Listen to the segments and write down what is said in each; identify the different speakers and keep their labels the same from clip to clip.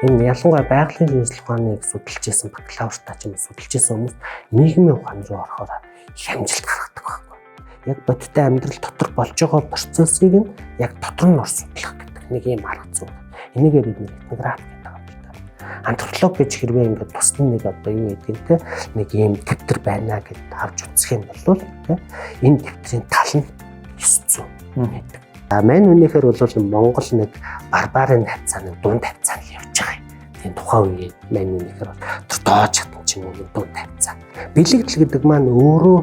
Speaker 1: Энэ ялангуяа байгалийн шинжилгээ ухааныг судалж байсан бакалавртаа ч юм уу судалж байсан хүмүүс нийгмийн ухаан руу орохоор их амжилт гаргадаг байхгүй. Яг бодиттой амьдрал дотор болж байгаа процессыг нь яг дотор нь судлах гэдэг нэг юм арга зүй. Энийгээ бид этнографи гэдэг юм байна. Антрополог гэж хэрвээ ингээд тусны нэг одоо юу гэдэг те нэг юм дэвтэр байна гэдээ харж үзэх юм бол те энэ дэвтрийн тал нь 900 гэдэг. Мань үнэхээр бол Монгол нэг барбарын тавцааны дунд тавцаан л явж байгаа юм. Тийм тухайн үеийн мань үнэхээр бол доод чадсан чинь нэг дунд тавцаа. Бэлэгдэл гэдэг маань өөрөө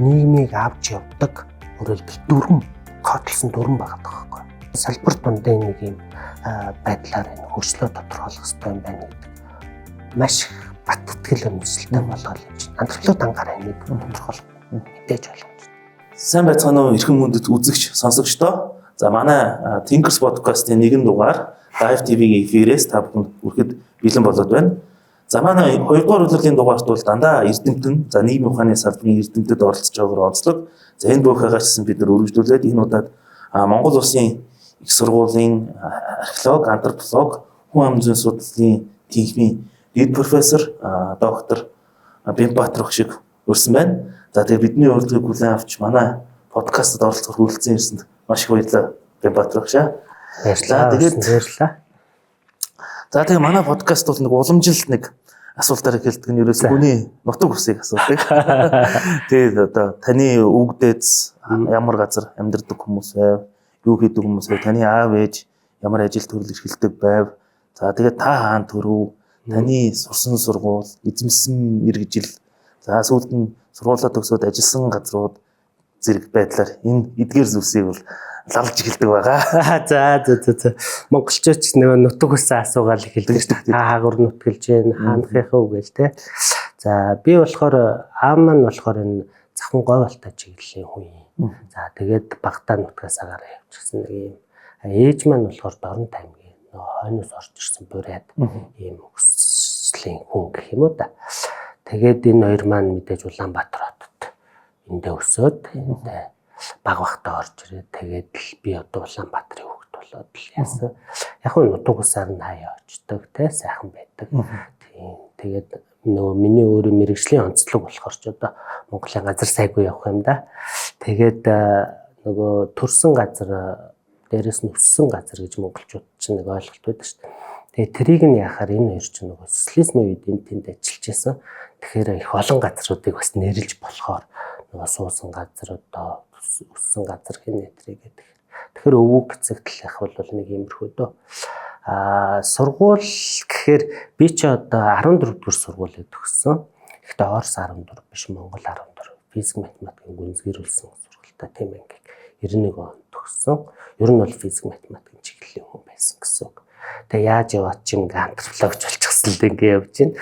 Speaker 1: нийгмийг авч явдаг өөрөлдөл дүрм, кодлсон дүрм байгаа байхгүй. Салбар дундын нэг юм байдлаар энэ хөрслөө тодорхойлох хэрэгтэй юм байна гэдэг. Маш бат итгэл үнэмшилтэй болгоод юм чинь. Антрополог анхаараа энийг тодорхойлох мэдээж боломжтой.
Speaker 2: Сайн байцгаана уу эрхэм хүндэт үзэгч сонсогчдоо. За манай Thinkers podcast-ийн нэгэн дугаар Live TV-ийн эфирээс та бүхэнд хүрэхэд бэлэн болоод байна. За манай 2 дугаар өдрийн дугаарт бол дандаа эрдэмтэн, за нийгмийн ухааны салбарын эрдэмтэд оролцож байгаагаар онцлог. За энэ бүхэгээс бид нар үргэлжлүүлээд энэ удаад Монгол Улсын их сургуулийн археолог, антрополог, хүн амын зүйн судлалын техникийн дэд профессор доктор Бямбатар ах шиг өрсөн байна. За тэгээ бидний урилгыг хүлээн авч манай подкастт оролцох хүрэлцэн ирсэнд маш их баярлалаа Бямбатар ах шаа.
Speaker 1: Баярлалаа. Баярлалаа.
Speaker 2: За тэгээ манай подкаст бол нэг уламжилт нэг асуултаар эхэлдэг нь ерөөсөө хүний нутаг усыг асуудаг. Тэгээд одоо таны өвгдөөц ямар газар амьдардаг хүмүүс байв, юу хийдэг хүмүүс байв, таны аав ээж ямар ажил төрөл эрхэлдэг байв. За тэгээд та хаана төрөв, таны сурсан сургууль, эзэмсэн мэргэжил, за сүүлд нь сургуулаа төгсөөд ажилласан газрууд зэрэг байдлаар энэ эдгээр зүйлсийг бол лалж эхэлдэг байгаа.
Speaker 1: За. Монголчууд ч нөгөө нутаг усаа асуугаал эхэлдэг шүү дээ. Хаагур нутгалж гин хаанхийнхаа үг гээл те. За би болохоор аав маань болохоор энэ Завхан Говьалтай чиглэлийн хүн юм. За тэгээд Багдаа нутгаас агараа явчихсан нэг юм. Ээж маань болохоор Дорнот аймгийн нөгөө хойноос орж ирсэн бурайд ийм өслийн хүн гэх юм уу да. Тэгээд энэ хоёр маань мэдээж Улаанбаатар хотод эндээ өсөөд эндээ баг багтаа орж ирээ. Тэгээд л би одоо Улаанбаатарын хүүхэд болоод л яасан. Яг нь нутаг усаар нь хаяа очдог те сайхан байдаг. Тийм. Тэгээд нөгөө миний өөрийн мэрэгжлийн онцлог болохоор ч одоо Монголын газар сайгүй явах юм да. Тэгээд нөгөө төрсэн газар дээрээс нь өссөн газар гэж монголчууд чинь нэг ойлголт байдаг шүү дээ. Тэгээд трийг нь яхаар энэ хоёр чинь нөгөө социализмын үед тэнд ажиллаж байсан. Тэгэхээр их олон газруудыг бас нэрлж болохоор нөгөө суусан газар одоо өссөн газар хин нэтрийг гэдэг. Тэгэхээр өвөг гэцэгдэл явах бол нэг иймэрхүү дөө. Сургууль гэхээр би ч одоо 14 дугаар сургуулийг төгссөн. Гэхдээ Орос 14 биш Монгол 14. Физик математикийн гүнзгийрүүлсэн сургуультай тийм анги 91 онд төгссөн. Ер нь бол физик математикийн чиглэлийн хүн байсан гэсэн үг. Тэгээ яаж яваад ч юм антропологч болчихсон л ингэ явж байна.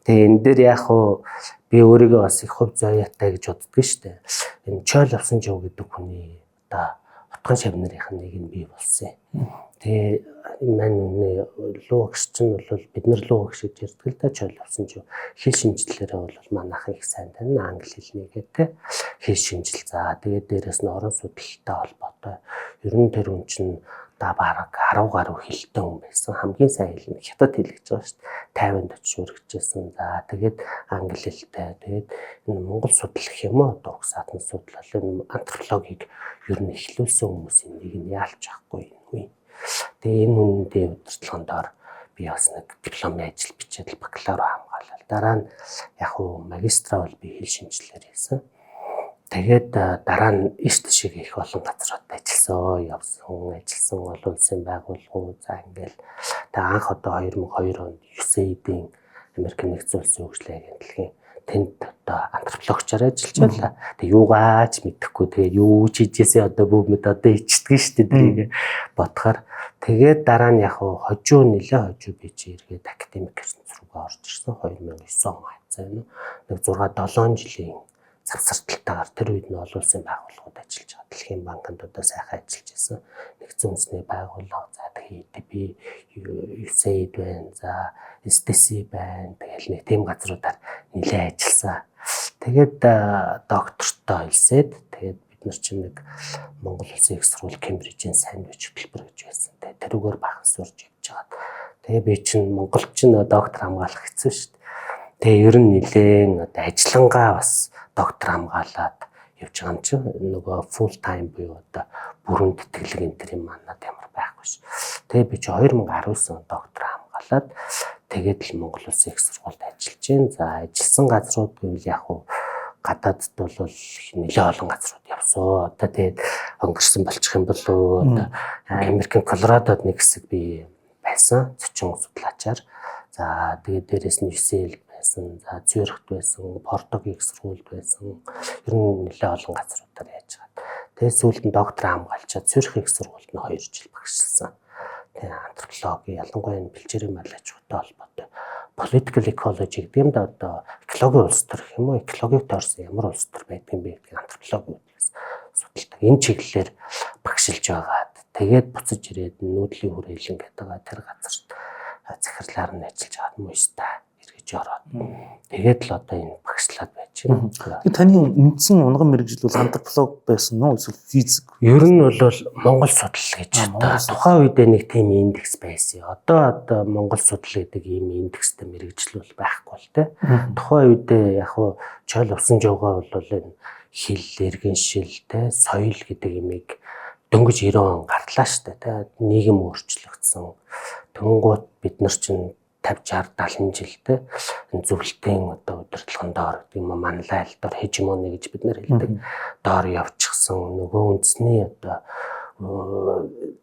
Speaker 1: Тэгээ энэ дээр яг хуу би өөрийгөө бас их хувь заяатай гэж боддог шүү дээ. Энэ Чойл авсан жив гэдэг хүний одоо утган шавнарын нэг нь бий болсон. Тэгээ манай логч чинь бол бид нар логч гэж ярьдаг л да Чойл авсан жив. Хэл шинжилгээрээ бол манайхан их сайн тань англи хэлнийгээ те хэл шинжил. За тэгээ дээрэс нь орон судалтай холбоотой. Ер нь тэр хүн чинь да бараг 10 гаруй хэлтэй хүн байсан. Хамгийн сайн хэл нь хятад хэл гэж байгаа шүү дээ. 50-д очиж үргэжсэн. За тэгээд англи хэлтэй. Тэгээд энэ Монгол судлах юм уу? Одоо угсаатан судлал энэ антропологийг ер нь эхлүүлсэн хүмүүсийн нэг нь яалч байхгүй юм. Тэгээд энэ үнэндээ удирдлагын доор би бас нэг дипломын ажил бичээд бакалавр хамгаалал. Дараа нь яг хуу магистра бол би хэл шинжилгээр хийсэн. Тэгээд дараа нь эрт шиг их олон газрууд ажилласан олон улсын байгууллагууд за ингээл тэг анх одоо 2002 онд USAID-ийн Америк нэгдсэн улсын хөгжлийн агентлагийн тэнд одоо антропологчоор ажиллаж байлаа. Тэг юугаач мэдэхгүй тэгээ юу ч хийжээсээ одоо бүгд одоо ичдэг шүү дээ тэрийг бодохоор тэгээд дараа нь яг хожуу би чи эргээд академик гэсэн рүүгээ орж ирсэн 2009 он хацаа нэг 6-7 жилийн завсарталтайгаар тэр үед нь олон улсын байгууллагууд ажиллаж байгаа. Дэлхийн банкнд одоо сайхан ажиллаж байсан. Нэгдсэн үндэсний байгууллага за тэгээд би USAID байна. За STC байна. Тэгэл нэг тийм газруудаар нэлээд ажилласан. Тэгээд доктортой хэлсээд тэгээд бид нар чинь нэг Монгол Улсын их сургууль Кембрижийн сайн бичиг хөтөлбөр гэж байсан. Тэгээд тэрүүгээр бахан сурж явж байгаа. Тэгээ би чинь монголчин доктор хамгаалах хэцүү шүү дээ. Тэгээ ер нь нэлээд одоо ажиллангаа бас доктор хамгаалаад явж байгаа юм чинь нөгөө full time буюу одоо бүрэн тэтгэлэг энэ төр юм манад ямар байхгүй ш. Тэгээ би чи 2019 онд доктор хамгаалаад тэгээд л Монгол Улсын их сургуульд ажиллаж байна. За ажилласан газрууд гэвэл яг уу гадаадд бол нэлээд олон газрууд явсан. Одоо тэгээд өнгөрсөн болчих юм бол одоо Америкийн Колорадод нэг хэсэг би байсан. Зочин судлаачаар. За тэгээд дээрэс нь UCL байсан. За Цюрихт байсан, Портогийн их сургуульд байсан. Ер нь нэлээд олон газруудаар яаж байгаа. Тэгээд сүүлд нь доктор хамгаалчаад Цюрих их сургуульд нь 2 жил багшилсан. Тэгээд антропологи, ялангуяа бэлчээрийн мал аж ахуйтай холбоотой political ecology гэдэг юм да одоо экологийн улс төр гэх юм уу? Экологийг тойрсон ямар улс төр байдаг юм бэ гэдгийг антропологи үгээс судалдаг. Энэ чиглэлээр багшилж байгаад тэгээд буцаж ирээд нүүдлийн хүрээлэн гэдэг тэр газарт захирлаар нь ажиллаж байгаа юм уу та эргэж ороод тэгээд л одоо энэ багшлаад байж байна.
Speaker 2: Тэгээд таны үндсэн унган мэргэжил бол антрополог байсан уу эсвэл физик?
Speaker 1: Ер нь бол Монгол судлал гэж одоо тухайн үед нэг тийм индекс байсан. Одоо Монгол судлал гэдэг ийм индекстэй мэргэжил бол байхгүй л те. Тухайн үед яг хуу чойл усан жуугаа бол энэ хил, эргэн шил те соёл гэдэг имийг дөнгөж 90 он гарлаа штэ те. Нийгэм өөрчлөгдсөн. Тэнгуут бид нар чинь 50 60 70 жилдээ зөвлөлтийн одоо удирдлагын доор гэдэг юм манлай айлтаар хежемони гэж бид нар хэлдэг доор явчихсан нөгөө үндэсний одоо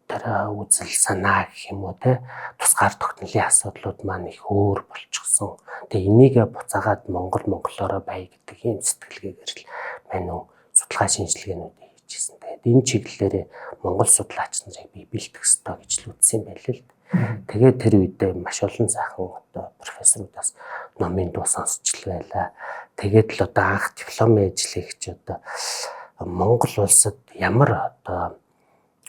Speaker 1: тараа үзэл санаа гэх юм уу те тусгаар тогтнолын асуудлууд маань их өөр болчихсон. Тэгээ энийг буцаагаад монголоороо бай гэдэг юм сэтгэлгээгээр л мань уу судалгаа шинжилгээнүүд хийжсэн. Тэгээд энэ чиглэлээр монгол судлаач нарыг бий бэлтгэх ёстой гэж л үзсэн юм байл л. Тэгээд тэр үедээ маш олон сайхан одоо профессорудаас номын дуу сонсч л байлаа. Тэгээд л одоо анх дипломын ажил хийж одоо Монгол улсад ямар одоо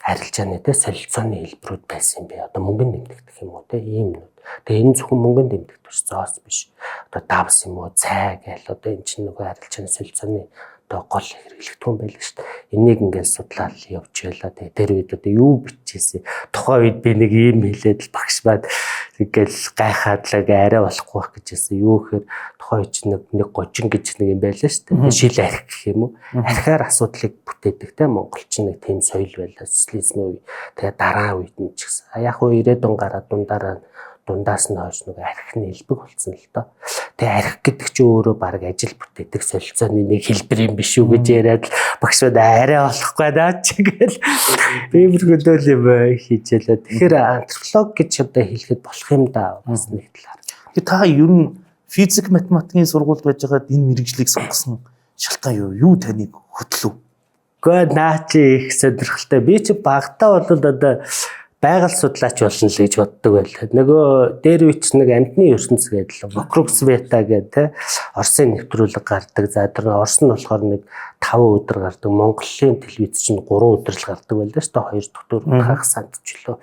Speaker 1: арилжааны те солилцооны хэлбэрүүд байсан юм бэ? Одоо мөнгөнд нэмэгдэх юм уу те ийм нүд. Тэгээ энэ зөвхөн мөнгөнд нэмэгдэх биш зоос биш. Одоо давс юм уу цай гээл одоо эн чинь нөгөө арилжааны солилцооны одоо гол хэрэглэгдэхүүн байлаа шүү дээ. Энийг ингээд судлаад явж байлаа. Тэгээ тэр үед одоо юу бичижсэн. Тухайн үед би нэг ийм хэлээд л багш баад ингээд гайхаад л арай болохгүй байх гэжсэн. Юу гэхээр тухайн үед чинь нэг гожин гэж нэг юм байлаа шүү дээ. Шил арх гэх юм уу. Архиар асуудлыг бүтээдэг те монголчин нэг тийм соёл байлаа социализмын үе. Тэгээ дараа үед нь ч гэсэн. Яг уу 90-ад он гараад дундаас нь хойш нэг архины хэлбэг болсон л доо. Тэгээ арх гэдэг чинь өөрөө баг ажил бүтээдэг солилцооны нэг хэлбэр юм биш үү гэж яриад л багшууд арай болохгүй даа ч гээл бибргөдөл юм хийжээлээ. Тэгэхээр антрополог гэж одоо хэлэхэд болох юм да бас нэг талаар.
Speaker 2: Тэгээ та ер нь физик математикийн сургуульд байж байгаад энэ мэргэжлийг сонгосон шалтгаан юу? Юу таныг хөтлөв?
Speaker 1: Гэхдээ наа чи их сонирхолтой. Би чи багтаа бол одоо байгаль судлаач болно л гэж боддог байлаа. Нөгөө дээр үуч нэг амтны ертөнц гэдэг л Вокруксвета гэдэг Оросын нэвтрүүлэг гардаг. За тэр Орос нь болохоор нэг 5 өдөр гардаг. Монголын телевиз чинь 3 өдөр л гардаг байлаа шүү дээ. 2 дахь өдөр хагас сандчлөө.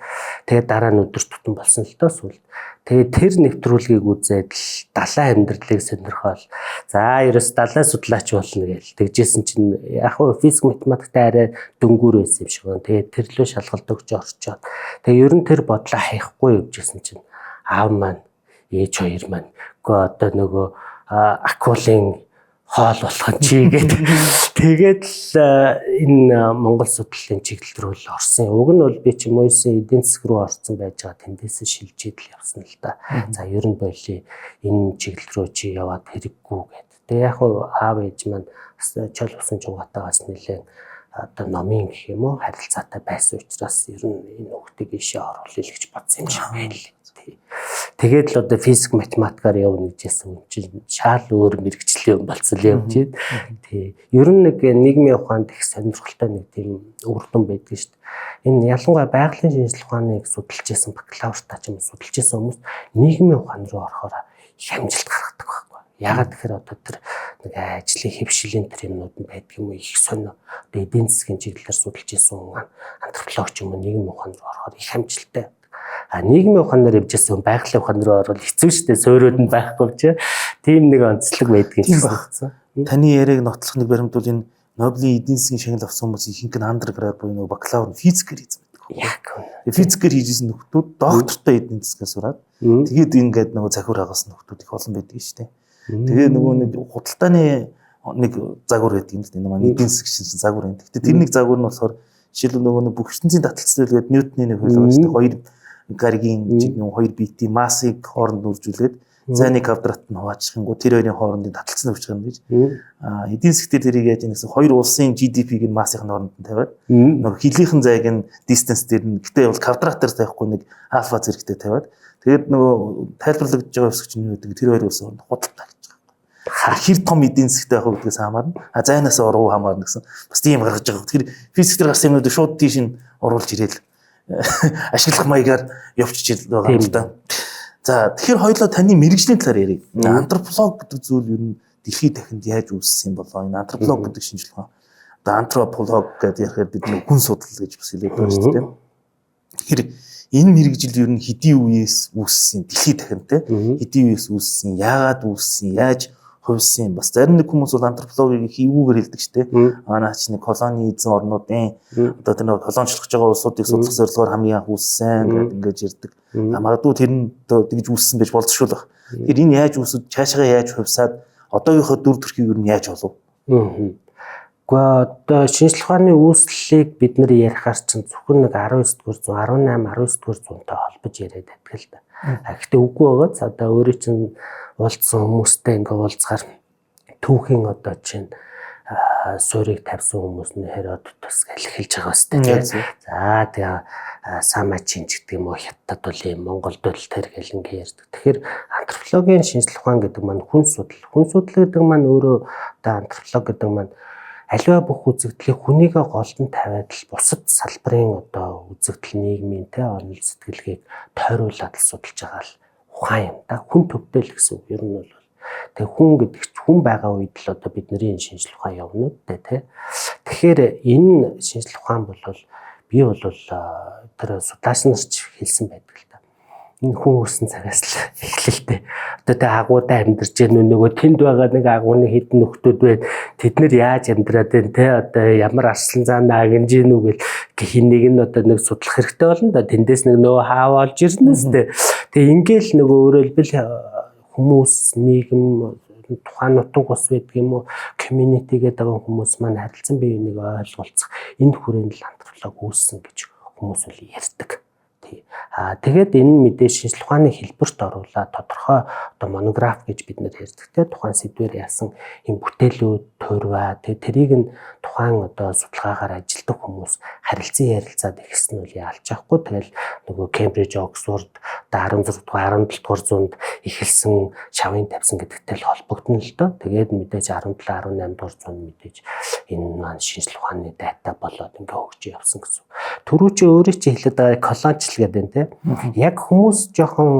Speaker 1: Тэгээд дараа нь өдөр тутам болсон л доо сүүл. Тэгээд тэр нэвтрүүлгийг үзээд л далайн амьдралыг сонирхол. За ерөөс далайн судлаач болно гээл. Тэгжсэн чинь яг хөө физик математиктай арай дөнгүүр байсан юм шиг байна. Тэгээд тэр лөө шалгалт өгч орчоод. Тэгээ ер нь тэр бодлоо хаяхгүй явжсэн чинь аав маань ээж хоёр маань үгүй одоо нөгөө акулын хоол болгон чи гэдэг. Тэгээд л энэ Монгол судлалын чиглэл рүү л орсон. Уг нь бол би ч Мойсын эдийн засаг руу орсон байж байгаа тэндээс шилжээд л явсан л да. За ер нь боли энэ чиглэл рүү чи яваад хэрэггүй гэдэг. Тэгээ яг аав ээж маань чөл усан жугаатаагаас нэлээд одоо номын гэх юм уу харилцаатай байсан учраас ер нь энэ хүүхдийг ийшээ оруулъя л гэж бодсон юм шиг байл. Тэгээд л одоо физик математикаар явна гэжсэн юм чинь шал өөр мэрэгжлийн юм болцол явж байна. Тий. Ер нь нэг нийгмийн ухаанд их сонирхолтой нэг тийм үр дүн байдаг шүү дээ. Энэ ялангуяа байгалийн шинжилгээ ухааныг судалж исэн бакалавртаа ч юм судалж исэн хүмүүс нийгмийн ухаан руу орохоор их амжилт гаргадаг байхгүй. Ягаад гэхээр одоо тэр нэг ажлын хэвшилийн тэр юмнууд нь байдаг юм уу их сонио. Одоо эдийн засгийн чиглэлээр судалж исэн антропологч юм уу нийгмийн ухаан руу орохоор их амжилттай. Нийгмийн ухаанаар явжсэн байгалийн ухаан руу орвол хэцүү шүү дээ. Суурьуд нь байхгүй ч тийм нэг онцлог байдаг юм байна.
Speaker 2: Таны яриаг нотлох нэг баримт бол энэ Нобелийн эдийн засгийн шагнал авсан хүмүүс ихэнх нь андерград буюу нөгөө бакалавр физикээр хийсэн байдаг. байхгүй.
Speaker 1: Яг.
Speaker 2: Физикээр хийжсэн нөхдүүд доктортой эдийн засгаас сураад тэгээд ингээд нөгөө захиур хагас нөхдүүд их олон байдаг шүү дээ. Тэгээд нөгөө нэг худалдааны нэг загвар гэдэг юм л дээ. Манай эдийн засгийн загвар юм. Гэхдээ тэр нэг загвар нь болохоор жишээлбэл нөгөө нэг бүх ертөнцийн таталцал гэдэг Ньютоны нэг хууль байгаа шүү дээ. Хоёр гаригийн нэг хоёр биетийн массыг хооронд үржүүлээд зайны квадрат нь хуваачхингуу тэр хоёрын хоорондын таталцал нь үүсгэх юм гэж. Эдийн засгтэр тэрийг яаж нэгсэн хоёр улсын GDP-г нь массийн хооронд нь тавиад нөгөө хилийнхэн зайг нь distance дээр нь гэтээ бол квадратаар тавихгүй нэг альфа зэрэгтэй тавиад тэгээд нөгөө тайлбарлагдж байгаа өсгч нь юу гэдэг тэр хоёр улсын хооронд худалдаа гэж байгаа. Хэр том эдийн засгтэй байх вэ гэдгээс хамаарна. Зайнаас уруу хамаарна гэсэн. Бас тийм гаргаж байгаа. Тэгэхээр физиктэр гарсан юмнууд шууд тийш нь оруулж ирээл ашиглах маягаар явчихж байгаа юм л да. За тэгэхээр хоёулаа таны мэрэгжлийн талаар ярив. Антрополог гэдэг зүйл ер нь дэлхийд дахинд яаж үүссэн болоо? Энэ антрополог гэдэг шинжилгээ. Одоо антрополог гэдэг ярихаар бид нэг хүн судлал гэж бас хэлээд байгаа шүү дээ. Тэгэхээр энэ мэрэгжил ер нь хэдийн үеэс үүссэн дэлхийд дахинд те хэдийн үеэс үүссэн, яагаад үүссэн, яаж хувьсан бас зарим нэг хүмүүс бол антропологийг хийвүүгээр хэлдэг шүү дээ. Наач нэг колонизм орнуудын одоо тэр нэг колоничлох байгаа улсуудыг судлах зорилгоор хамгийн анх үүссэн гэдэг ингэж ярьдаг. Магадгүй тэр нь тэгж үүссэн байж болзошгүй л баг. Тэгэхээр энэ яаж үүсэж цаашаа яаж хувьсаад одоогийнхоо дүр төрхийг юу яаж олов?
Speaker 1: Гэхдээ одоо шинжлэх ухааны үүслэлийг бид нэр ярихаар чинь зөвхөн нэг 19-р зуун, 18-19-р зуунтай холбож яриад байдаг л да. Гэхдээ үгүй байгаа. За одоо өөрөө чинь уулзсан хүмүүстэй ингээ уулзгаар түүхийн одоо чинь суурийг тавьсан хүмүүс нь Херодотос гэж хэлж байгаа өстэй тийм. За тэгээ Самачин ч гэдэг юм уу Хятад бол юм Монголд бол тэр гэл ингээ ярьдаг. Тэгэхээр антропологийн шинжлэх ухаан гэдэг маань хүн судлал. Хүн судлал гэдэг маань өөрөө одоо антрополог гэдэг маань аливаа бүх үзэгдлийг хүнийгээ голдон тавиад л бусад салбарын одоо үзэгдэл нийгмийн те онол сэтгэлгээг тойруулаад л судалж байгаа л ухаан юм да. Хүн төвтэй л гэсэн үг. Ер нь бол тэгээ хүн гэдэг чинь хүн байгаа үед л одоо бидний шинжлэх ухаан явна үү те. Тэгэхээр энэ шинжлэх ухаан бол би бол тэр судлаач нар ч хэлсэн байдаг л да. Энэ хүн үүсэн цагаас л эхлэлтэй. Одоо тэ агуудаа амьдарч яа нөгөө тэнд байгаа нэг агууны хідэн нөхдүүд байна. Тэд нэр яаж амьдраад байна те одоо ямар арслан зан наагнж гинүү гэл хин нэг нь одоо нэг судлах хэрэгтэй болно да. Тэндээс нэг нөгөө хаав олж ирнэс те. Тэгээ ингээл нөгөө өөрөлдөл хүмүүс нийгэм тухайн нутаг ус байдаг юм уу community гэдэг хүмүүс маань харилцан бие биенийг ойлголцох энэ хүрээнд л антрополог үүссэн гэж хүмүүс үл ярьдаг. Тэгээд энэ мэдээ шинжлэх ухааны хэлбэрт оруулаад тодорхой одоо монограф гэж бид нэр ярьдаг те тухайн сэдвээр яасан юм бүтээлүүд төрваа тэрийг нь тухайн одоо судалгаагаар ажилладаг хүмүүс харилцан ярилцаад ихсэн нь үл яалж байхгүй. Тэгэл нөгөө Кембриж, Оксфорд одоо 16 дугаар 17 дугаар зуунд эхэлсэн шавын тавьсан гэдэгтэй л холбогдно л доо. Тэгээд мэдээж 17 18 дугаар зуунд мэдээж энэ маань шинжлэх ухааны дата болоод ингээ хөгжиж явсан гэсэн. Түрүү чи өөрөө чи хэлээд байгаа колоничл гэдэг те. Яг хүмүүс жоохон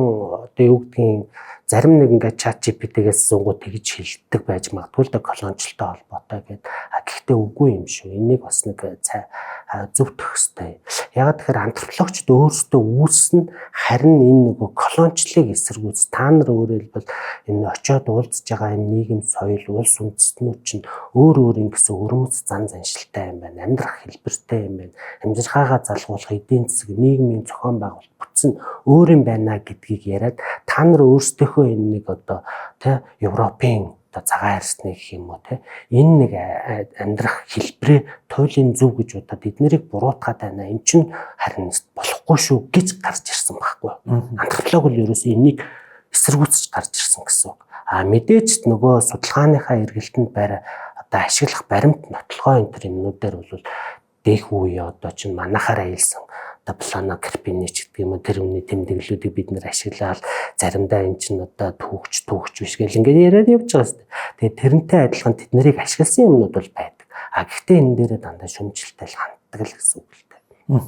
Speaker 1: одоо юу гэдгийг зарим нэг ингээ чат GPT-гээс зунгууд тэгж хэлдэг байж магадгүй л да колончлолтой холбоотой гэдэг. Гэхдээ үгүй юм шүү. Энийг бас нэг зөвтгөх хэрэгтэй. Яг тэгэхээр антропологчд өөрсдөө үүснэ харин энэ нөгөө колончлыг эсэргүүц та нар өөрөө бол энэ очиод уулзж байгаа энэ нийгэм соёл улс үндэстнүүд чинь өөр ингэсэн өрмөц зан заншилтай юм байна. Амьдрах хэлбэртэй юм байна. Амьдрахаагаа залгуулах эдийн засаг нийгмийн зохион байгуулалт бүтэн өөр юм байна гэдгийг яриад та нар өөрсдийнхөө энэ нэг одоо тий Европын цагаан арсны гэх юм уу те энэ нэг амьдрах хэлбэрээ туйлын зөв гэж удаад эднэрийг буруутгаад байна. Энд чинь харин болохгүй шүү гэж гарч ирсэн байхгүй. Антрополог бол ерөөсөө энийг эсэргүүцэж гарч ирсэн гэсэн үг. Мэдээж нөгөө судалгааныхаа эргэлтэнд одоо ашиглах баримт нотлохоо энэ төр юмнуудаар бол дэх үе одоо чинь манахаар аялсан плано карпинеч гэдэг юм уу тэр өмнө тэмдэглэлүүдийг бид нэр ашиглаад заримдаа эн чинь одоо түүхч биш гэл ингээд яриад явж байгаа шүү дээ. Тэгээ тэрнтэй адилхан тэд нарыг ашигласан юмнууд бол байдаг. Гэхдээ энэ дээрээ дандаа шүмжлэлтэй л ханддаг л гэсэн үг л дээ.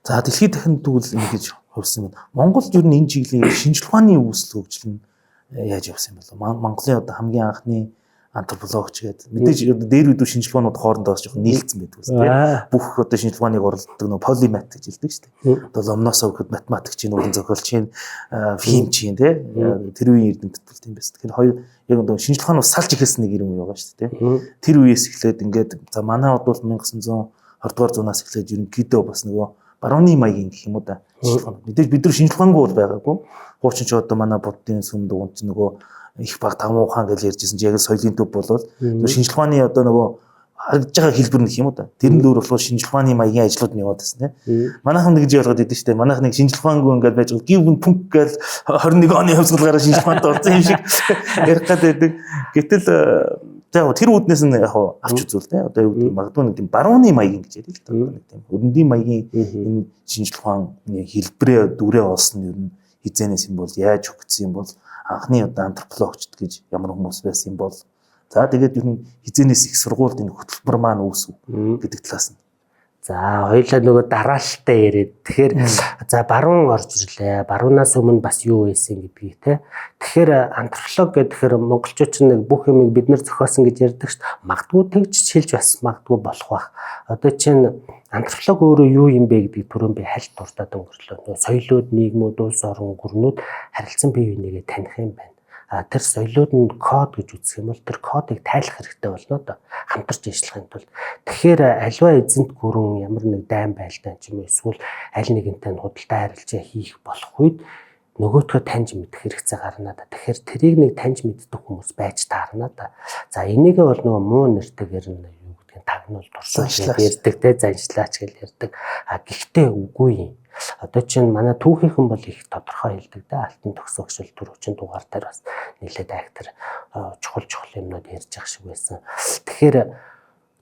Speaker 2: За дэлхийд дахин тэгвэл ингэж хувьсан юм. Монголд ер нь энэ чиглэлийн шинжлэх ухааны үүсэл хөгжил нь яаж явсан юм бэ? Монголын одоо хамгийн анхны антропологч гэдэг мэдээж дээр үдүү шинжлэх ухаанууд хоорондоо жоохон нийлцсэн байдаг үстэй. Бүх одоо шинжлэх ухааныг оролцдог нөө полимат гэж хэлдэг шүү дээ. Одоо ломноосоо гэхэд математикчийн уран зохиолчийн химчийн тий тэр үеийн эрдэмтэд бол тийм байсан. Тэгэхээр хоёр яг одоо шинжлэх ухаан бас салж ихэлсэн нэг юм байгаа шүү дээ. Тэр үеэс эхлээд ингээд за манай бол 1900 20 дугаар зуунаас эхлээд ерөнхийдөө бас нөгөө барууны маягийн гэх юм уу да. Мэдээж бид нар шинжлэх ухаангүй бол байгаагүй. Хуучин ч одоо манай буддын сүм дугуйч нөгөө их баг таван ухаан гэж ярьжсэн чи яг соёлын төв болол шинжлэх ухааны одоо нөгөө харагдж байгаа хэлбэр нөх юм уу да. Тэрэн дээр болохоор шинжлэх ухааны маягийн ажлууд нь яваад байна тийм. Манайхан нэг жий болгоод идэв штэ. Манайхан нэг шинжлэх ухаангүй ингээд байж байгаа. Гівгэн пүнк гээл 21 оны хувьсгалаараа шинжлэх ухаантай болсон юм шиг ярих гад байдаг. Гэтэл тэр үүднээс нь яг авч үзвэл те одоо юу гэдэг магадгүй нэг тийм барууны маягийн гэж яриа л да. Нэг тийм өрөндийн маягийн энэ шинжлэх ухааны хэлбэрээ дүрээ олсон нь ер нь хизээнээс юм бол яаж өгсөн юм бол анхны одоо антропологчд гэж ямар хүмүүс байсан юм бол за тэгээд ер нь хизээнээс их сургуульд энэ хөтөлбөр маань үүсв гэдэг талаас нь.
Speaker 1: За хоёулаа нөгөө дараалтаа яриад тэгэхээр за баруун орж ирлээ. Баруунаас өмнө бас юу байсан гэдгийг те. Тэгэхээр антрополог гэхээр монголчууд ч нэг бүх юмыг бид нэр зохиосон гэж ярьдаг шүү дээ. Магадгүй тэгж хэлж бас магадгүй болох байх. Одоо чинь антрополог өөрөө юу юм бэ гэдгийг түрүүн би хальт дуртад өнгөрлөө. Нөгөө соёлууд, нийгмүүд, улс орон, гүрнүүд харилцан бие бинийгээ таних юм байна. Тэр соёлууд нь код гэж үзэх юм бол тэр кодыг тайлах хэрэгтэй болно да хамтарч ажиллахын тулд. Тэгэхээр альва эзэнт гүрэн ямар нэг дайн байлдаан ч юм уу эсвэл аль нэгэнтэй худалдаа харилцаа хийх болох үед нөгөөдхөө таньж мэдэх хэрэгцээ гарна да. Тэгэхээр тэрийг нэг таньж мэддэг хүмүүс байж таарна да. За энийгээ бол нөгөө муу нэртэйгээр нь юу гэдгийг тагнуул дурсуулж ярьдаг те заншлаач гэж ярьдаг. Гэхдээ үгүй юм. Одоо чинь манай түүхийнхэн бол их тодорхой хэлдэг да. Алтан төгсөгчл түрүүчийн дугаар дээр бас нэлээд актер чухал юмнууд ярьж байгаа шиг байсан. Тэгэхээр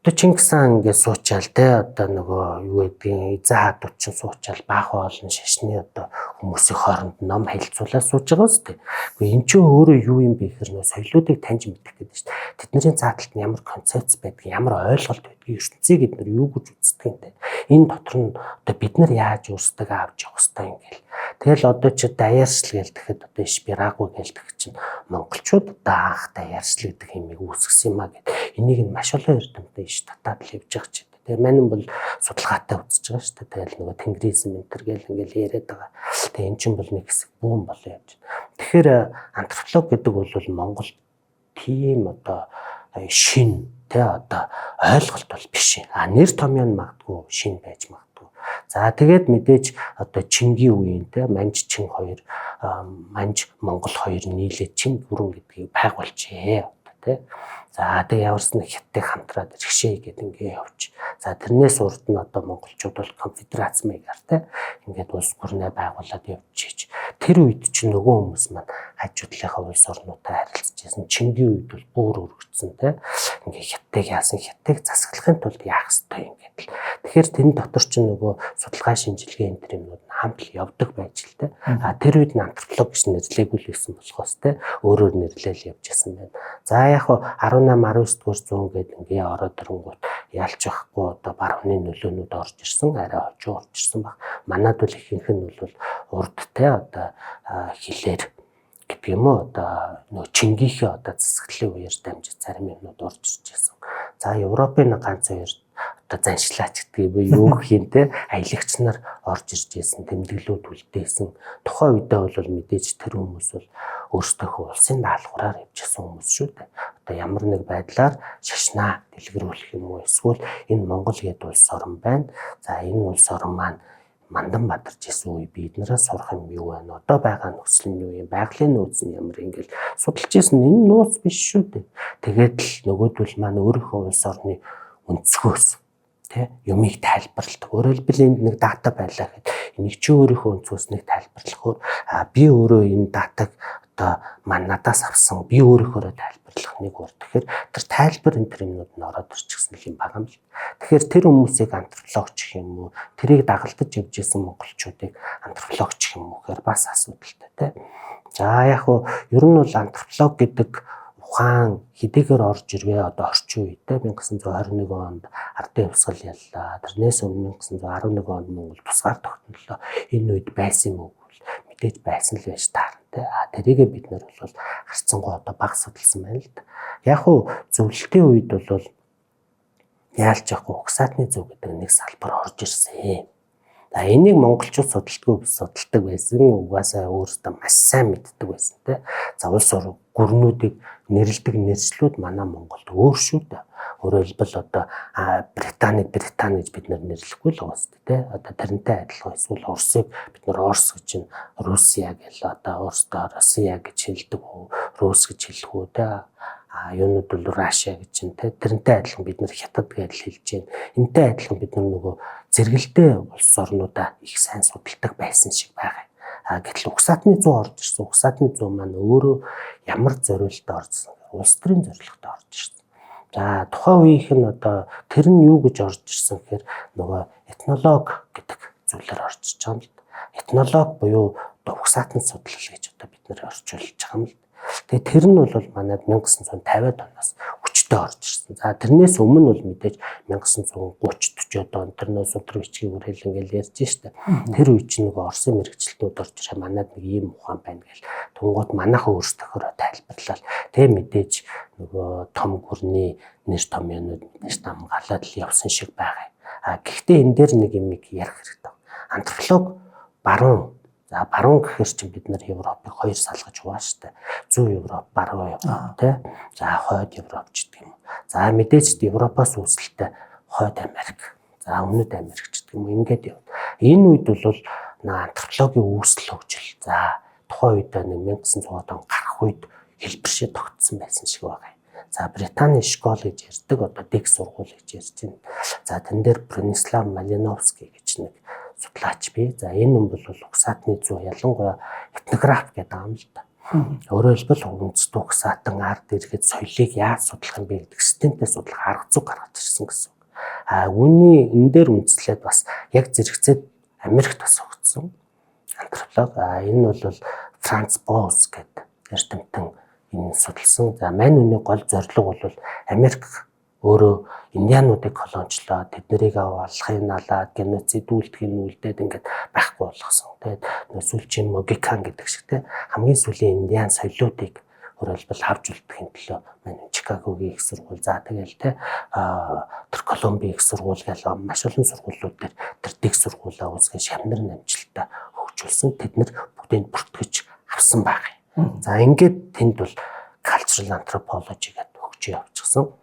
Speaker 1: одоо Чингис хаан ингээд суучаал те одоо нөгөө юу гэдгийг эзэн хадууд чинь суучаал баах олон шашны одоо хүмүүсийн хооронд ном хэлцүүлээ сууж байгаа үстэй. Гэхдээ эн чинь өөрөө юу юм бэ гэхээр нөгөө соёлоодыг таньж мэдэх гэдэг чинь тэдний зааталт нь ямар концепц байдаг, ямар ойлголт байдгийг ертөнцийг эдгээр юу гэж үздэг юм те. Энэ дотор нь одоо бид нар яаж өөрсдөө авч явах хэрэгтэй юм гээл. Тэгэл одоо ч даяаршил гээл тэгэхэд одоо шпирагу гээл тэгэх чинь монголчууд одоо анх даяаршил гэдэг юмыг үүсгэсэн юм а гэд. Энийг нь маш олон эрдэмтэн иш татаад л явж байгаа ч. Тэгээ мань бол судалгаатай үзэж байгаа шүү дээ. Тэгэл нөгөө тэнгэризм энтер гээл ингээл яриад байгаа. Тэгээ эн чинь бол нэг хэсэг бүүн болоо явж байна. Тэгэхээр антрополог гэдэг бол Монгол тийм одоо шин тэ одоо ойлголт бол биш. Нэр томьёо нь магадгүй шин байж магадгүй. За тэгээд мэдээж одоо Чингийн үеийн тэ Манж Чин хоёр Манж Монгол хоёр нийлээд Чин гүрэн гэдгийг байгуулжээ одоо тэ. За тэг яварсан хятадыг хамтраад ирхшээ гэдэг ингээ явж. За тэрнээс урд нь одоо монголчууд бол конфедерац маягаар те ингээд улс гүрнээ байгуулад явж. Тэр үед чинь нөгөө хүмүүс маань хажуудлынхаа улс орнуудтай харилцаж байсан. Чингийн үед бол бүр өргөцсөн те ингээ хятадыг яасан хятадыг засаглахын тулд яах ёстой юм гэдэг. Тэгэхээр тэн дотор чинь нөгөө судалгаа шинжилгээ энэ төр юмнууд хамт л явдаг байж л те. Тэр үед нь антрополог гэж нэрлэегүй л байсан болохоос те өөрөөр нэрлээл явж байсан байна. За яг 18-19 дугаар зуун гэдэг ингээ ороод ирэнгүүт ялч байхгүй одоо барууны нөлөөнүүд орж ирсэн, арай хожуу орж ирсэн баг. Манайд бол ихэнх нь бол урд те одоо хилээр гэдэг юм уу одоо нөө Чингийнхээ одоо засаглалын үеэр дамжиж зарим юмнууд орж ирж байсан. За Европын ганц хоёр одоо заншлаач гэдэг юу гэх юм те аялагч нар орж ирж байсан, тэмдэглүүд үлдээсэн. Тухайн үедээ бол мэдээж тэр хүмүүс бол өөрсдийнхөө улсын даалгавраар явжсэн хүмүүс шүү дээ. Одоо ямар нэг байдлаар шашнаа дэлгэрүүлэх юм уу эсвэл энэ Монгол гэдэг улс орн байна. За энэ улс орн маань мандан бадарч исэн үе биднээс сурах юм юу вэ? Одоо байгаа нөхцөл нь юу юм? Байгалийн нөөц нь ямар ингээл судалж исэн энэ нууц биш шүү дээ. Тэгээд л нөгөөдөл маань өөрийнхөө улс орны өнцгөөс тэ юмыг тайлбарладаг. Өөрөөр хэлбэл энд нэг дата байлаа гэхэд энийг чи өөрийнхөө өнцгөөс нэг тайлбарлахаар би өөрөө энэ датаг одоо надаас авсан би өөрийнхөө тайлбарлах нэг өөр. Тэгэхээр тэр тайлбар энэ төр юмнууд нь ороод ирчихсэн юм байна юм. Тэгэхээр тэр хүмүүсийг антропологч гэх юм уу тэрийг дагалдаж явж исэн монголчуудыг антропологч гэх юм уу гэхээр бас асуудалтай тэ. За яг хуу ер нь бол антрополог гэдэг ухаан хэдийгээр орж ирвэ одоо орчин үедээ 1921 онд ардын хувьсгал яллаа. Тэрнээс өмнө 1911 онд Монгол тусгаар тогтнолоо. Энэ үед байсан юм уу? Мэдээж байсан л байж таарна. Тэрийгээ бид нар бол харцсангуу одоо баг судалсан байна л да. Яг хуу зөвлөлтийн үед бол яалж явахгүй угсаатны зөв гэдэг нэг салбар орж ирсэн. За энийг монголчууд судалдаг байсан. Угаасаа өөрсдөө маш сайн мэддэг байсан те. За улс орн гүрнүүдийг нэрлдэг нэрслүүд манай Монголд өөр шүү дээ. Өөрөөр хэлбэл одоо Британи гэж бид нэрлэхгүй л байгаа шүү дээ. Одоо тэрнтэй адилхан эсвэл Оросыг бид Орос гэж нь Русия гэл одоо өөрсдөө Россия гэж хэлдэг үү, Рус гэж хэлэх үү те. Юунууд бол Russia гэж нь те. Тэрнтэй адилхан бид Хятад гэж хэлж байна. Энтэй адилхан бид нөгөө зэрэгэлдээ улс орнуудаа их сайн судалдаг байсан шиг байгаа. Гэтэл угсаатны 100 орж ирсэн. Угсаатны 100 маань өөрөө ямар зориулалтад орсон? Улс төрийн зорилготой орж ирсэн. За тухайн үеийнх нь одоо тэр нь юу гэж орж ирсэн гэхээр нөгөө этнолог гэдэг зүйлээр орж иж байгаа юм л. Этнолог буюу угсаатны судлал гэж одоо бид нэр орчуулж байгаа юм л. Тэгээ тэр нь бол манайд 1950-ад оноос хүчтэй орж ирсэн. За тэрнээс өмнө бол мэдээж 1930-40-од он тэрнээс судраг бичгийн үрэл ингээл ярьж штэ. Тэр үе чинь нөгөө Оросын мэрэгчлэтнүүд орж ирээ манайд нэг ийм ухаан байна гэл. Тунгууд манайхаа өөрсдөө тайлбарлал. Тэгээ мэдээж нөгөө том гүрний нэр том юмнууд мэдээж хамгаалаад л явсан шиг байгаа. Гэхдээ энэ дээр нэг юм ярих хэрэгтэй. Антрополог баруун. За баруун гэхэр чинь бид нар Европыг хоёр салгаж байгаа шүү дээ. Зүүн Европ, баруун Европ тий. За хойд Европ ч гэдэг юм. За мэдээж Европоос үүсэлтэй хойд Америк. За өмнөд Америк ч гэдэг юм. Ингээд явна. Энэ үед бол антропологийн үүсэл хөгжил. За тухайн үед 1900-аад он гарах үед хэлбэршээ тогтсон байсан шиг байгаа. За Британий школ гэж ярьдаг одоо Дик сургууль гэж ярьж байна. За тэн дээр Бронислав Малиновский гэж нэг судлаач бий. За энэ хүн бол угсаатны 100 ялангуяа этнограф гэдэг юм л да. Өөрөөр хэлбэл үндэстэн угсаатан ард иргэд соёлыг яаж судлах юм бэ гэдэг системтэй судлах арга зүй гаргаж ирсэн гэсэн. Үүний энэ дээр үндэслээд бас яг зэрэгцээд Америкт бас өгсөн антрополог. Энэ бол Франц Боус гэдэг эрдэмтэн энэ судалсан. За мань үний гол зорилго бол Америк өөрөө индиануудыг колоничлоо, тэднийг авалахын налаад геноцид үйлдэхин үлдээд ингээд байхгүй болгосон. Тэгээд сүүлчийн Могикан гэдэг шиг те хамгийн сүүлийн индиан соёлоодыг хөрөлбөл авч үлдэхин төлөө манай Чикагогийн их сургууль за тэгэл те тэр Колумбийн их сургууль гэл маш олон сургуулиуд дээр тэр дэг сургуулаа үүсгэн шамнар намжилтаа хөгжүүлсэн. Тэд нар бүгдийг бүртгэж авсан баг. За ингээд тэнд бол cultural anthropology гэдэг хөгжиж явчихсан.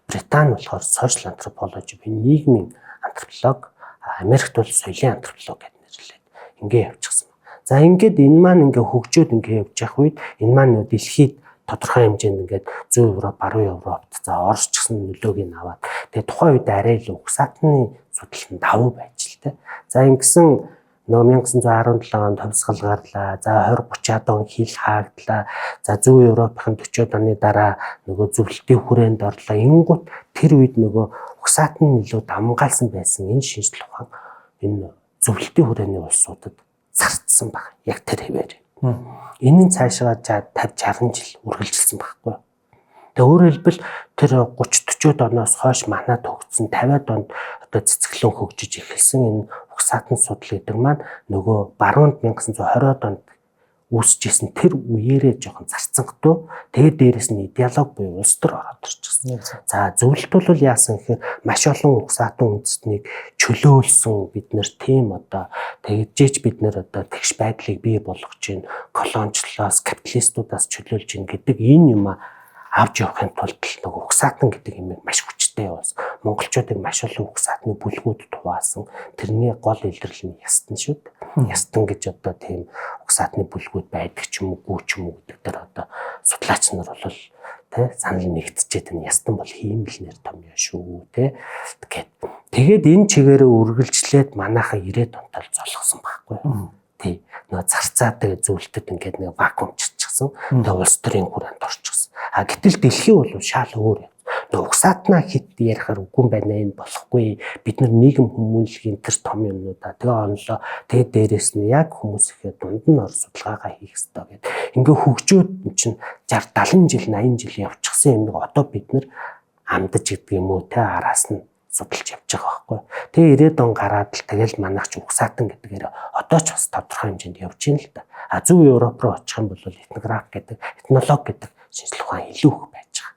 Speaker 1: Британи болохоор social anthropology буюу нийгмийн антрополог, Америкт бол соёлын антрополог гэдэг нэрлэлээд ингээ явчихсан. За ингээд энэ маань ингээ хөгжөөд ингээ явж явах үед энэ маань дэлхийд тодорхой хэмжээнд ингээд зүүн Европ, баруун Европт за Орос ч гэсэн нөлөөг нь аваад тэгээ тухайн үед арай л угсаатны судлал нь давуу байж л те. За ингэсэн 1917 онд томсгол гарлаа. За 20-30-аад он хил хаагдлаа. За зүүн Европын 40-од оны дараа нөгөө зөвлөлтийн хүрээнд орлоо. Ингут тэр үед нөгөө угсаатны илүү дамгаалсан байсан энэ шинжлэх ухаан энэ зөвлөлтийн хүрээний улсуудад зарцсан баг. Яг тэр хэвээр. Энэ нь цаашаа 50-60 жил үргэлжилсэн байхгүй. Тэгээ өөрөөр хэлбэл тэр 30-40-од оноос хойш манад хөгжсөн 50-аад онд одоо цэцгэлэн хөгжиж эхэлсэн энэ угсаатны судлал гэдэг маань нөгөө баруунд 1920-од онд үүсчихсэн тэр үеэрээ жоохон зарцангатуу тэгээд дээрэс нь идеолог буюу улс төр ороод ирчихсэн. За зөвлөлт бол яасан гэхээр маш олон угсаатан үндэстнийг чөлөөлсөн бид нэр тийм одоо тэгжээч бид нэр одоо тэгш байдлыг бий болгож гин колоничлоос капиталистуудаас чөлөөлж гин гэдэг энэ юм авч явахын тулд нөгөө угсаатан гэдэг юм маш хүчтэй яваас монголчуудыг маш олон угсаатны бүлгүүд туваасан тэрний гол илэрлэл нь ястан шүү дээ. Ястан гэж одоо тийм угсаатны бүлгүүд байдаг ч юм уу ч юм уу гэдэг дээр одоо судлаач нар бол тэ санал нэгтчихэд энэ ястан бол хиймэл нэр том юм шүү тэ гэд. Тэгээд энэ чигээрээ үргэлжлээд манайхаа 90-ад онтол золгосон байхгүй. Тий. Нөгөө зарцаадаг зөвлөлтөд ингээд нэг вакуум чиччихсэн. Тэгээ улс төрийн хүрээнд орчихсон. Гэтэл дэлхий бол шал өөр. Угсаатнаа хит ярихаар үгүй байна энэ болохгүй. Бид нар нийгэм хүмүүнлэгийн тэр том юмнуудаа тэгээ онлоо. Тэгээ дээрэс нь яг хүмүүс ихэд дунд нь ор судалгаагаа хийх хэрэгтэй гэдэг. Ингээ хөгжөөд чинь 60 70 жил 80 жил явчихсан юм нэг одоо бид нар амдаж гэдэг юм уу те араас нь судалж явж байгаа байхгүй. Тэгээ 90-ад он гараад л тэгэл манайх ч угсаатан гэдгээр одоо ч бас тодорхой хэмжээнд явж байна л да. Зөв Европ руу очих юм бол этнограф гэдэг, этнолог гэдэг шинжлэх ухаан илүү их байж байгаа.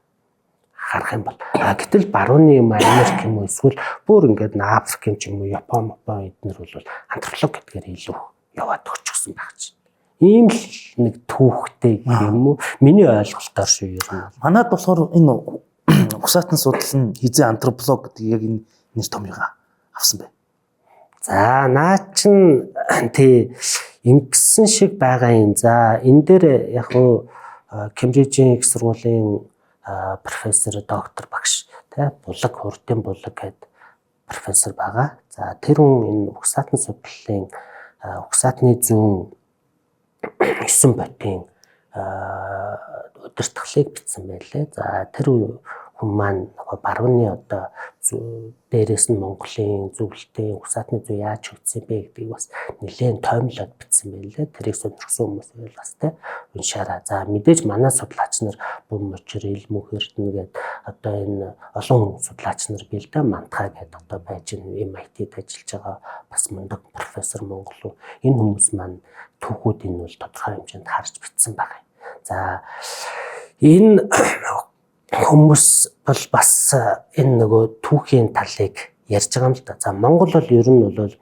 Speaker 1: Харах юм бол гэтэл барууны юм Америк юм уу эсвэл бүр ингээд Африк юм ч юм уу Япон эднэр бол антрополог гэдгээр илүү яваад өгчихсөн байх чинь. Ийм л нэг түүхтэй юм уу? Миний ойлголтоор шүү ер нь.
Speaker 2: Манайд болохоор энэ угсаатны судал нь хизээ антрополог гэдэг яг энэ нэр томьёо авсан бай.
Speaker 1: За наа чин тий ингэсэн шиг байгаа юм. За энэ дээр яг хуу Кембрижийн их сургуулийн профессор доктор багш тий булаг хурдын булаг гэдэг профессор байгаа. За тэр хүн энэ угсаатны судлалын угсаатны зүүн 9 ботын удирдлагыг бичсэн байлээ. За тэр хүн маань нөгөө барууны одоо дээрээс нь Монголын зөвлөлтийн угсаатны зүй яаж хөгжсөн бэ гэдгийг бас нэлээд тоймлоод бичсэн байлээ. Тэрийг сонирхсан хүмүүс байвал бас тэ уншаарай. За мэдээж манай судлаач нар Бөм Мочир, Илмүх Эрдэнэ гээд одоо энэ олон судлаач нар бэлдээ Мантхай гээд одоо байж MIT-д ажиллаж байгаа бас мундаг профессор Монгол. Энэ хүмүүс маань түүхүүдийг нь бол тодорхой хэмжээнд харж бичсэн байгаа. За энэ хүмүүс бол бас энэ нөгөө түүхийн талыг ярьж байгаа юм л да. За Монгол бол ер нь бол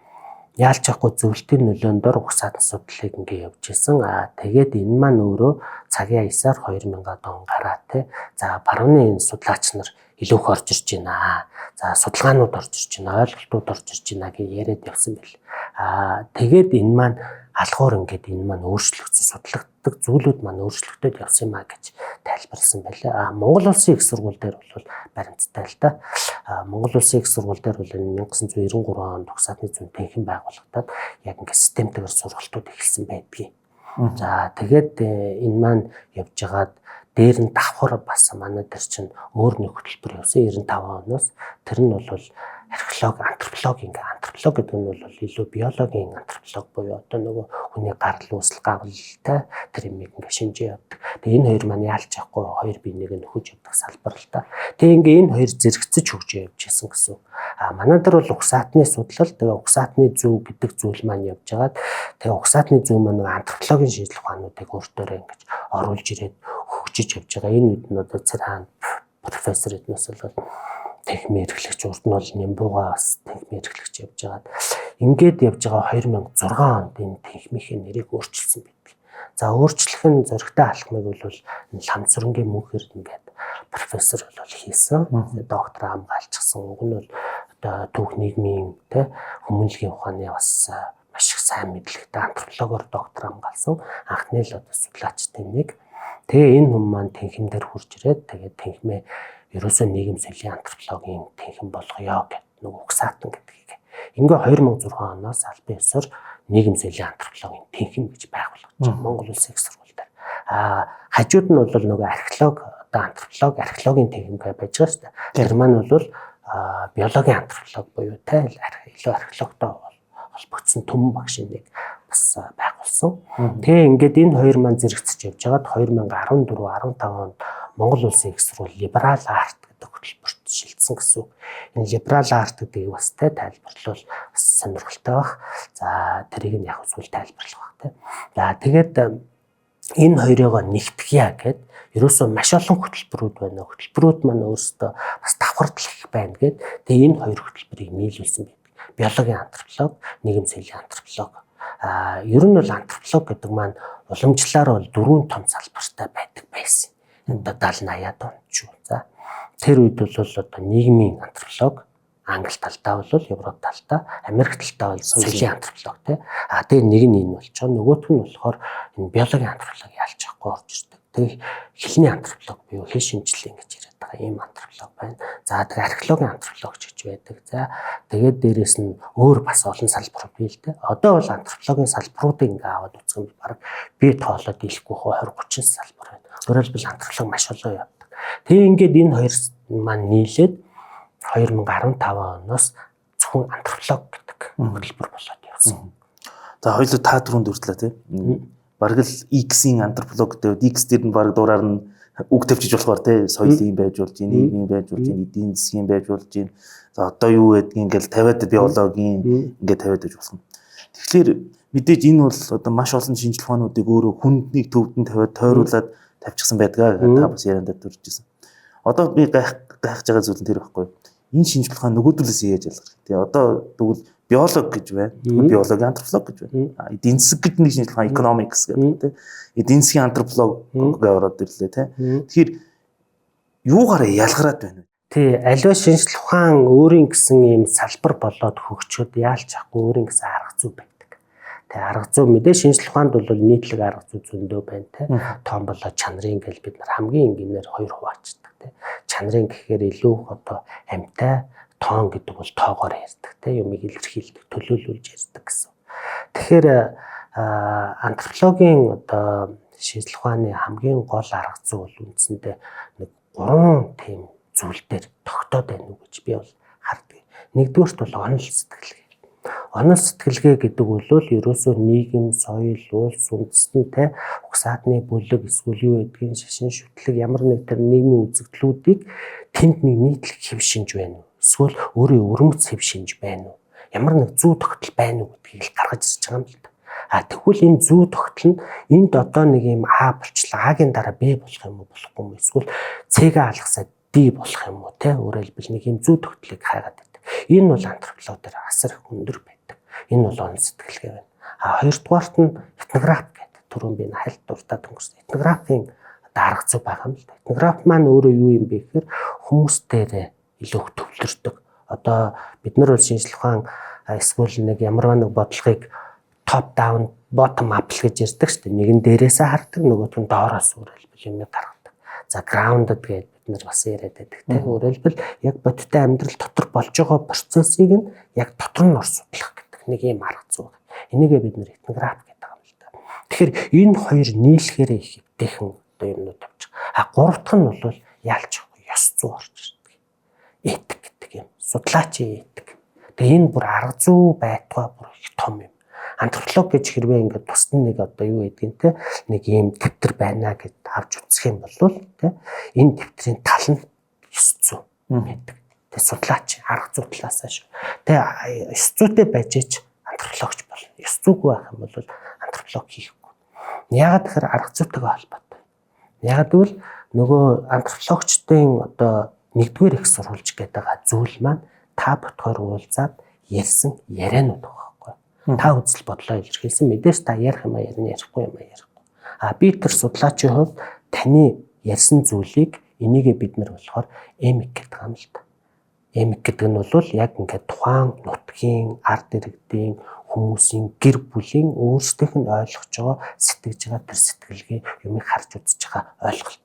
Speaker 1: яалч яахгүй зөвлөлтийн нөлөөнд дор угсаатны судлалыг ингээ явж исэн. Тэгээд энэ маань өөрөө цагийн аясаар 2000-ад он гараа те. За барууны энэ судлаач нар илүү их орж ирж байна. За судалгаанууд орж ирж байна, ойлголтууд орж ирж байна гэж яриад явсан бэл. Тэгээд энэ маань алхуур ингээд энэ маань өөрчлөгдсөн судлагддаг зүйлүүд маань өөрчлөгдөд явсан юм а гэж тайлбарласан байлаа. Монгол Улсын их сургууль дээр бол баримттай л да. Монгол Улсын их сургууль дээр бол 1993 онд угсаатны зүүн тэнхим байгуулагдаад яг ингээд системтэйгээр сургалтууд эхэлсэн байдгийг. За тэгээд энэ маань явж байгаад дээр нь давхар бас манай дээр чинь өөр нэг хөтөлбөр явсан 95 оноос тэр нь бол археолог, антрополог антрополог гэдэг нь бол илүү биологийн антрополог буюу одоо нөгөө хүний гарал үүсэл гавлалтай тэр юм ингээ шинжээ явдаг. Тэгээ энэ хоёр маань яалч яахгүй хоёр биенийг нөхөж явдаг салбар л та. Тэгээ ингээ энэ хоёр зэрэгцэж хөгж явж исэн гэсэн. Манай дээр бол угсаатны судлал тэгээ угсаатны зүй гэдэг зүйл маань явж байгаад тэгээ угсаатны зүй маань антропологийн шинжилгээ ухаануудыг өөртөө ингэж оруулж ирээд хөгжиж явж байгаа. Энэ үед нь одоо цархан профессор эднээс бол техник эрхлэгч урд нь бол Нямбуга бас техник эрхлэгч явж байгаад ингээд явж байгаа 2006 онд энэ техникийн нэрийг өөрчилсөн байдаг. За өөрчлөх нь зөрөгтэй алхмыг бол Ламцүрэнгийн мөнхөр ингээд профессор бол хийсэн. Доктор хамгаалчихсан. Уг нь бол одоо түүх нийгмийн тэ хүмүүнлэгийн ухааны бас маш их сайн мэдлэгтэй антропологоор доктор хамгаалсан анхны л одоо судлаачдын нэг. Тэгээ энэ хүмүүс маань тэнхим дээр хурж ирээд тэгээд тэнхмээ ерөөсөө нийгэм соёлын антропологийн тэнхим болгоё гэдэг нэг угсаатан гэдгийг. Ингээ 2006 оноос албан ёсоор нийгэм соёлын антропологийн тэнхим гэж байгуулагдаж байгаа Монгол Улсын их сургууль дээр. Хажууд нь бол нөгөө археолог, одоо антрополог, археологийн тэнхим гэж байж байгаа шүү дээ. Тэр маань бол биологийн антрополог буюу тэ илүү археологтой холбогдсон төмөн багшийн нэг бас байгуулсан. Тэгээ ингээд энэ хоёр маань зэрэгцэж явж байгаад 2014-15 онд Монгол Улсын их сургууль либерал арт гэдэг хөтөлбөрт шилжсэн гэсэн. Энэ либерал арт гэдгийг бас тайлбарлавал бас сонирхолтой баг. За тэрийг нь яг зүйл тайлбарлах баг те. За тэгээд энэ хоёроо нэгтгэе гэд ерөөсөө маш олон хөтөлбөрүүд байна. Хөтөлбөрүүд маань өөрсдөө бас давхардл их байна гэд тэгээ энэ хоёр хөтөлбөрийг нийлүүлсэн байдаг. Биологийн антрополог, нийгэм соёлын антрополог. Ер нь бол антрополог гэдэг маань уламжлалаар бол 4 том салбартай байдаг байсан. Одоо 70-80-аад онд ч үү. За тэр үед бол одоо нийгмийн антрополог, Англи талдаа бол Европ талдаа, Америк талдаа бол соёлын антрополог тий. Тэгээ нэг нь энэ болж байгаа. Нөгөөх нь болохоор энэ биологийн антрополог ялж авахгүй орж ирдэг. Тэгээ хэлний антрополог буюу хэл шинжилгээ гэж яриад байгаа ийм антрополог байна. За тэгээ археологийн антропологч гэж байдаг. За тэгээд дээрэс нь өөр бас олон салбар бий л дээ. Одоо бол антропологийн салбаруудыг ингээ аваад үзэх юм баг би тоолоод хэлэхгүй 20-30 салбар байна. Өөрөөр хэлбэл антрополог маш олон явдаг. Тэгээ ингээд энэ хоёр маань нийлээд 2015 оноос зөвхөн антрополог гэдэг хөтөлбөр болоод явсан.
Speaker 2: За хоёул та түрүүнд үрдлээ тийм. Бараг л X-ийн антрополог гэдэг X дээр нь бараг дуураар нь үг тавьчих болохоор тийм соёлын байж болж, нийгмийн байж болж, эдийн засгийн байж болж, за одоо юу гэдгийг ингээл 50-аад биологийн ингээд 50-аад гэж болсон. Тэгэхээр мэдээж энэ бол одоо маш олон шинжилгээ ухаануудыг өөрөө хүнднийг төвдөн тавиад тойруулаад тавьчихсан байдгаа та бас яриандаа төржсэн. Одоо би гайхаж байгаа зүйл нь тэр байхгүй. Энэ шинжилгээ ухаан нөгөөдөлөөс яаж ялгах. Тэгээ одоо тэгвэл биолог гэж байна. Биологийн антрополог гэж байна. Эдийн засаг гэж нэг шинжилгээ ухаан economics гэдэг тийм. Эдийн засгийн антрополог гэж ороод ирлээ тийм. Тэгэхээр юугаараа ялгараад байна вэ?
Speaker 1: Тий, аливаа шинжлэх ухаан өөрийн гэсэн ийм салбар болоод хөгжөөд яалч ахгүй өөрийн гэсэн арга зүй байдаг. Тэгээ арга зүй мэдээ шинжлэх ухаанд бол нийтлэг арга зүй зөндөө байна те. Тоон болоо чанарын гэж бид нар хамгийн энгийнээр хоёр хуваачдаг те. Чанарын гэхээр илүү одоо амьтай, тоон гэдэг бол тоогоор ярьдаг те. Юмыг илэрхийлдэг, төлөөлүүлж ярьдаг гэсэн. Тэгэхээр антропологийн одоо шинжлэх ухааны хамгийн гол арга зүй бол үндсэндээ нэг 3 тийм зүйл дээр тогтоод байна уу гэж би бол харддаг. Нэгдүгээрт бол онол сэтгэлгээ. Онол сэтгэлгээ гэдэг бол ерөөсөө нийгэм, соёл, улс үндэстэнтэй угсаадны бүлэг эсвэл юу гэдгийг шашин шүтлэг ямар нэг төр нийгмийн үзэгдлүүдийг тэнд нэг нийтлэг хэв шинж байна уу? Эсвэл өөрийн өрмөц хэв шинж байна уу? Ямар нэг зүй тогтол байна уу гэдгийг гаргаж ирж байгаа юм л да. Тэгвэл энэ зүй тогтол нь энд одоо нэг юм А болчлаа, А-гийн дараа Б болох юм уу, болохгүй юм. Эсвэл С-гээ алгасаад D болох юм уу те? Өөрөөр хэлбэл нэг юм зүй тогтолыг хайгаад байдаг. Энэ бол антрополог дээр асар их өндөр байдаг. Энэ бол онол сэтгэлгээ байна. Хоёрдугаарт нь этнограф гэдэг. Түрүүн би хальт дуртад өнгөрсөн. Этнографийн арга зүй байгаа юм л да. Этнограф маань өөрөө юу юм бэ гэхээр хүмүүстээр илүү төвлөрдөг. Одоо бид нар бол шинжлэх ухаан эсвэл нэг ямар нэг бодлогыг top down bottom up гэж ярьдаг шүү дээ. Нэгэн дээрээсээ хардаг, нөгөөх нь доороос өөрөлдөл юм гаргадаг. За grounded гэдэг бид нар бас яриад байдаг тийм. Өөрөлдөл яг бодиттой амьдрал дотор болж байгаа процессыг нь яг дотор нь судлах гэдэг нэг юм арга зүй. Энийгээ бид нар этнограф гэдэг юм л да. Тэгэхээр энэ хоёр нийлэхээр их хэвтэйхэн одоо юмнууд авч байгаа. Гурав дахь нь бол яалч ёс зүй орж ирдэг. Этик гэдэг юм. Судлаачийн этик. Тэгээ энэ бүр арга зүй байтугай бүр их том юм. Антрополог гэж хэрвээ ингээд тусдан нэг одоо юу гэдгийг те нэг ийм дэвтэр байна гэд авч үзэх юм бол те энэ дэвтрийн тал нь ёс зүй гэдэг. Тэ судлаач арга зүй талаасаа шүү. Тэ ёс зүйтэй байж ч антропологч болно. Ёс зүйгүй байх юм бол антрополог хийхгүй. Яагаад тэгэхээр арга зүйтэйгээ холбоотой. Яагаад гэвэл нөгөө антропологчдын одоо нэгдүгээр их сурвалж гэдэг зүйл маань та бодхоор уулзаад ярьсан яриануд байгаа. Та үзэл бодлоо илэрхийлсэн мэдээж та ярих юм ярина, ярихгүй юм ярихгүй. Би тэр судлаачийн хувьд таны ярьсан зүйлийг энийгээ бид нар болохоор эмик гэдэг юм л та. Эмик гэдэг нь бол яг ингээд тухайн нутгийн ард иргэдийн хүмүүсийн гэр бүлийн өөрсдийнх нь ойлгож байгаа, сэтгэж байгаа тэр сэтгэлгээ юмыг харж үзэж байгаа ойлголт.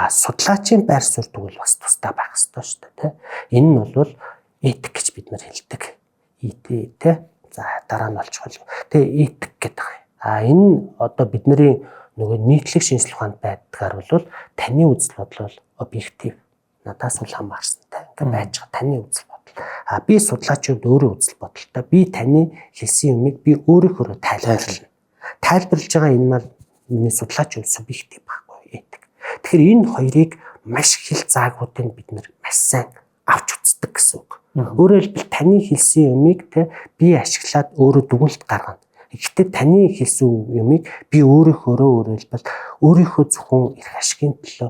Speaker 1: Судлаачийн байр суурь тэгвэл бас тусдаа байх ёстой шүү дээ, тэ. Энэ нь бол этик гэж бид нар хэлдэг. ИТ тэ. За дараа нь олчих бол. Тэгээ этик гэдэг. Энэ одоо бидний нөгөө нийтлэг шинжлэх ухаанд байдгаар бол таны үзэл бодол объектив. Надаас бол хамаарсантай. Ингээ байж байгаа таны үзэл бодол. Би судлаачид өөрөө үзэл бодолтой. Би таны хэлсэн юмыг би өөрийнхөө тайлбарлана. Тайлбарлаж байгаа энэ маань миний судлаачийн субъектив байхгүй этик. Тэгэхээр энэ хоёрыг маш хил заагуудыг бид нар маш сайн авч үздэг гэсэн үг. Өөрөөр хэлбэл таны хэлсэн юмыг те би ашиглаад өөрөө дүгнэлт гаргана. Гэхдээ таны хэлсэн юмыг би өөрийнхөө өөрийнхөө зөвхөн эрх ашигын төлөө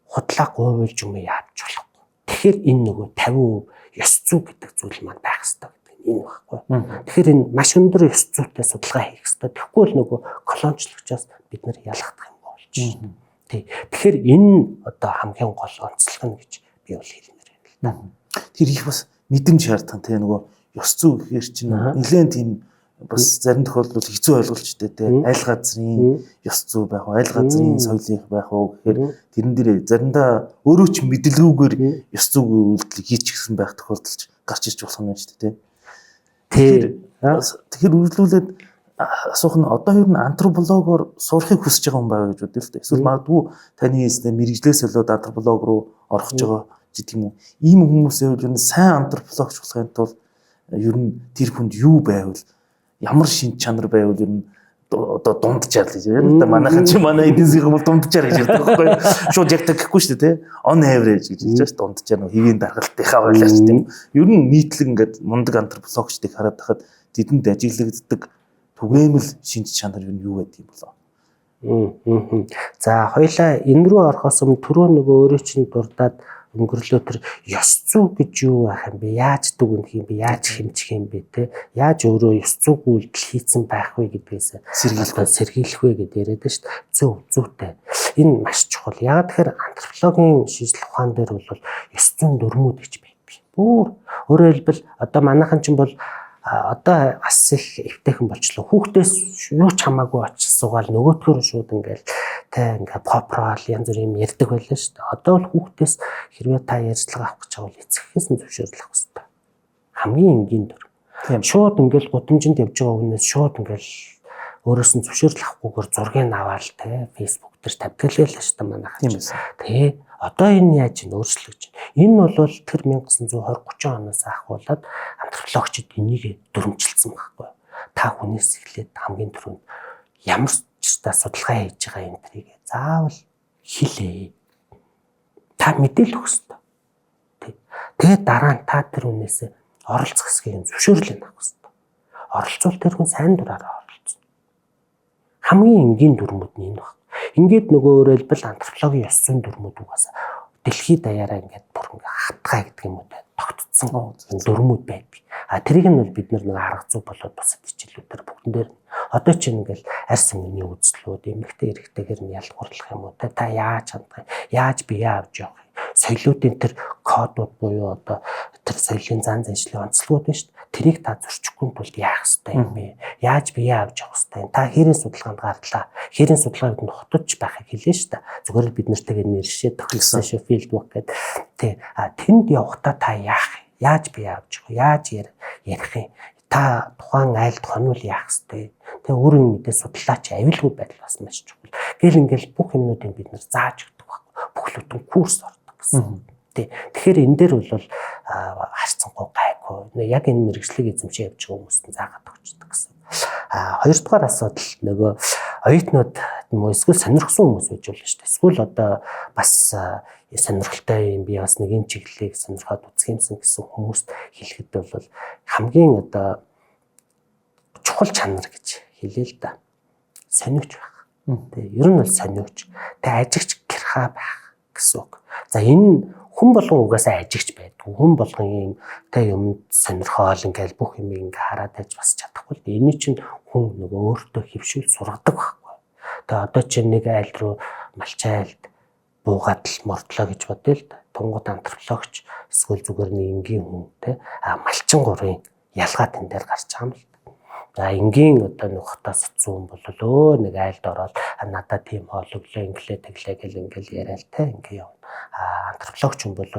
Speaker 1: худлаа гуйвуулж юм яаж болохгүй. Тэгэхээр энэ нөгөө 50% ёс зүй гэдэг зүйл маань байх хэрэгтэй гэдэг энэ багхгүй. Тэгэхээр энэ маш өндөр ёс зүйтэй судалгаа хийх хэрэгтэй. Тэгэхгүй бол нөгөө колоничлогчоос бид нар ялгах юм болж байна. Тэгэхээр энэ одоо хамгийн гол онцлог нь гэж би бол хэлмээр байна л да.
Speaker 2: Тэр их бас мэдрэмж шаардсан те нөгөө ёс зүй гэхээр чинь нэлээд тийм бас зарим тохиолдолд хэцүү ойлголцтой те аль газрын ёс зүй байх уу аль газрын соёлын байх уу гэхээр тэрэн дээр заримдаа өөрөө ч мэдлэгүүгээр ёс зүйн үйлдэл хийчих гэсэн байх тохиолдолч гарч ирж болох юм байна шүү дээ те. Тэгэхээр үргэлжлүүлээд асуух нь одоо юу н антропологоор сурахыг хүсэж байгаа хүн байгаа гэж бодъё л дээ. Эсвэл магадгүй таны хэлснээр мэрэгжлээс болоод антрополог руу орох гэж байгаа гэдэг юм уу. Ийм хүмүүсээ ер нь сайн антропологч болохын тулд ер нь тэр хүнд юу байвал ямар шинж чанар байвал ер нь одоо дунджаар л гэж ярьдаг. Манайхан чи манай эдийн засгийн бол дунджаар гэж ярьдаг байхгүй юу? Шууд яг гэхгүй шүү дээ, тэ? On average гэж хэлж байгаа шүү дээ. Дунджаар нь хэвийн даргалтынхаа байлаач тийм. Ер нь нийтлэг ингээд мундаг антропологчдыг хараад тахад тэдэнд ажиглагддаг түгээмэл шинж чанар ер нь юу гэдэг юм болоо.
Speaker 1: За хоёлаа энэ рүү орохоос өмнө түрүү нөгөө өөрөө чинь дурдаад өнгөрлөө тэр ёс зүй гэж юу байх юм бэ? Яаж дүгнэх юм бэ? Яаж хэмжих юм бэ те? Яаж өөрөө ёс зүйг үйлдэл хийсэн байх вэ гэдгээс сэргийлэх вэ гэдээ яриад байна шүү дээ. Зөв зүйтэй. Энэ маш чухал. Яг тэгэхээр антропологийн шинжилгээ ухаан дээр бол ёс зүйн дүрмүүд гэж байдаг. Бүр өөрөөр хэлбэл одоо манайхан ч бол одоо бас их эвтэйхэн болчлоо. Хүүхдээс юу ч хамаагүй очиж суугаал нөгөөтгөр шууд ингээл тэ ингээ попроол янз бүр юм ярьдаг байлаа шүү дээ. Одоо бол хүүхдээс хэрвээ та ярьцлага авах гэж байгаа бол эцэгхээс нь зөвшөөрлөх хэрэгтэй. Хамгийн энгийн дүр. Тийм шууд ингээл гудамжинд явж байгаа хүнээс шууд ингээл өөрөөс нь зөвшөөрөл авахгүйгээр зургийг аваал тэ фейсбુક дээр тавьдаг л шүү дээ манайхан. Тийм ээ. Тэ одоо энэ яаж ин өөрчлөгдөж байна? Энэ бол тэр 1920-30 оноос ахуулаад антропологчид энийг дүрмжилсэн байхгүй. Та хүнээс эхлээд хамгийн түрүүнд ямар ч та судалгаа хийж байгаа энэ трийг заавал хэлээ. Та мэдээлэл өгөх хэрэгтэй. Тэгээд дараа нь та тэр хүнээс оролцох хэсгийг зөвшөөрлөө авах хэрэгтэй. Оролцвол тэр хүн сайн дураараа оролцсон. Хамгийн энгийн дүрмүүд нь энэ баг. Ингээд нөгөө өөрөөр хэлбэл антропологийн ёс зүйн дүрмүүд угаасаа дэлхийд даяараа ингээд бүр ингээ хатгай гэдэг юм уу тогтцсон дүрмүүд байдаг. А тэрийг нь бол бид нэг арга зүй болоод бусад хичээлүүдээр бүгдэн дээр одоо ч ингээл арьс өмнөний үзлүүд эмэгтэй эрэгтэйгээр нь ялгуурлах юм уу та яаж хандах юм яаж бие авч явах юм соёлоодын тэр кодууд буюу одоо тэр соёлын зан заншлын онцлогуд байна шүү дээ. Тэрийг та зөрчихгүй тулд яах ёстой юм бэ? Яаж бие авч явах ёстой юм? Та хэрийн судалгаанд гарлаа. Хэрийн судалгааг нь хотож байхыг хэлээ шүү дээ. Зүгээр л бид нартэйгээ нэршээ тогтсон шүү field work гэдэг. Тэ тэнд явахдаа та яах юм? Яаж бие авч явах? Яаж ярих юм? Та тухайн айлд хонвол яах ёстой? Тэгээ өөрийн мэдээ судлаач авилгүй байдал бас маш чухал. Гэл ингээл бүх юмнуудыг бид нар зааж өгдөг байхгүй. Бүх лутан курс ордог гэсэн. Тэгэхээр энэ дээр бол харцсангүй гайгүй. Яг энэ мэрэгжлийг эзэмшиж явж байгаа хүмүүст заагаад өгчдөг гэсэн. Хоёрдугаар асуудал нөгөө оюутнууд юм уу эсвэл сонирхсан хүмүүс байж болно шүү дээ. Эсвэл одоо бас сонирхолтой юм би бас нэг энэ чиглэлийг сонирхоод үзэх юмсан гэсэн хүмүүст хэлэхэд бол хамгийн одоо чухал чанар гэж хэлээ л да. Сониуч байх. Тэ ер нь бол сониуч. Тэ ажигч гэрхаа байх гэсэн үг. За энэ хүн болгон угаасаа ажигч байдаг. Хүн болгон юм тэ юм сонирхоол ингээл бүх юм ингээ хараад байж бас чадахгүй. Энэ чинь хүн нөгөө өөртөө хөвшүүл сургадаг байхгүй. Тэгээ одоо чинь нэг айл руу малчайлд буугаад л мордлоо гэж бодъё л да. Тунгууд антропологч эсвэл зүгээр нэг энгийн хүн тэ малчин гурын ялгаа тэн дээр гарч байгаа юм л. За энгийн одоо нэг хотоос цуун болоо нэг айлд ороод надад тийм хоологлоо инглээ тэглээ гэл ингээл яриад те ингээ явна. Антропологч хүн бол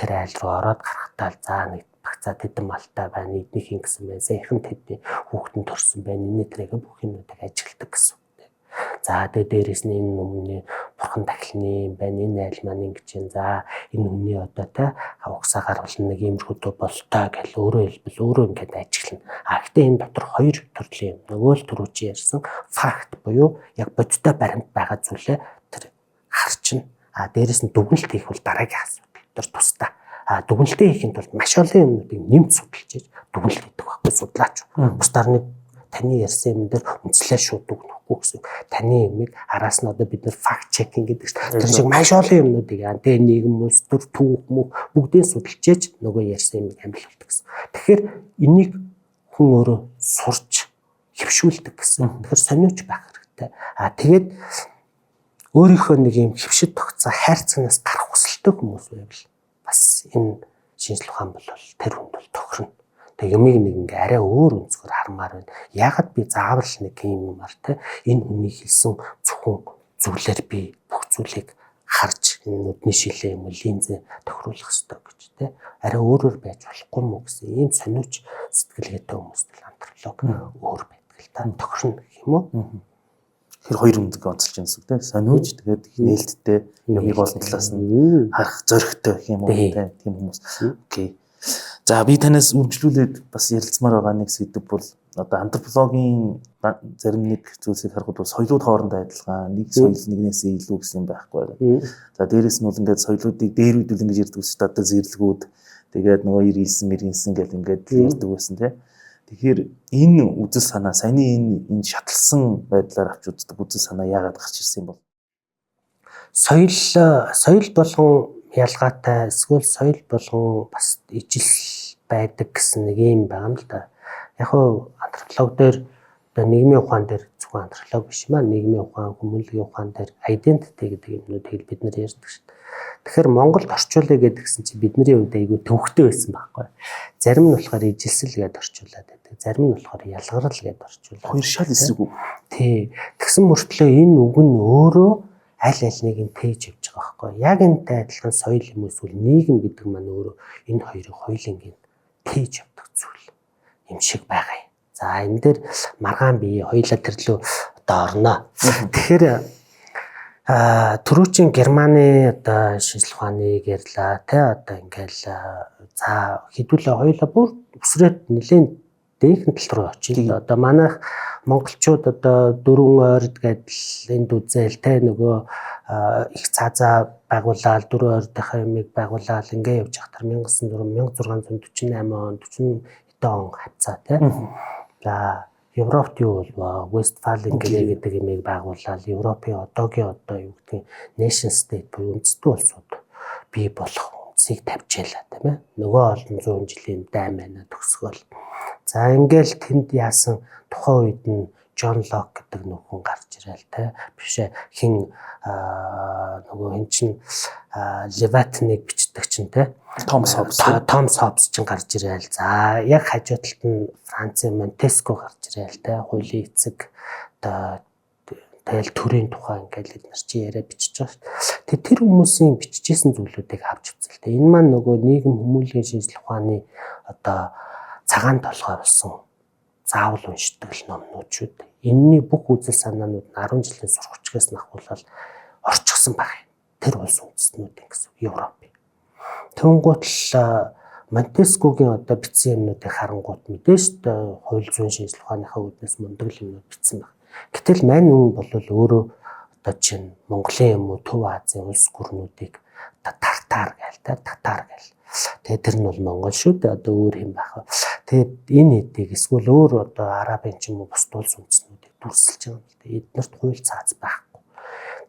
Speaker 1: тэр айл руу ороод гарахтаа за нэг багцаа тэдэн малтай байна, эднийх ингэсэн байна, саяхан тэдний хүүхдэн төрсөн байна, энэ тэрэг бүх юмнуудыг ажигладаг гэсэн. За тэгээ дээрээс нь энэ өмнө бурхан дахилны юм байна, энэ айл маань ингэж юм. За энэ өмнө одоо те угсаагаар бол нэг иймэрхүү болтой гэл өөрөө хэлбэл өөрөө ингээд ажиглана. Гэхдээ энэ дотор хоёр төрлийн юм. Нөгөө л түрүү чи ярьсан факт буюу яг бодиттой баримт байгаа зүйлээ тэр харчна. Дээрээс нь дүгнэлт хийх бол дараагийн асуудал. Тэр тусдаа. Дүгнэлтээ хийхэд бол маш олон юмнуудыг нэмж судалж хийж дүгнэлт хийдэг байхгүй судлаач. Бусдаар нэг таны ярьсан юм дээр үнслээ шууд дүгнэхгүй гэсэн. Таны юмыг араас нь одоо бид нэр факт чекинг гэдэг чинь тэр шиг маш олон юмнуудыг тэ нийгэм улс төр түүх мөх бүгдийг судалж хийж нөгөө ярьсан юмыг амжилтдаг гэсэн. Тэгэхээр энийг хүн өөрөө сурч хөвшүүлдэг гэсэн. Тэгэхээр сониуч байх хэрэгтэй. Тэгээд өөрийнхөө нэг юм хөвшөд тогтсон хайрцагнаас гарах хүсэлтэй хүмүүс байвал бас энэ шинжлэх ухаан бол тэр хүнд бол тохирно. Тэгээ юмыг нэг ингээ арай өөр өнцгөр хармаар байна. Яагаад би заавал нэг юм юмар те энэ хүний хэлсэн зөвхөн зүйлээр би бүх зүйлийг харж энэ нүдний шилээ юм уу линзээ тохируулах хэрэгтэй гэж те арай өөрөөр байж болохгүй мүү гэсэн ийм сониуч сэтгэлгээтэй хүмүүст л антрополог өөр байдаг л та тохирно гэх юм уу. Тэр хоёр үндэг онцолж байгаа юм те сониуч тэгээд нээлттэй юмыг олон талаас нь харах зоригтой гэх юм уу те тийм хүмүүс. Окей. За би танаас үргэлжлүүлээд бас ярилцмаар байгаа нэг сэдв бол одоо антропологийн зарим нэг зүйлсийг харахад бол соёлууд хоорондоо адилхан нэг соёл нэгнээсээ илүү гэсэн юм байхгүй байна. За дээрэс нь бол ингээд соёлуудыг дээрүүдүүл ингэж ярьдаг ус одоо зэрлэгүүд тэгээд нөгөө ирэлсэн гэл ингээд ярьдаг байсан тийм. Тэгэхээр энэ үзэл санаа саяны энэ шатлсан байдлаар авч үздэг үзэл санаа яагаад гарч ирсэн юм бол соёл болгон ялгаатай эсвэл соёл болгон бас ижил байдаг гэсэн нэг юм байгаа юм л да. Яг хуу антрополог дээр одоо нийгмийн ухаан дээр зөвхөн антрополог биш маа нийгмийн ухаан, хүмүүнлэгийн ухаан дээр identity гэдэг юмнуудыг бид нар ярьдаг шүү дээ. Тэгэхээр Монголд орчуулъя гэдгсэн чинь бидний хувьд айгүй төвхтэй байсан байхгүй. Зарим нь болохоор ижилсэл гэдээ орчуулад байдаг. Зарим нь болохоор ялгарл гэдээ орчуулад.
Speaker 2: Хоёр шал эсрэг үг.
Speaker 1: Тий. Тэгсэн мөртлөө энэ үг нь өөрөө аль аль нэг нь тээж явж байгаа байхгүй. Яг энэтэй адилхан соёл юм эсвэл нийгэм гэдэг маань өөрөө энэ хоёрыг хоёулангийн тээж явдаг зүйл юм шиг байгаа юм. За энэ дээр маргаан бие хоёулаа тэрлүү одоо орно. Тэгэхээр түрүүчийн Германы одоо шинжлэх ухааныг ярьлаа те одоо ингээл за хэдүүлээ хоёулаа бүр өсрээд нэлээд дээхэн тал руу очив. Одоо манайх монголчууд одоо дөрвөн ойрд гэдэл энд үзэл те нөгөө их цаазаа байгуулаад дөрвөн ойрдынхаа юмыг байгуулаад ингээ явж хахтар 1904 1648 он 40 хэдэн он хавцаа те. За Европт юу болов? Westphalian гэдэг юмыг байгуулаад Европын одоогийн юу гэдэг nation state буюу үндэстэн улсууд бий болох үндсийг тавьжээлаа тийм ээ. Нөгөө олон зуун жилийн дайм байна төгсгөл. За ингээл тэнд яасан тухайн үед нь John Locke гэдэг нөхөн гарч ирэл те бишээ хин нөгөө эн чин Leviathan-ыг бичдэг чинь те Thomas Hobbes чинь гарч ирэл. За яг хажуу талд нь Францын Montesquieu гарч ирэл те хуулийн эцэг одоо тэгэл төрийн тухай ингээл бид нар чи яриа бичиж байгаа шүү дээ. Тэр хүмүүсийн бичижсэн зүйлүүдийг авч үзэл те. Энэ маань нөгөө нийгэм хүмүүнлэгийн шинжлэх ухааны одоо цагаан толгой болсон заавал уншдаг номнууд шүү дээ. Энэний бүх үзэл санаанууд нь 10 жилийн сургуучгаас нахуулаад орчихсон баг. Тэр улс үндэстнүүдийн гэсэн Европ. Тэнгуут л Монтескогийн одоо бичсэн юмнуудыг харангуут мэдээж хууль зүйн шинжлэх ухааныхаа үүднээс мундаг юмнууд бичсэн баг. Гэтэл мань хүн бол өөрөө одоо чинь Монголын юм уу Төв Азийн улс гүрнүүдийг одоо татар гээл. Тэгээд тэр нь бол Монгол шүү дээ. Одоо өөр юм байх. Тэгээд энэ хэдийг эсвэл өөр одоо арабын ч юм уу бус улс үндэстнүүдийг дүрсэлж байгаа юм л дээ. Эднэрт хууль цаац байхгүй.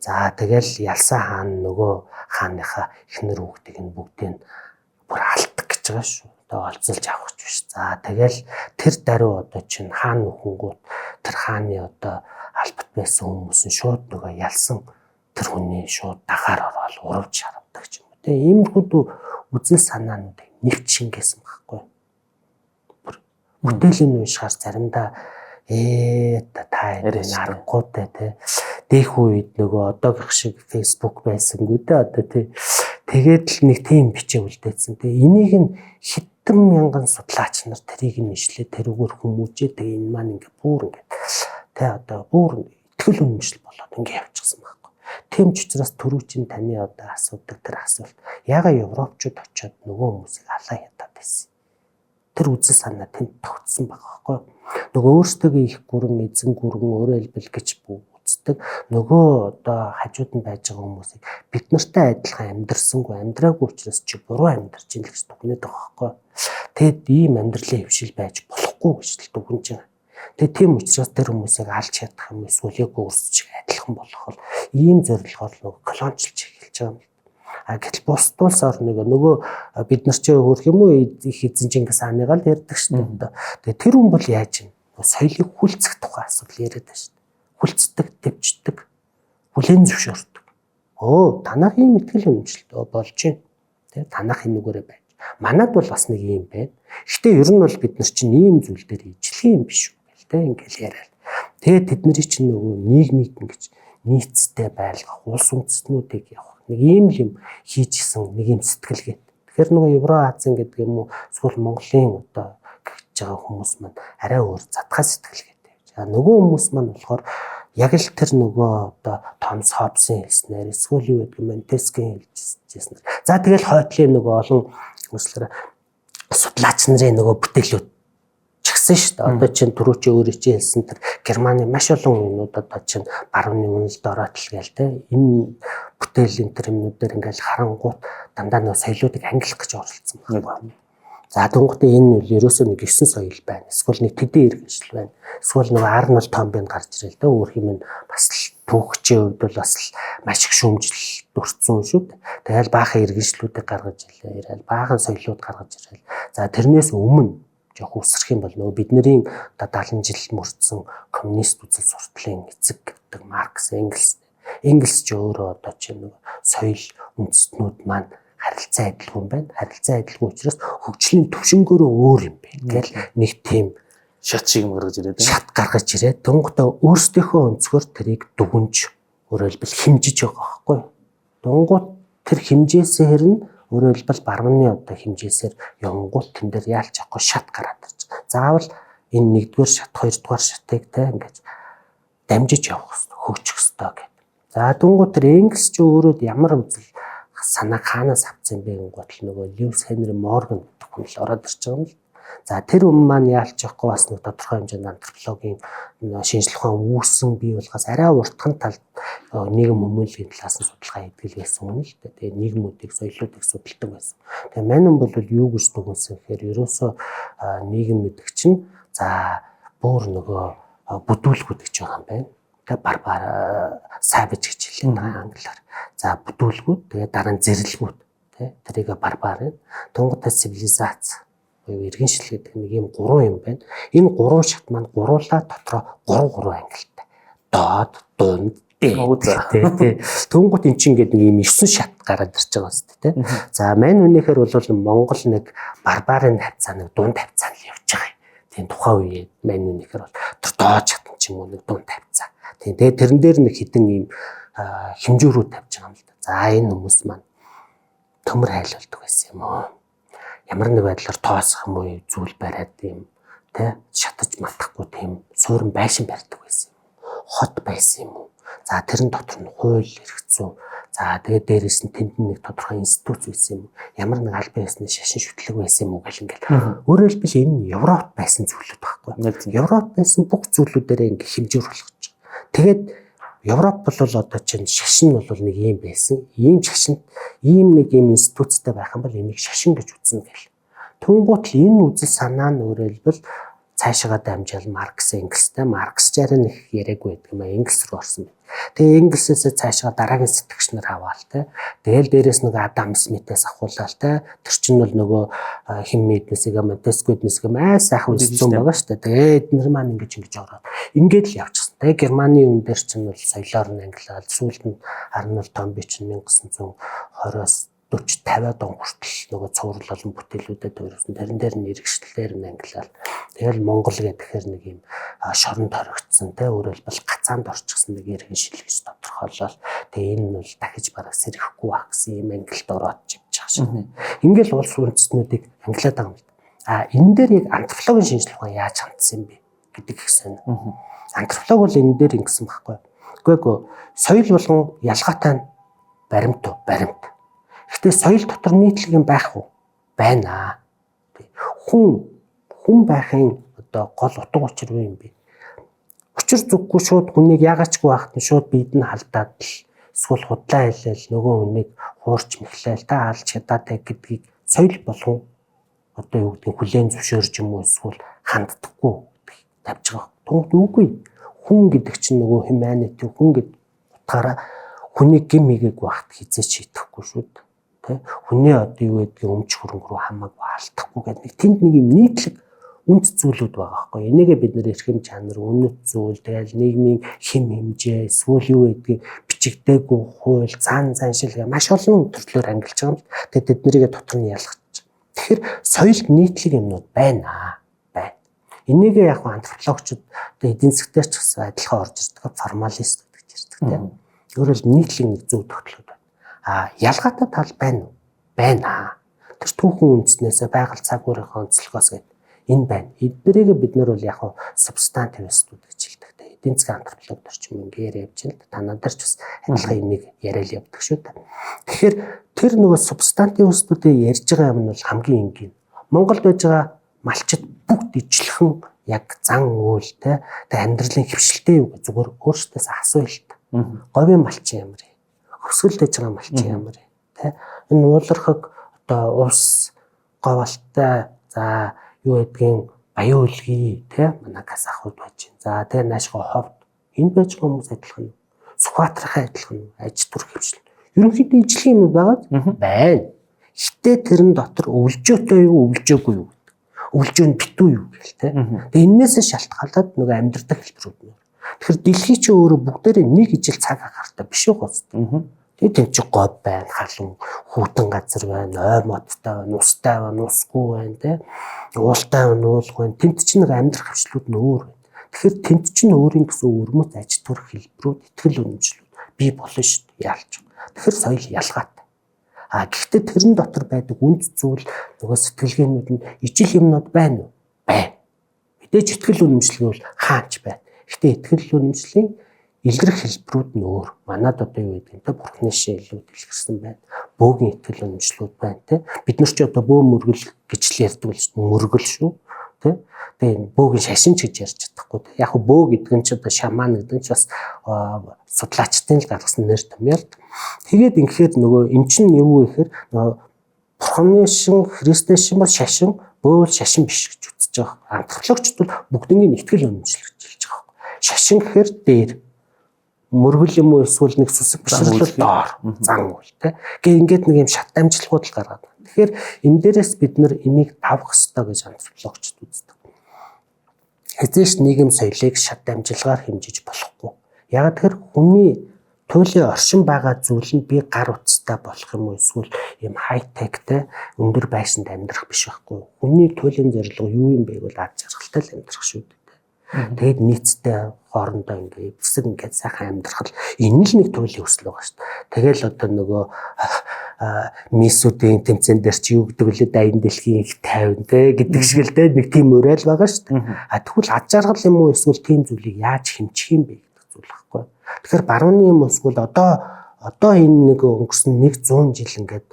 Speaker 1: За тэгэл ялсан хаан нөгөө хааныхаа эхнэр хүүхдийг нь бүгдийг бүр алдах гэж байгаа шүү. Одоо олзолж авах ч биш. За тэгэл тэр даруй одоо чинь хаан нөхөнгүүд тэр хааны одоо албат байсан хүмүүс нь шууд нөгөө ялсан тэр хүний шууд дагаар ороод урвж шаргадаг ч юм уу. Тэгээ иймэрхүү үзэл санаануудыг нэвч шингээсэн байхгүй. Бүтээлийн уншихаар заримдаа та аргагүйтэй те дэх үед нөгөө одоогийнх шиг Facebook байсангүй дээ одоо тий. Тэгээд л нэг тийм бичээ үлдээсэн. Тэгээ энийг нь хэдэн мянган судлаач нар тэрийг нь нэшлээ тэрүүгээр хүмүүжээ. Тэгээ энэ маань ингээ бүр ингээ тий одоо бүр итгэл үнэмшил болоод ингээ явчихсан байхгүй. Тийм ч учраас түрүүчийн таны одоо асуудаг тэр асуулт ягаа европчууд очиод нөгөө хүмүүсийг алаа ядаад байсан. Тэр үзэл санаа тэнд тогтсон байгаа байхгүй. Нөгөө өөрсдөө их гүрэн эзэн гүрэн өөрөө хэлбэл гэж үздэг. Нөгөө одоо хажууд нь байж байгаа хүмүүсийг бид нартай адилхан амьдрсангүй амьдраагүй учраас чи буруу амьдарч ийн л гэж дүгнээд байгаа байхгүй. Тэгэд ийм амьдралын хөвшил байж болохгүй гэж л дүгнэж байгаа. Тэгээ тийм учраас тэр хүмүүсийг алж чадах юм эсвэл яг өөрсдөж адилхан болгоход ийм зорилгоор нөгөө колоничлж эхэлж байгаа юм. Гэтэл бус улс орныг нөгөө бид нар ч өөрх юм уу их эзэн Чингис хааныгаа л ярьдаг шүү дээ. Тэгээ тэр хүн бол яаж юм? Соёлыг хүлцэх тухай асуудал яриад байна шүү дээ. Хүлцдэг, дэвждэг, бүлээн зөвшөөрдөг. Танах ийм итгэл үнэмшилтэй болж байна. Тэгээ танах энэ нүгээрээ байж. Манад бол бас нэг юм байна. Гэхдээ ер нь бол бид нар чинь ийм зүйл дээр ижлэх юм биш үү гэл тэ ингээл яриад. Тэгээ тэдний чинь нөгөө нийгмийг ингэж нийцтэй байлгах, улс үндэстнүүдийг явах нэг ийм юм хийчихсэн нэг юм сэтгэлгээ. Тэгэхээр нөгөө Евроазийн гэдэг юм уу эсвэл Монголын одоо гэж байгаа хүмүүс маань арай өөр задгай сэтгэлгээтэй. Нөгөө хүмүүс маань болохоор яг л тэр нөгөө одоо Thomas Hobbes-ийн хэлснээр эсвэл юу гэдэг Montesquieu хэлжсэн. За тэгэл хойтлын нөгөө олон хүмүүсээр судлаач нарын нөгөө бүтээлүүд чагсан шүү дээ. Одоо чинь түрүүч өөрөө чи хэлсэн тэр Германы маш олон юмнууд одоо чинь барууны үнэлд ороод л гээл те. Энэ бүтээлийн тэр юмнуудаар ингээл харангуут дандаа нөгөө соёлоодыг ангилах гэж оролцсон байна. За тэнгуүтээ энэ нь ерөөсөө нэг 9 соёл байна. Эсвэл нэг төдий иргэншил байна. Эсвэл нөгөө Арнольд Томбын гарч ирэл те өөр юм бас л түүхчийн хувьд бол бас маш их шүүмжлэлт өртсөн шүү дээ. Тэгэл баахан иргэншлүүдийг гаргаж ирэл, баахан соёлууд гаргаж ирэл. За тэрнээс өмнө жоох үсрэх юм бол нөгөө бидний одоо 70 жил мөрдсөн коммунист үзэл сурталын эцэг гэдэг Маркс, Энгельс ч өөрөө одоо чинь нөгөө соёл үндэстнүүд маань харилцаа адилгүй юм байна. Харилцаа адилгүй учраас хөгжлийн төвшнгөөрөө өөр юм байна. Тэгэл нэг тийм
Speaker 2: шат шиг юм гаргаж ирээд
Speaker 1: шат гаргаж ирээд тунгуудаа өөрсдийнхөө өнцгөр тэрийг дүгнж өөрөөр хэлбэл хэмжиж байгаа байхгүй. Тунгууд тэр хэмжээсээр нь өөрөөр хэлбэл барманы одоо хэмжээсээр явангууд тэн дээр яалч авахгүй шат гараад ирж байгаа. Заавал энэ нэгдүгээр шат, хоёрдугаар шатыг те ингэж дамжиж явах хэрэгтэй, хөгжих хэрэгтэй гэдэг. За тунгууд тэр Энгельс ч өөрөө ямар үзэл санаа хаанаас авсан бэ гэнэ нөгөө Льюис Хенри Морган гэх хүн л ороод ирж байгаа юм л. За тэр өмнө маань яалж явахгүй бас нэг тодорхой хэмжээнд антропологийн шинжлэх ухаан үүссэн бий болохоос арай уртхан талд нийгэм хүмүүнлэгийн талаас нь судалгаа хийдэг байсан юм л дээ. Тэгээ нийгмүүдийг, соёлоодыг судалдаг байсан. Тэгээ Манн бол юу гэж дүгнсэн гэхээр ерөөсөө нийгэм гэдэг чинь за бүр нөгөө бүдүүлгүүд гэж байгаа юм байна. Тэгээ барбар savage гэж хэлдэг англиар. За бүдүүлгүүд, тэгээ дараа нь зэрлэгүүд, тэ тэрийг барбар, тунгуудаа цивилизац иргэншил гэдэг нэг юм гурван юм байна. Энэ гурван шат маань гуруулаа дотроо 3 ангилалтай. Доод, дунд, дээ. Тунгууд эн чинь гэдэг нэг юм 9 шат гараад ирж байгаа юм тийм. За мань үнэхээр бол Монгол нэг барбарын хавцаа нэг дунд хавцаа л явж байгаа юм. Тийм тухайн үеэ мань үнэхээр бол доод шат ч юм уу нэг дунд хавцаа. Тийм тэгээ тэрэн дээр нэг хідэн юм хэмжүүрүүд тавьж байгаа юм л да. За энэ хүмүүс маань төмөр хайлуулдаг байсан юм уу? Ямар нэг байдлаар тоосох юм уу зүйл бариад юм тэ шатаж матахгүй тийм суурин байшин барьдаг байсан юм. Хот байсан юм уу? За тэрэн дотор нь хууль хэрэгцүү. За тэгээд дээрэс нь тэнд нэг тодорхой институт байсан юм. Ямар нэг аль байсны шашин шүтлэг байсан юм уу гэл ингээл. Өөрөөр хэлбэл энэ Европ байсан зүйлүүд байхгүй. Европ байсан бүх зүйлүүдээрээ ингээ хэмжээр болгож. Тэгээд Европ бол одоо чинь шашин бол нэг юм байсан. Ийм шашинд ийм нэг юм институттай байх юм бол энийг шашин гэж үзнэ гэл. Тунгуут л энэ үзэл санаа нь өөрөлдвөл цаашаа дамжаал Маркс, Энгельстэй Маркс чарын их яриаггүй гэдэг юм а Энгельс рүү орсон байна. Тэгээ Энгельсээс цаашаа дараагийн сэтгэгч нар аваал те. Тэгэл дээрэс нэг Адам Смитээс авахуулаад те. Тэр чинь бол нөгөө хим мэднэсийг Монтескьюднэсийг маш сайхан үзсэн байгаа шүү дээ. Тэгээ эднэр маань ингэж ороод ингээд л явчихсан. Тэгээ Германы үн дээр чинь бол соёлоор нь ангилаад сүүлд нь Арнольд Томби чинь 1920-оос 40-50 он хүртэл нөгөө цуврал болон бүтээлүүдэд төрсөн. Тэрэн дээр нь иргэшлэлээр нь ангилаад тэгэл Монгол гэхээр нэг юм шоронд хоригдсон те өөрөөр хэлбэл гацаанд орчихсон нэг иргэн шил гэж тодорхойлол. Тэгээ энэ нь бол дахиж бараг сэрэхгүй байх гэсэн юм ангилалд ороод живж байгаа шин. Ингээл улс үндэстнүүдийг ангилаад байгаа юм л. Энэ дээр яг антропологийн шинжилгээ ухаан яаж хандсан юм бэ гэдэг их сонь. Антрополог бол энэ дээр ингэсэн байхгүй. Үгүй соёл болгон ялгаатай баримт. Гэхдээ соёл дотор нийтлэг юм байх уу? Байна. Хүн байхын одоо гол утга учир юу юм бэ? Учир зүггүй шууд хүнийг ягаачгүй байхад нь шууд бид нь халдаад л эсвэл худлаа хэлээл нөгөө хүнийг хуурч мэхлээл та алж чадаатай гэдгийг соёл болгон одоо юу гэдэг хүлээн зөвшөөрч юм уу эсвэл ханддаггүй тавьж байгаа. Тунгад үгүй. Хүн гэдэг чинь нөгөө humanity хүн гэдэг утгаараа хүний гим хийгээгүй байхад хизээч шийдэхгүй шүү дээ. Тэ хүний одоо юу гэдгийг өмч хөрөнгө рүү хамаагүй алдахгүй гэдэг нэг тэнд нэг юм нийтлэг үнд зүйлүүд байгаа байхгүй. Энийгээ бид нэр эрхэм чанар, үнэт зүйл, тэгэл нийгмийн хэм хэмжээ, эсвэл юу гэдгийг бичигдээгүй хууль, зан заншил маш олон төрлөөр ангилж байгаа юм. Тэгээд бид нэрийг дотор нь ялгаж. Тэгэхээр соёлд нийтлэг юмнууд байна. Энийгээ яг антропологчид одоо эдийн засгтэр ч гэсэн адилхан орж ирдэг формалист гэж ярьдаг тийм. Өөрөөр нийтлэг нэг зөв тогтолцоо байна. Ялгаатай тал байна уу? Байна. Тэр түүхэн үндснээс байгаль цаг уурынхаа онцлогоос гээд энэ байна. Эднэрийг бид нар бол яг субстантивистүүд гэж хэлдэг тийм. Эдийн засгийн антрополог ч юм ингээд явж байна. Танаа нар ч бас адилхан энийг яриад явдаг шүү дээ. Тэгэхээр тэр нөгөө субстантивистүүдээ ярьж байгаа юм нь бол хамгийн энгийн. Монголд байж байгаа малчид бүгд ижлэхэн яг зан үйл те амьдралын хөвшилтэй юу гэж зүгээр өөрсдөөс асуулт. Говийн малчин ямар вэ? Өсгөлдэж байгаа малчин ямар вэ? Тэ энэ уулархаг одоо ус говалтай за юу гэдгийг баян үлгий те манагаас ахуйд байж. За тэгээ наашгаа ховд энэ байж байгаа хүмүүс адилхан. Сүхбаатарын адилхан аж төрх хвшил. Ерөнхийдөө ижлэх юм байгаа байна. Гэтэ тэрэн дотор өвлжөөтэй юу, өвлжөөгүй юу гэдэг. Өвлжөө нь битүү юу гэл те. Тэгээ энээс шалтгаалаад нөгөө амьдрдаг хэлбэрүүд нь. Тэгэхээр дэлхий чи өөрөө бүгдээрээ нэг ижил цаг агаартай биш үү гоц. Тэгээ тэнд чи год байна, халуун, хүүтэн газар байна, ой модтай байна, устай байна, усгүй байна те. Уултай байна, уулгүй байна. Тэнд чи нэг амьдрах хвшлүүд нь өөр байна. Тэгэхээр тэнд чи өөрийн гэсэн өрмөц аж төрх хэлбэрүүд, итгэл үнэмшлүүд бий болно шүү дээ. Яалч. Тэгэхээр соёл ялгаатай. Гэхдээ тэрэн дотор байдаг үнд зүйл нөгөө сэтгэлгээнүүд нь ижил юмнууд байна уу? Байна. Мэдээж итгэл үнэмшлэл бол хаач байна. Гэхдээ итгэл үнэмшлийн илрэх хэлбэрүүд нь өөр. Манад одоо юу гэдэг юм те бурхны шээ илүү дэлгэрсэн байна. Бөөгийн итгэл үнэмшлүүд байна те. Бид нар ч одоо бөө мөргөл гэж л ярьдаг л шүү. Мөргөл шүү. Тэ. Тэгээ бөөгийн шашин ч гэж ярьж чадахгүй. Яг бөө гэдэг нь ч одоо шаман гэдэг нь ч бас судлаачдын л гаргасан нэр томьёо. Тэгээд ингэхээр нөгөө эн чинь юу гэхээр нөгөө бурхны шин Христийн шин бол шашин, бөөл шашин биш гэж үзэж байгаа. Антропологчд бол бүгднийг итгэл үнэмшил гэж хэлж байгаа. Шашин гэхээр дээр мөргөл юм уу эсвэл нэг сүсэг бишрэл доор зан үйл тэ. Гээ ингээд нэг юм шат амжилтгууд л гаргаад. Тэгэхээр энэ дээрээс бид нар энийг давах ёстой гэж антропологчд үздэг. Хэзээш нийгэм соёлыг шат амжилгаар хэмжиж болохгүй. Яг тэр хүний туйлын оршин байгаа зүйл нь би гар утастай болох юм уу эсвэл юм хайтектэй өндөр байшинд амьдрах биш байхгүй. Хүний туйлын зорилго юу юм бэ гэвэл ад жаргалтай л амьдрах шүү дээ. Тэгээд нийцтэй хоорондоо ингээд эвсэг ингээд сайхан амьдрах л энэ л нэг туйлын өсөл байгаа шүү дээ. Тэгэл одоо нөгөө мисүүдийн тэмцээн дээр чи юу гэдэг лээ дайны дэлхийн их 50 те гэдэг шиг л дээ нэг тийм уриал байгаа шүү дээ. Тэгвэл ад жаргал юм уу эсвэл тийм зүйлийг яаж хэмжих юм бэ гэдэг зүйл байхгүй. Тэгэхээр барууны юм эсвэл одоо энэ нэг өнгөрсөн 100 жил ингээд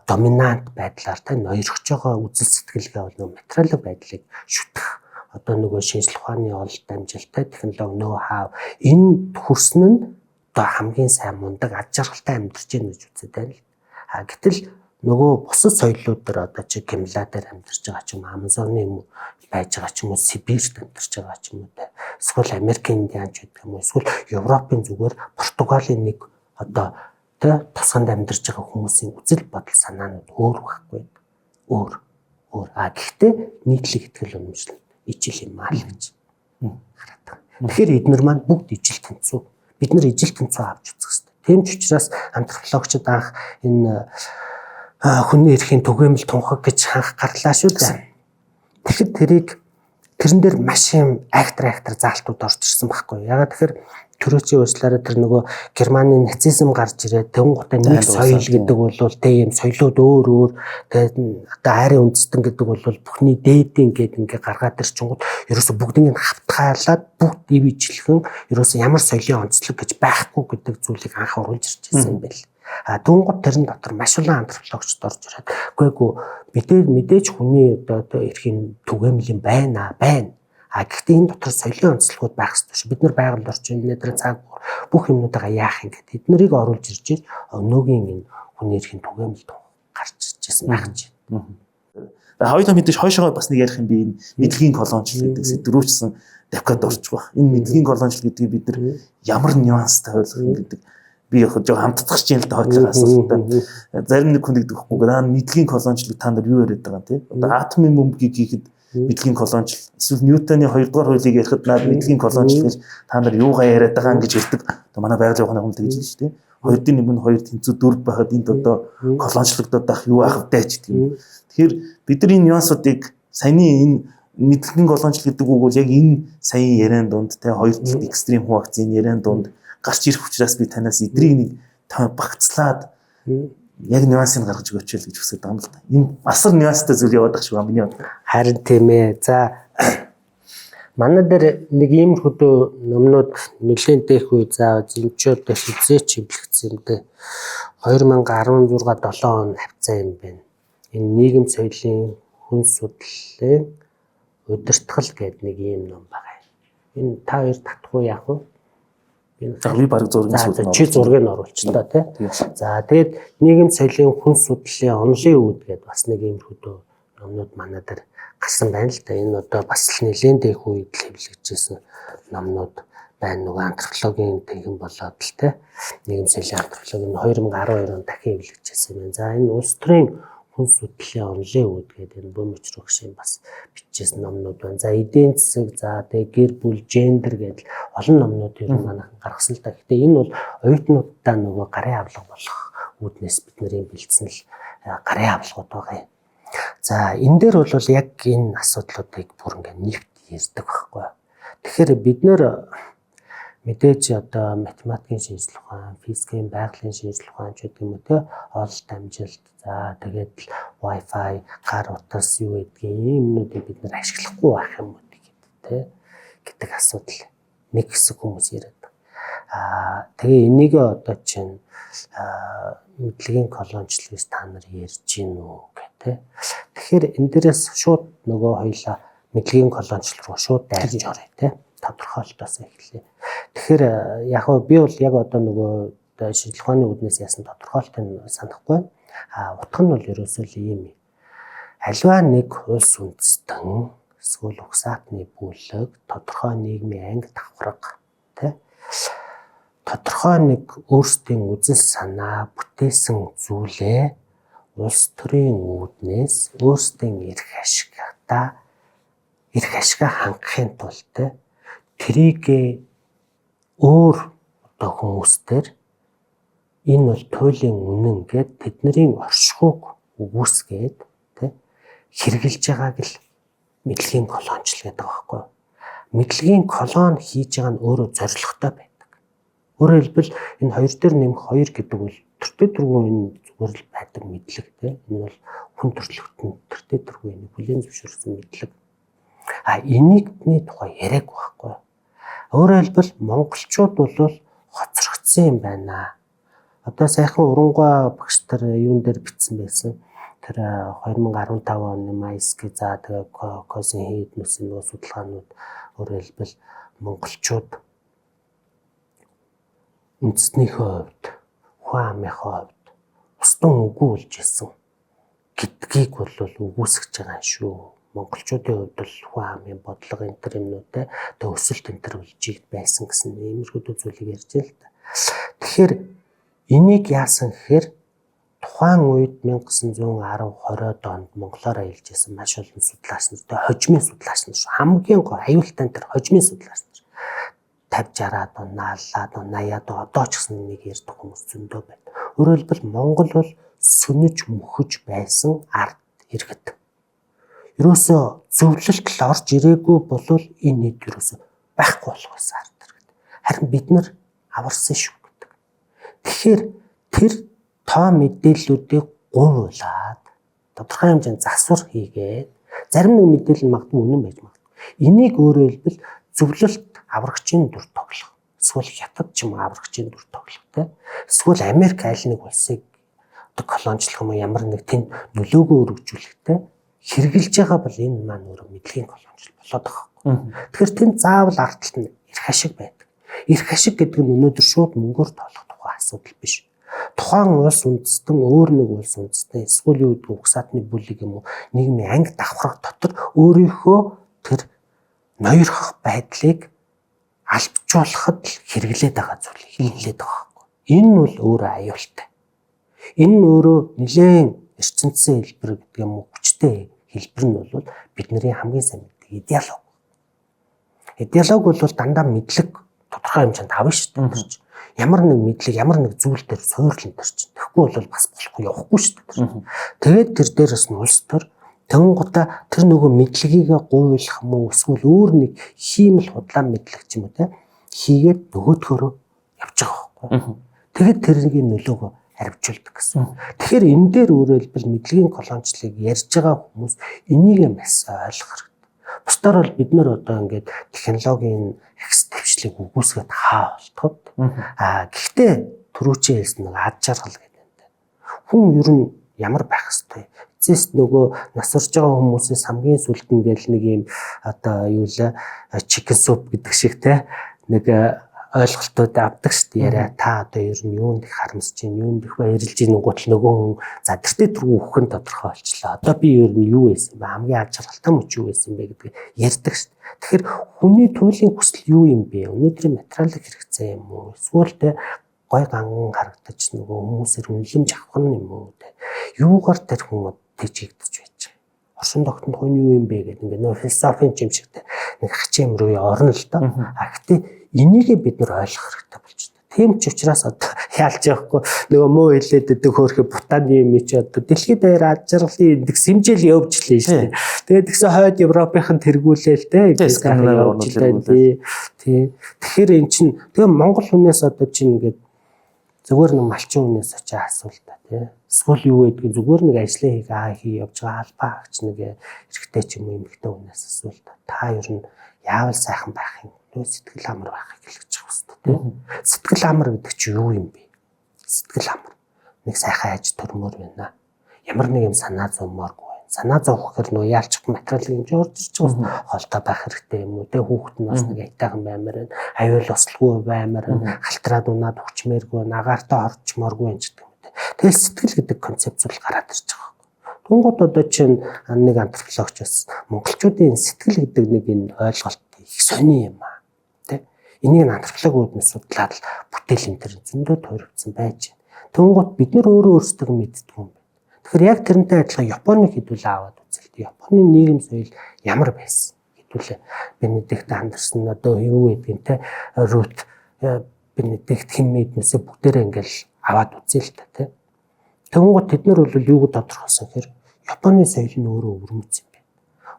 Speaker 1: доминант байдлаар та ноёрхож байгаа үзэл сэтгэлгээ бол нөгөө материалын байдлыг шүтэх одоо нөгөө шинжлэх ухааны ололт амжилттай технологи нөө хав энэ хүрсэн нь одоо хамгийн сайн мундаг ад жаргалтай амьдарч байна гэж үздэг байна л. Гэтэл нөгөө бусад соёлууд дээр одоо чи Кемла дээр амьдарч байгаа ч юм Амазоны юм байж байгаа ч юм уу Сибирьт амьдарч байгаа ч юм уу те эсвэл Америкийн индианч гэдэг юм уу эсвэл Европын зүгээр Португалийн нэг одоо тэ тусганд амьдарч байгаа хүмүүсийн үзэл бодол санаанууд өөр байхгүй. Өөр. Гэхдээ нийтлэг итгэл үнэмшил ижил юм аа л гэж хараад байгаа. Тэгэхээр эднэр маань бүгд ижил тэнцүү. Бид нар ижил тэнцүү авч үзэх хэрэгтэй. Тийм ч учраас антропологчид анх энэ хүний эрхийн түгээмэл тунхаг гэж ханх гарлаа шүү дээ. Тэгэхээр тэрэн дээр маш юм айхтар заалтууд орж ирсэн байхгүй. Ягаад тэгэхээр төрөөчийн уучлаараа тэр нөгөө Германы нацизм гарч ирээд тэнгуүтэй нэг соёл гэдэг бол тийм соёлууд өөр тэгээд одоо айрын үндэстэн гэдэг бол бүхний дээдийн гэдэг ингээ гаргаад ирчингууд ерөөсө бүгднийг хавтгаалаад бүгд ивэжлэхэн ерөөсө ямар соёлын онцлог гэж байхгүй гэдэг зүйлийг анх оруулж ирж байсан юм байл. Тэнгуут тэрэн дотор маш олон антропологчд орж ирээд үгүй мэдээж хүний одоо эрхийн түгээмэл юм байна. Гэхдээ энэ дотор соёлын онцлогуд байх ёстой шүү. Бид нар байгаль орчин өнөөдөр цаг бүх юмнуудаа яах юм гэдэг. Эднэрийг оруулж ирж өнөөгийн энэ хүний эрхийн түгээмэл гарч иржсэн байх ч.
Speaker 2: Хоёулаа мэдээж хойшоо бас нэг ярих юм би энэ мэдлэгийн колоничлол гэдэг сэдврүүчсэн давхад орж байгаа. Энэ мэдлэгийн колоничлол гэдгийг бид нар ямар нюанстай ойлгох юм гэдэг би яг жоо хамтдах чинь л тохиолдох асуудалтай. Зарим нэг хүн гэдэг байхгүй. Мэдлэгийн колоничлог та нар юу яриад байгаа юм те? Одоо атомын бөмбөгийг хийхэд мэдлэгийн колоничлол эсвэл Ньютоны 2 дугаар хуулийг ярихад наад мэдлэгийн колоничлол гэж та нар юугаа яриад байгаа гэж ярьдаг. Одоо манай байгалийн ухааны хүн тэгж шүү дээ. 2-ын нэг нь 2 тэнцүү 4 байхад энд одоо колоничлогдоод байх юу аах вэ гэдэг юм. Тэгэхээр бид нар энэ нюансуудыг саяны энэ мэдлэгийн колоничлол гэдэг үг бол яг энэ саяны яриан дунд те хоёр талд экстрим хуваакцын яриан дунд гарч ирэх учраас би танаас эдрийг нэг багцлаад яг нюансыг гаргаж өгөөч л гэж хүсэж байгаа юм л да. Энэ асар нюанстай зүйл яваад байгаа шүү ба миний бодлоор.
Speaker 1: Харин тийм ээ. За манай дээр нэг иймэрхүү номнууд нэлээд дэх үе заа зинчүүд хизээч хөвлөгдсөн юм дээ. 2016 7 он хавцаа юм байна. Энэ нийгэм соёлын хүн судлалын удирдгал гэдэг нэг ийм ном байгаа. Энэ та хоёр татахгүй яах вэ?
Speaker 2: Би баг зургийн
Speaker 1: судал чи зургийг оруулчихлаа тий. За тэгээд нийгэм соёлын хүн судлалын онлын үүд гэдэг бас нэг иймэрхүү номнууд манай дээр гарсан байна л да. Энэ одоо бас нэлээд их үед хэвлэгдчихсэн номнууд. байна нөгөө антропологийн тэгэн болоод л те нийгэм соёлын антропологи нь 2012 онд дахин эвлэгдчихсэн юм. За энэ улс төрийн хүн судлалын онлын үүд гэдэг энэ Бөмбөч Рөгшийн бас бичсэн номнууд байна. За эдийн засаг, за тэгээ гэр бүл, гендер гэдэг олон номнууд ер нь манайхан гаргасан л та. Гэхдээ энэ бол оюутнуудаа нөгөө гарын авлага болох үүднээс бид нарын бэлдсэн л гарын авлагууд байгаа юм. За энэ дээр бол яг энэ асуудлуудыг бүр ингээд нэгт ярьдаг байхгүй. Тэгэхээр бид нэр мэдээж одоо математикийн шинжилгээ ухаан, физикийн байгалийн шинжилгээ ухаан ч гэдэг юм уу те ололт амжилт за тэгээд Wi-Fi гар утас юу гэдгийг юмнуудыг бид нэр ашиглахгүй байх юм уу гэдэг асуудал нэг хэсэг хүмүүс яриад. Тэгээ энийг одоо чинь мэдлэгийн колоничлогоос та нар ярьж гин үү гэх. Тэгэхээр энэ дээрээс шууд нөгөө хоёлаа мэдлэгийн колоничлог руу шууд дайрж орё те. Тодорхойлтоос эхэллээ. Тэгэхээр яг нь би бол яг одоо нөгөө шинжилгээ ухааны үүднээс яасан тодорхойлтыг санахгүй. Утга нь бол ерөөсөө л ийм юм. Аливаа нэг улс үндэстэн эсвэл угсаатны бүлэг тодорхой нийгмийн анги давхарга тий тодорхой нэг өөрсдийн үзэл санаа бүтээсэн зүйлээ улс төрийн үүднээс өөрсдийн эрх ашигаа хангахын тулд тэрийг өөр одоо хүмүүстэр энэ бол туйлын үнэн гэд тэдний оршихуйг үгүйсгээд тий хэрэгжилж байгааг л мэдлэгийн колоничл гэдэг байхгүй. Мэдлэгийн колон хийж байгаа нь өөрөө зорилготой байдаг. Өөрөөр хэлбэл энэ хоёр дээр нэмэх хоёр гэдэг бол төртөө төргөө энэ зүгээр л байдаг мэдлэг тий. Энэ бол хүн төрөлхтөн төртөө төргөө энэ бүлээн зөвшөөрсөн мэдлэг. Энийний тухай яриаг байхгүй. Өөрөөр хэлбэл монголчууд бол хоцрогдсон юм байна. Одоо сайхан урангуй багш нар юун дээр бичсэн байсан. Тэр 2015 оны майск за тэгээ Косин хийднүүсийн нөгөө судалгаанууд өөрөөр хэлбэл монголчууд үндэснийхөө хувьд, хүн амынхаа хувьд устан үгүй болж исэн гэдгийг бол үгүйсгэж байгаа юм шүү. Монголчуудын хувьд бол хүн амын бодлого энэ төр юмнуудаа тэгээ өсөлт энэ төр үлжиж байсан гэсэн иймэрхүү зүйлийг ярьж байна л да. Тэгэхээр энийг яасан гэхээр тухайн үед 1910-20-од онд монголоор аялжсэн маш олон судлаач нартай хожимын судлаач нар хамгийн гоо аюултай тэр хожимын судлаач нар 50-60-аад он, 70-аад он, 80-аад он одоо ч гэсэн нэг ярьдаг хүмүүс зөндөө байна. Өөрөөр хэлбэл Монгол бол сүнэж мөхөж байсан ард иргэд. Ерөөсөө зөвлөлт л орж ирээгүй болвол энэ нийт ерөөсөө байхгүй болгосон ард иргэд. Харин бид нар аварсан шүү гэдэг. Тэгэхээр тэр тоо мэдээллүүдийг гуйлаад тодорхой хэмжээнд засвар хийгээд зарим нэг мэдээлэл нь магадгүй үнэн байж магадгүй. Энийг өөрөөр хэлбэл зөвлөлт аврагчийн дүр тоглох. Эсвэл хятад ч юм аврагчийн дүр тоглох те. Эсвэл Америк аль нэг улсыг одоо колоничлох юм ямар нэг тэнд нөлөөгөө өргөжүүлэхтэй хэрэгжилж байгаа бол энэ маань өөрөө мэдлэгийн колоничлол болоод байгаа. Тэгэхээр тэнд заавал ард талд нь эрх ашиг байдаг. Эрх ашиг гэдэг нь өнөөдөр шууд мөнгөөр тоолох тухай асуудал биш. Тухайн улс үндэстэн өөр нэг улс үндэстэн эсвэл юу гэдэг угсаатны бүлэг юм уу нийгмийн анги давхарга дотор өөрийнхөө тэр ноёрхох байдлыг албажуулахад л хэрэглээд байгаа зүйлийг хэлээд байгаа байхгүй. Энэ нь бол өөрөө аюултай. Энэ нь өөрөө нэлээд эрчимцэн хэлбэр гэдэг юм уу хүчтэй хэлбэр нь бол бидний хамгийн сайн мэддэг идеолог. Идеолог бол дандаа мэдлэг тодорхой хэмжээнд авна шүү дээ. Ямар нэг мэдлэг, ямар нэг зүйл дээр суйрлан төрчин. Тэгэхгүй бол бас болохгүй явахгүй шүү дээ. Тэгээд тэр дээрээс нь улс төр тэнгуудаа тэр нөгөө мэдлэгийг гуйлах юм уу эсвэл өөр нэг хиймэл худлаа мэдлэг ч юм уу те хийгээд нөгөөдхөрөө явж байгаа байхгүй. Тэгээд тэрний нөлөөгөө харивжуулдаг гэсэн. Тэгэхээр энэ дээр өөрөөр хэлбэл мэдлэгийн колоничлыг ярьж байгаа хүмүүс энийг маш ойлгох хэрэгтэй. Бусдаар бол бид нар одоо ингээд технологийн ихс дэвшлиг үгүйсгээд хаа болтгод. Гэхдээ түрүүчийн хэлсэн нэг ад жаргал гэдэг юм. Хүн ер нь ямар байх хэвтэй. Эцэст нөгөө нас урж байгаа хүмүүсээс хамгийн сүлд нь гэл нэг юм одоо юу лээ chicken soup гэдэг шиг те нэг ойлголтууд авдаг шүү дээ. Яриа та одоо ер нь юунд их харамсаж байна, юунд их баярлж байна гот нөгөө хүн за тэртээ түрүү өгөх нь тодорхой болчлаа. Одоо би ер нь юу байсан бэ? Хамгийн аж аргалтай мөч юу байсан бэ гэдгийг ярьдаг шүү дээ. Тэгэхээр хүний туйлын хүсэл юу юм бэ? Өнөөдрийн материалын хэрэгцээ юм уу? Эсвэл тэ гой ганган харагдаж нөгөө хүмүүсээр үнэлэмж авах нь юм уу те. Юугаар тэр хүн чигдэж байж байгаа. Оршин тогтнох хүн юу юм бэ гэдэг ингээ нөө философийн жимшигтэй нэг хачин руу орно л доо. Гэхдээ энийг бид нар ойлгох хэрэгтэй болж байна. Тийм ч учраас одоо яалж явахгүй нөгөө муу хэлээд өгөх хөөрхө бутааны юм чи одоо дэлхийд даяар аж аргалын индекс хэмжээл явуулжлаа шүү дээ. Тэгээд тэгсэн хойд Европынхан тэргүүлээл те. Тий. Тэгэхээр эн чинь тэгээ Монгол хүнээс одоо чинь ингээд зүгээр нэг малчин хүнээс очиж асуул та тий. Эсвэл юу гэдгийг зүгээр нэг ажлаа хий явж байгаа албаа агч нэг эрэгтэй ч юм уу эмэгтэй хүнээс асуул та. Та ер нь яавал сайхан байх юм? Нөө сэтгэл амар байхыг хэлж байгаа хэвээр тий. Сэтгэл амар гэдэг чинь юу юм бэ? Сэтгэл амар. Нэг сайхан аж төрмөр байна. Ямар нэг юм санаа зовмооргүй байна. Санаа зовх гэхэр нөө яалчих материалын хэмжээ орж ирж байгаа холтой байх хэрэгтэй юм уу тий. Хүүхэд нь бас нэг айтайхан баймаар байна. Аюул ослгүй баймаар байна. Халтраад унаад хүчмээргүй, агаартай орчмооргүй юм гэдэг юм тий. Тэгэл сэтгэл гэдэг концепц бол гараад ирж байгаа. Тунгууд одоо чинь нэг антропологч бас монголчуудын сэтгэл гэдэг нэг энэ ойлголт их сони юм аа. Энийг антропологууд нь судлаад л бүтээл энэ төр зөндөө тойрогдсон байж байна. Тэнгуут бид нар өөрөө өөрсдөө мэддэг юм байна. Тэгэхээр яг тэрнтэй адилхан Японы хэдүүлээ аваад үзэлт. Японы нийгэм соёл ямар байсан хэдүүлээ. Бенедикт Андерсон одоо юу гэдгийг те Рут Бенедикт хэмээднээсээ бүгдээрээ ингээл аваад үзэл та те. Тэнгуут тэд нар бол юуг тодорхойлсон гэхээр Японы соёл нь өөрөө өвөрмөц юм байна.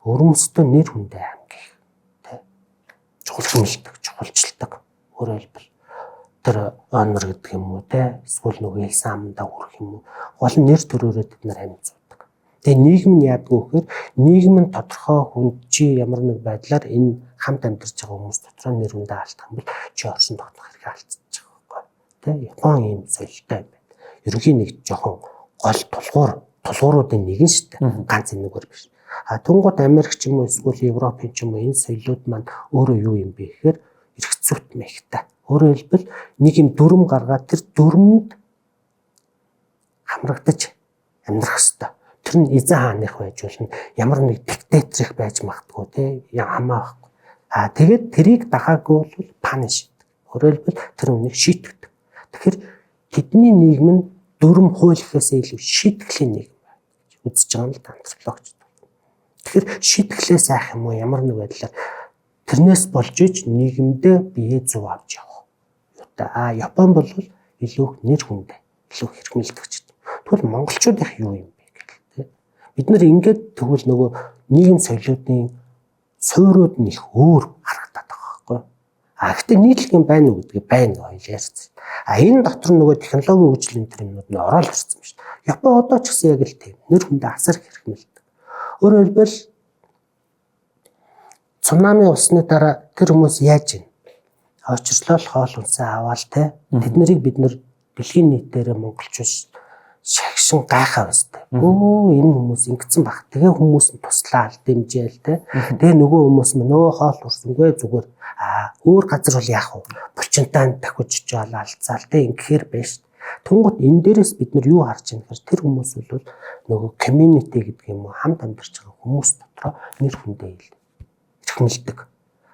Speaker 1: Өвөрмөцтэй нэр хүндээ амгих те. Чухалчилдаг. Өөрөөр хэлбэл тэр honor гэдэг юм уу те эсвэл нөгөө элсамдаа хүрэх юм уу гол нэр төрөөрөө бид нар амьдсуудаг. Тэгээ нийгэм нь яадаг вэ гэхээр нийгэм нь тодорхой хүнд чи ямар нэг байдлаар энэ хамт амьдарч байгаа хүмүүс дотроо нэр хүндээ алдах юм бол чи оршин тогтнох хэрэг алдчихж байгаа байхгүй те. Япон ийм соёлтой юм байна. Ерөнхийн нэг жоохон гол тулгууруудын нэг нь шүү дээ. Ганц энэгээр биш. Тунгууд Америк ч юм уу эсвэл Европын ч юм уу энэ соёлууд маань өөрөө юу юм бэ гэхээр эргэцүүт мэхтэй. Өөрөөр хэлбэл нэг юм дүрм гаргаад тэр дүрмэнд хамрагдаж амьдрах хэвээр. Тэр нь эзэн хааных байж болно. Ямар нэг диктаторик байж магадгүй тий хамаа байхгүй. Тэгээд тэрийг дагаагүй бол паниsh. Өөрөөр хэлбэл тэр үнийг шийтгдэг. Тэгэхээр тэдний нийгэм нь дүрм хууль гэхээс илүү шийтгэлийн нийгэм байж үзэж байгаа юм л антропологч. Тэгэхээр шийтгэлээ сайх юм уу ямар нэг байдлаар тэрнээс болж иж нийгэмдээ бие зов авч явах. Япон бол илүү нэр хүндээ, илүү хэрхмэлдэгч. Тэгвэл монголчууд их юу юм бэ гэл тээ. Бид нар ингээд тэгвэл нөгөө нийгэм соёлоодын суурьуд нь их өөр харагдаад байгаа байхгүй. Гэхдээ нийтлэг юм байна уу гэдгийг байна гэж ярьсан. Энэ дотор нөгөө технологийн хөгжлийн тэр юмнууд нь ороод ирсэн юм шүү дээ. Япон одоо ч гэсэн яг л тийм нэр хүндээ асар хэрхмэлдэг. Өөрөөр хэлбэл цунами усны дараа тэр хүмүүс яаж ийн очирслол хоол хүнсээ аваал те тэд нарыг бид нар дэлхийн нийтээр монголчууд шагшин гайхаа байстай. Энэ хүмүүс ингэсэн баг. Тэгээ хүмүүс нь туслаа ал дэмжээл те. Тэгээ нөгөө хүмүүс мөн нөө хоол урсангүй зүгээр өөр газар бол яах вэ? Булчинтаа дахиж очиол алцаал те ингэхээр байж. Тэнгууд энэ дээрээс бид нар юу харж байна гэхээр тэр хүмүүс бол нөгөө community гэдэг юм уу хамт амьдарч байгаа хүмүүс дотроо нэр хүндээ эрхмэлдэг.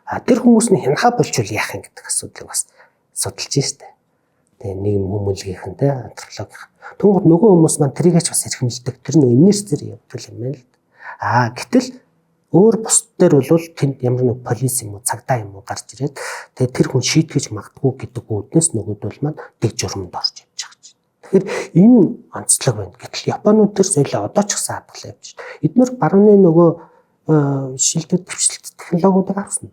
Speaker 1: Тэр хүмүүс нь хянхаа болчвол яах юм гэдэг асуудлыг бас судалж штэ. Тэгээ нийгэм хүмүүлгийнхэн те антропологийн. Тэнгууд нөгөө хүмүүс маань тэрийгч бас эрхмэлдэг. Тэр нөгөө инерцээр явдаг юм байна л. Гэтэл өөр бус дээр бол тэнд ямар нэг полис юм уу цагдаа юм уу гарч ирээд тэгээ тэр хүн шийтгэж магадгүй гэдэг үүднээс нөгөөд бол маань дэг журамд орж явж байгаа чинь. Тэгэхээр энэ онцлог байна. Гэтэл Японууд тэр соёлоо одоо ч гэсэн хадгалаа явж байна. Эдгээр барууны нөгөө шилдэг төвчлөлт технологиудыг авсан.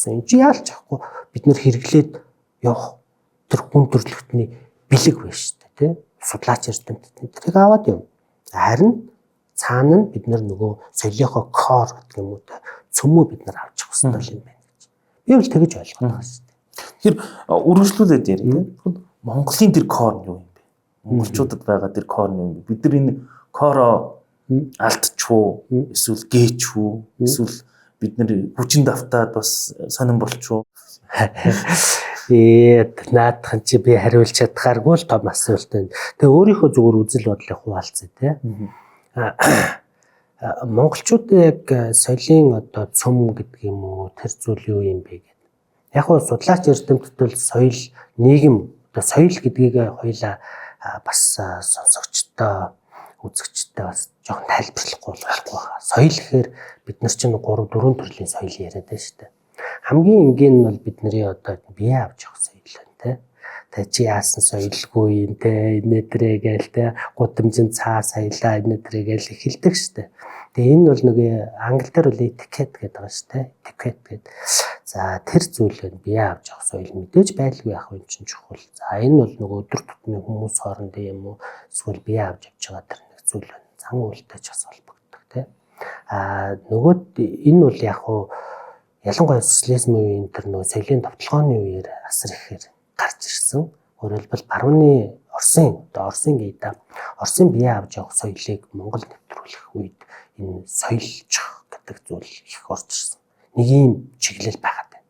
Speaker 1: Энд чи яалч авахгүй бид нэр хэрэглээд явах тэр хүн төрөлхтний бэлэг байна шүү дээ тий. Судлаач эрдэмтдийн тэрийг аваад юм. Харин цаана нь бид нөгөө соёлынхоо core гэдэг юм уу та цөмөө бид нар авчих хэрэгтэй юм байна гэж. Би бол тэгэж ойлгоод байгаа шүү дээ.
Speaker 2: Тэгэхээр үргэлжлүүлээд ярив тий. Монголын тэр core нь юу юм бэ? Монголчуудад байгаа тэр core нь юу юм бэ? Бид нар энэ core алдчихвуу эсвэл гээчвүү эсвэл бид нэр хүчин давтаад бас сонирн болчихоо.
Speaker 1: Наадхан чи би хариулж чадхааргүй л том асуулт байна. Тэгээ өөрийнхөө зүгээр үзэл бодлыг хуваалцъя тий. Монголчууд яг соёлын одоо цөм гэдэг юм уу тэр зүйл юу юм бэ гэдэг. Яг нь судлаач эрдэмтдүүд бол соёл нийгэм одоо соёл гэдгийг хоёлаа бас сонсогчтой үзэгчтэй бас жоохон тайлбарлахгүй болохгүй байна. Соёл гэхээр бид нар чинь 3 4 төрлийн соёл яриад байна шүү дээ. Хамгийн энгийн нь бол бидний одоо бие авч явах соёл байна тий. Тэгээ чи яасан соёлгүй юм те инээдрээ гээл те гудамжинд цаа саялаа инээдрээ гээл эхэлдэг шүү дээ. Тэгээ энэ бол нэг англи дээр бол этикет гэдэг байгаа шүү дээ. Этикет гэдэг. За тэр зүйлээ бие авч явах соёл мэдээж байлгүй яах вэ чинь чухал. За энэ бол нөгөө өдөр тутмын хүмүүс хоорондоо юм уу эсвэл бие авч явж байгаа тэр нэг зүйл байна. Зан үйлтэй ч бас холбогддог тий. Нөгөө энэ бол яг уу ялангуяа социализм үеийн тэр нөгөө соёлын товтлогооны үеэр асар ихээр гарч ирсэн. Өөрөөр хэлбэл барууны Оросын гейда Оросын бие авч явах соёлыг Монгол нэвтрүүлэх үед энэ соёлчих гэдэг зүйл их орж ирсэн. Нэг юм чиглэл байгаад байна.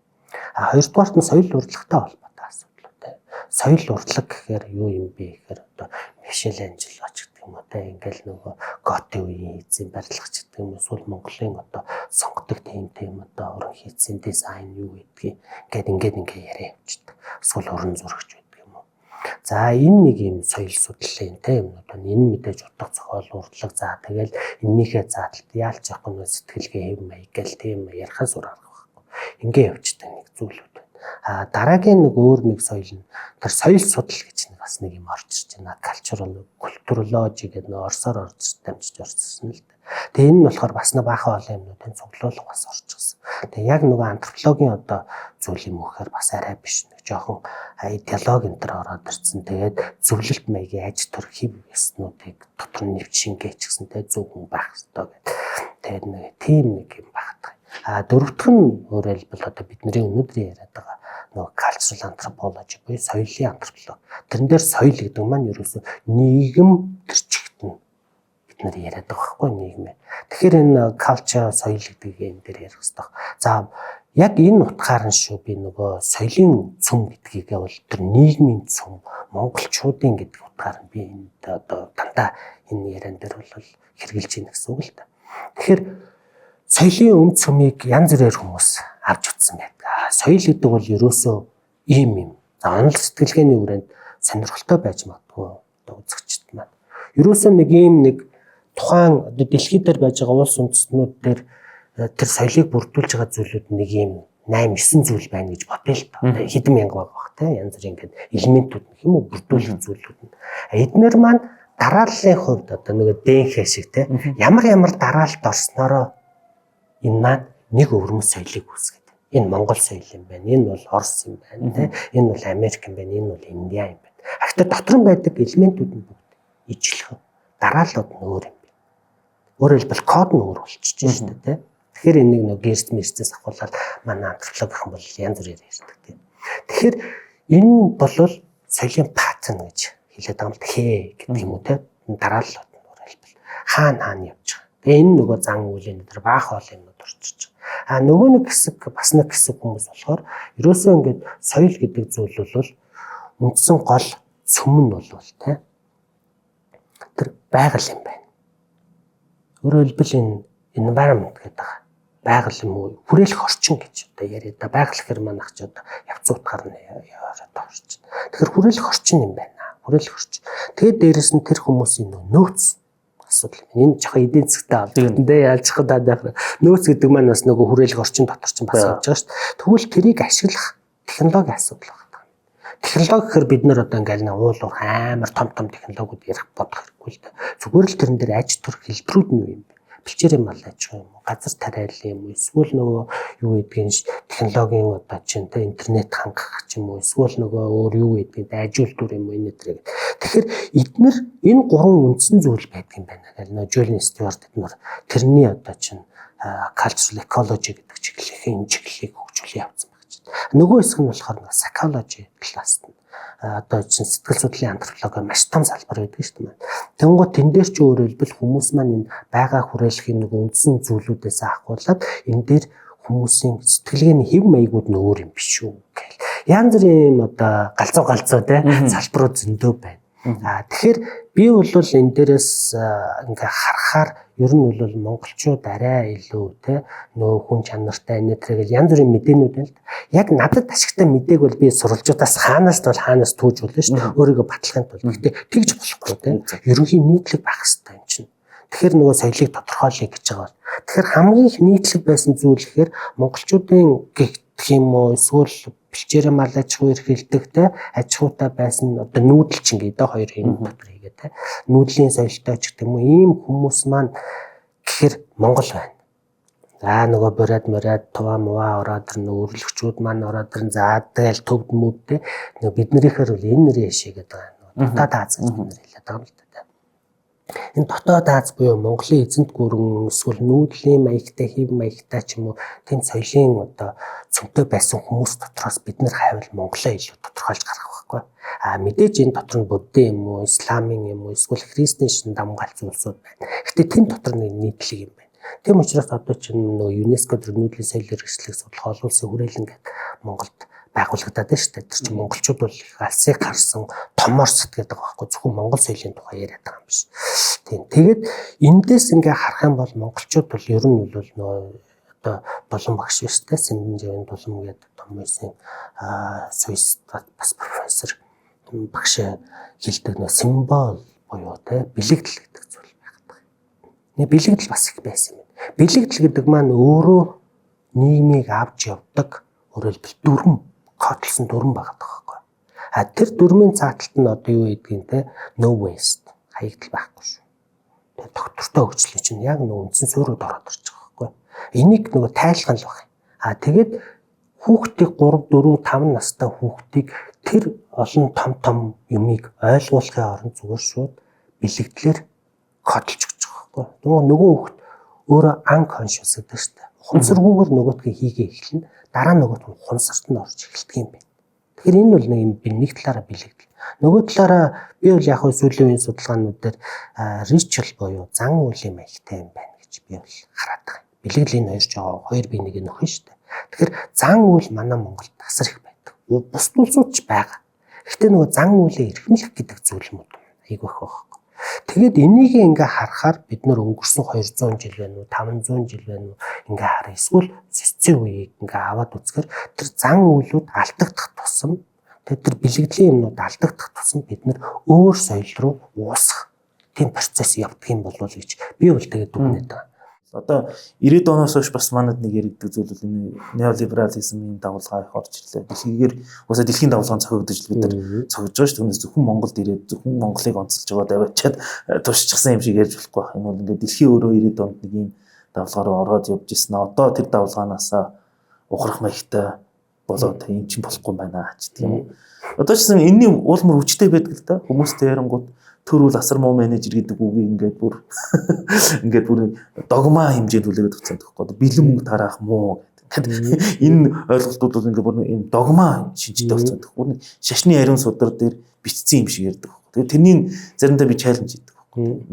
Speaker 1: Хоёрдугаарт нь соёл урлагтай холбоотой асуудал тий. Соёл урлаг гэхээр юу юм бэ гэхээр одоо Мишеланжело ч гэдэг юм уу тий. Ингээл нөгөө Готи үеийн эзэн барилгач гэдэг юм эсвэл Монголын одоо сонгодог тийм одоо уран хийцэн дизайн юу гэдгийг ингээд яриа явчихдаг. Эсвэл уран зурагч гэдэг юм уу. За энэ нэг юм соёл судлалын тийм юмнууд байна. Энэ мэдээж утга зохиол урлаг за тэгэл эннийхээ заалтад яалж явах нь сэтгэлгээ хэв маяг гэл тийм ярихаас уур арга байхгүй. Ингээ явчихдаг нэг зүйлүүд байна. Дараагийн нэг өөр нэг соёл нь тэр соёл судлал гэж нэг бас нэг юм орж ирж байна. Cultural, культурологи гэдэг нэг орсоор дамжиж орсон л дээ. Тэгээ энэ нь болохоор бас нэг баахан олон юмнуудын цуглуулга бас орж ирсэн. Тэгээ яг нөгөө антропологийн одоо зүйл юм уу гэхээр бас арай биш нэг жоохон идеологи энэ төр ороод ирсэн. Тэгээд зөвлөлт маягийн аж төр хэв ёснуудыг дотор нь нэвч шингээч гэсэн тэгээ зөв хүн байх хэрэгтэй гэдэг. Тэгээд нэг тийм нэг юм багтах. Дөрөвдөх нь өөрөөр хэлбэл одоо бидний өнөөдрийн яриад байгаа нөгөө cultural anthropology буюу соёлын антрополог. Тэрэн дээр соёл гэдэг маань ерөөсөө нийгэм төр чигт нь бид нар яриад байгаа байхгүй нийгмээ. Тэгэхээр энэ culture соёл гэдгийг энэ дээр ярих хэрэгтэй. За яг энэ утгаар нь шүү би нөгөө соёлын цөм гэдгийг бол тэр нийгмийн цөм монголчуудын гэдэг утгаар нь би энд одоо дандаа энэ яриан дээр бол хэрэгжилж байна гэсэн үг л та. Тэгэхээр соёлын өм цөмийг янз бүрээр хүмүүс авч утсан байдаг. Соёл гэдэг бол ерөөсөө ийм юм. За онол сэтгэлгээний хүрээнд сонирхолтой байж магадгүй одоо үзэгчд маань. Ерөөсөө нэг ийм нэг тухайн дэлхийд дээр байж байгаа улс үндэстнүүд дээр тэр соёлыг бүрдүүлж байгаа зүйлүүд нэг ийм 8-9 зүйл байна гэж бодъё л та. Хэдэн мянга баг те янз бүр ингээд элементүүд нэг юм уу бүрдүүлэх зүйлүүд нь. Эднэр маань дарааллын хувьд одоо нэг ДНХ шиг те ямар дараалт орсноороо энэ маань нэг өвөрмөс соёлыг үүсгэж байна. Энэ Монгол соёл юм байна. Энэ бол Орос юм байна те. Энэ бол Америк юм байна. Энэ бол Индиа юм байна. Гэхдээ дотор нь байдаг элементүүд нь бүгд ижилхэн. Дарааллууд нь өөр юм байна. Өөрөөр хэлбэл код нь өөр болчихж байна шүү дээ те. Тэгэхээр энийг нэг гэрст мэрцээс авахлаад манай антрополог гэх юм бол янз бүрээр ярьдаг тийм. Тэгэхээр энэ бол соёлын паттерн гэж хэлээд байгаа юм л хээ гэдэг юм уу те. Дарааллууд нь өөр хэлбэл хаана явж байгаа. Тэгээ энэ нөгөө зан үйлийн дээр баах хоол юмуд орчиж байгаа. Нөгөө нэг хэсэг бас нэг хэсэг хүмүүс болохоор ерөөсөө ингээд соёл гэдэг зүйл бол үндсэн гол цөм нь бол те тэр байгаль юм байна. Өөрөөр хэлбэл энэ environment гэдэг байгаль юм уу хүрээлэх орчин гэж одоо яриад та байгаль гэхэр манайх ч одоо явц утгаар нь яваад орчин. Тэгэхээр хүрээлэх орчин юм байна. Хүрээлэх орчин. Тэгээд дээрэс нь тэр хүмүүсийн нөөц асуудал юм. Энэ жоохон эдийн засгтай холбоотой яаж хадаад байх. Нөөц гэдэг маань бас нөгөө хүрээлэх орчин дотор ч бас явж байгаа шүү дээ. Тэгвэл тэрийг ашиглах технологийн асуудал байна. Технологи гэхээр бид нар одоо ингээл уулуур амар том технологиуд ярих бодох хэрэггүй л дээ. Зүгээр л тэрэн дээр аж төрх хэлбэрүүд нь юу юм бэ? Бэлчээрийн мал аж ахуй юм уу? Газар тариалан юм уу? Эсвэл нөгөө юу гэдгийг технологийн одоо чинь тэ интернет хангах ч юм уу? Эсвэл нөгөө өөр юу гэдгийг ажиултур юм уу? Энэ төрөг. Тэгэхээр эдгээр энэ гурван үндсэн зүйл байдаг юм байна. Тэгэл нөгөө Julian Stewart эдгээр тэрний одоо чинь cultural ecology гэдэг чиглэлийн энэ чиглэлийг хөгжүүлээ явуулсан байна. Нөгөө хэсэг нь болохоор psychology класс нь одоо чинь сэтгэл судлалын антропологи маш том салбар байдаг шүү дээ. Тэнгуут тэн дээр ч өөрөөр хэлбэл хүмүүс маань энэ байгаа хүрээлэхийн нэг үндсэн зүйлүүдээс ахуулаад энэ дээр хүмүүсийн сэтгэлгээний хэв маягууд нь өөр юм биш үү гэл. Янз бүрийн одоо галзуу те салбарууд зөндөө байна. Тэгэхээр би бол энэ дээрээс ингээ харахаар ер нь бол монголчууд арай илүү те нөө хүн чанартай энэ төрөл янз бүрийн мэдээнүүд байна л да. Яг надад ашигтай мэдээг бол би сурвалжуудаас хаанаас түүж болно шүү дээ. Өөрийгөө батлахын тулд. Гэхдээ тэгж болохгүй те. Ерөнхий нийтлэг байх хэрэгтэй юм чинь. Тэгэхээр нөгөө соёлыг тодорхойлъё гэж байгаа бол. Тэгэхээр хамгийн их нийтлэг байсан зүйл гэхээр монголчуудын гэх юм уу эсвэл бэлчээрээ мал аж ахуй эрхэлдэг те аж ахуйтай байсан одоо нүүдэлчин гэдэг хоёр юм дотор хийгээ те нүүдлийн соёлтой ч гэдэг юм уу ийм хүмүүс маань гэхээр Монгол байна. За нөгөө бороод туваа муваа ороод ирнэ өөрлөгчүүд маань ороод ирнэ за тэгэл төвд мөд те биднэрийнхэр бол энэ нэрээ шигээд байгаа. Дотоод Аз гэж бид нэр хэлээд байгаа юм л да. Энэ дотоод Аз буюу Монголын эзэнт гүрэн эсвэл нүүдлийн маягтай хэв маягтай ч юм уу тийм соёлын одоо цөмтэй байсан хүмүүс дотроос бид нар хайвал Монголоо илүү тодорхойлж гаргах байхгүй. Мэдээж энэ дотор нь буддын юм уу, исламын юм уу, эсвэл христийн шин дамгаалц улсууд байна. Гэтэ тэн дотор нэг нийтлэг юм байна. Тийм учраас одоо чинь нөгөө ЮНЕСКО нүүдлийн соёл хэрэгслийг судлах олон улсын хүрээлэн гэдэг Монголд байгуулагдаад байна шүү дээ. Тэр чинь монголчууд бол их алсыг харсан том Оросд гэдэг байхгүй зөвхөн монгол соёлын тухай яриад байгаа юм биш. Тийм. Тэгээд эндээс ингээ харах юм бол монголчууд бол ер нь бол нөө одоо болон багш биш дээ. Сэнжийн Дулам гэдэг том байсан Сүйс бас профессор багш хэлдэг нөө символ буюу те бэлэгдэл гэдэг зүйл байдаг. Нэг бэлэгдэл бас их байсан юм. Бэлэгдэл гэдэг маань өөрөө нийгмийг авч явдаг өөрөлдөл дүрм котлсон дүрм байгаа байхгүй. Тэр дүрмийн цааталт нь одоо юу гэдгийг те no waste хаягдал байхгүй шүү. Тэгээ доктортой хөгжлөө чинь яг нөгөө үндсэн суурьд ороод ирж байгаа байхгүй. Энийг нөгөө тайлхан л баг. Тэгээд хүүхдийг 3, 4, 5 настай хүүхдийг тэр олон том юмыг ойлгуулахын оронд зүгээр шууд бэлэгдлэр кодлж өгч байгаа байхгүй. Нөгөө хүүхд өөрөө unconscious гэдэг шүү дээ. Хумсаргүйгээр нөгөөдгийг хийгээ эхэлнэ. Дараа нөгөөд нь хумсарт нь орж эхэлдэг юм байна. Тэгэхээр энэ бол нэг талаараа бэлэгдэл. Нөгөө талаараа би бол яг сүүлийн үеийн судалгаанууд дээр ritual буюу зан үйлийн маягтай юм байна гэж би бол хараад байгаа. Бэлэгдлийн хоёр бие нэг нөхөн шүү дээ. Тэгэхээр зан үйл манай Монголд асар их байдаг. Бус улсууд ч байгаа. Гэхдээ нөгөө зан үйлээ эрхэмлэх гэдэг зүйл юм уу? Айгүйх байхгүй. Тэгээд энийг ингээ харахаар бид нар өнгөрсөн 200 жил байна уу 500 жил байна уу ингээ хараа эсвэл социализм үеийг ингээ аваад үзэхээр тэр зан үйлүүд алдагдах тусам тэр бэлэгдлийн юмнууд алдагдах тусам бид нар өөр соёл руу уусах тийм процесс явдаг юм болов уу гэж би бол тэгээд дүгнээд байгаа.
Speaker 2: Одоо 90-ад оноос хойш бас манад нэг яригддаг зүйл бол энэ неолиберализмын дагуулгаа их орж ирлээ. Дэлхийн дагуулгаанд цохигдож бид нар цогж байгаа шүү. Түүнээс зөвхөн Монголд ирээд зөвхөн Монголыг онцолж байгаа даваачаад туршчихсан юм шиг ярьж болохгүй байх. Энэ бол ингээд дэлхийн өөрөө 90-ад онд нэг юм дагуулгаар ороод явж ирсэн. Одоо тэр дагуулгаанаас ухрах маягтай болоод юм чинь болохгүй байна гэдэг юм. Одоо ч гэсэн энэний уулмөр хүчтэй байдаг л да. Хүмүүстэй ярангууд төрүүл асар муу менежер гэдэг үгийг ингээд бүр догма хэмжээнд үлээгээд өгсөн тоххой. Бэлэн мөнгө тараах муу гэдэг. Энэ ойлголтууд бол ингээд бүр юм догма шинжтэй болсон тоххой. Шашны ариун судар дээр бичсэн юм шиг ярьдаг. Тэгээд тэрний заримдаа би чаленж хийдэг.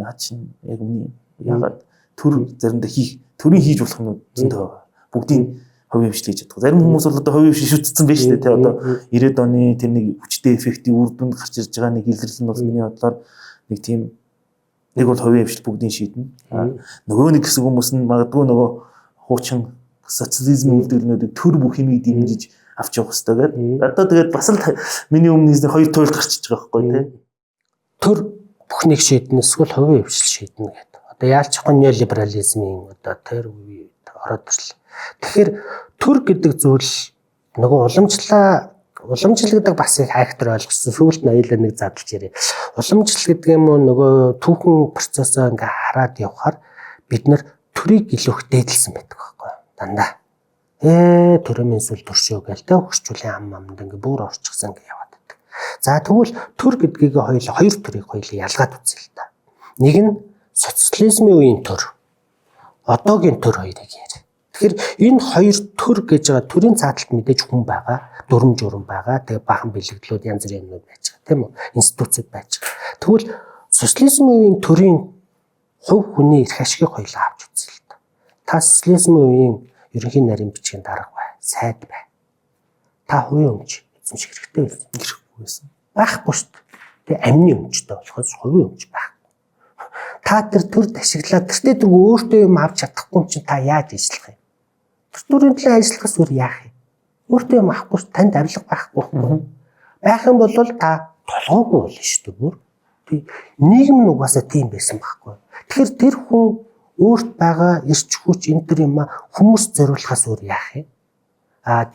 Speaker 2: Наа чинь яг үний ягаад төр заримдаа төрийн хийж болох юм зөндөө бүгдийн хувийн хвшлж чаддаг. Зарим хүмүүс бол одоо хувийн хвшиж үтцсэн байж тээ. Одоо 90-ад оны тэр нэг хүчтэй эффектийн үр дүнд гарч ирж байгаа нэг илэрлэл нь бол миний бодлоор нэг тийм нэг бол хувийн хвшил бүгдийг шийднэ. Нөгөө нэг хэсэг хүмүүс нь магадгүй нөгөө хуучин социализмын үйлдвэрлэлүүдийг төр бүх юмыг дэмжиж авч явах хэрэгтэй гэдэг. Одоо тэгээд бас л миний өмнө нэг хоёр туйл гарч иж байгаа байхгүй тий. Төр
Speaker 1: бүхнийг шийднэ эсвэл хувийн хвшил шийднэ гэдэг. Одоо яалчгүй неолиберализмын одоо тэр үе ороод ирлээ. Тэгэхээр төр гэдэг зүйл нөгөө уламжлал гэдэг бас их хайхтар ойлгосон. Сүүлд нь аяйлаа нэг задлж ярив. Уламжлал гэдэг юм уу нөгөө түүхэн процессоо ингээ хараад явхаар бид нар төрийг илүү их дээдлсэн байдаг байхгүй дандаа. Төрөмийн сүл төршөө гээл тэ хөрчүүлийн амд ингээ бүр орчихсан ингээ яваад байдаг. За тэгвэл төр гэдгийг хоёр төрийг хоёулаа ялгаад үзье л да. Нэг нь социализмын үеийн төр. Одоогийн төр хоёрыг яар. Тэгэхээр энэ хоёр төр гэж байгаа төрийн цааталт мэдээж хүн байгаа, дүрм журм байгаа, тэгээ бахан бэлэгдлүүд янз бүрийн юмнууд байж байгаа, тийм үү? Институцүүд байж байгаа. Тэгвэл социализмын үеийн төрийн хувь хүний эрх ашигыг хоёулаа авч үзье л да. Та социализмын үеийн ерөнхий нарийн бичгийн дарга бай, сайд бай. Та хувийн өмч эзэмших хэрэгтэй байсан.
Speaker 2: Ирэхгүй байсан.
Speaker 1: Байхгүй шүү дээ. Тэгээ амны өмчтэй болохоос хувийн өмч байхгүй. Та тэр ашиглаад тэртээ дөрөв өөртөө юм авч чадахгүй юм чинь та яаж ажиллах юм? Тэр төрийн төлөө ажиллахаас өөр яах юм? Өөртөө юм авахгүй шүү, танд авилга байхгүй. Байх юм бол та толгоогүй болно шүү дээ бүр. Нийгэм нь угаасаа тийм байсан байхгүй. Тэгэхээр тэр хүн өөрт байгаа эрч хүч энэ төр юм хүмүүс зориулахаас өөр яах юм?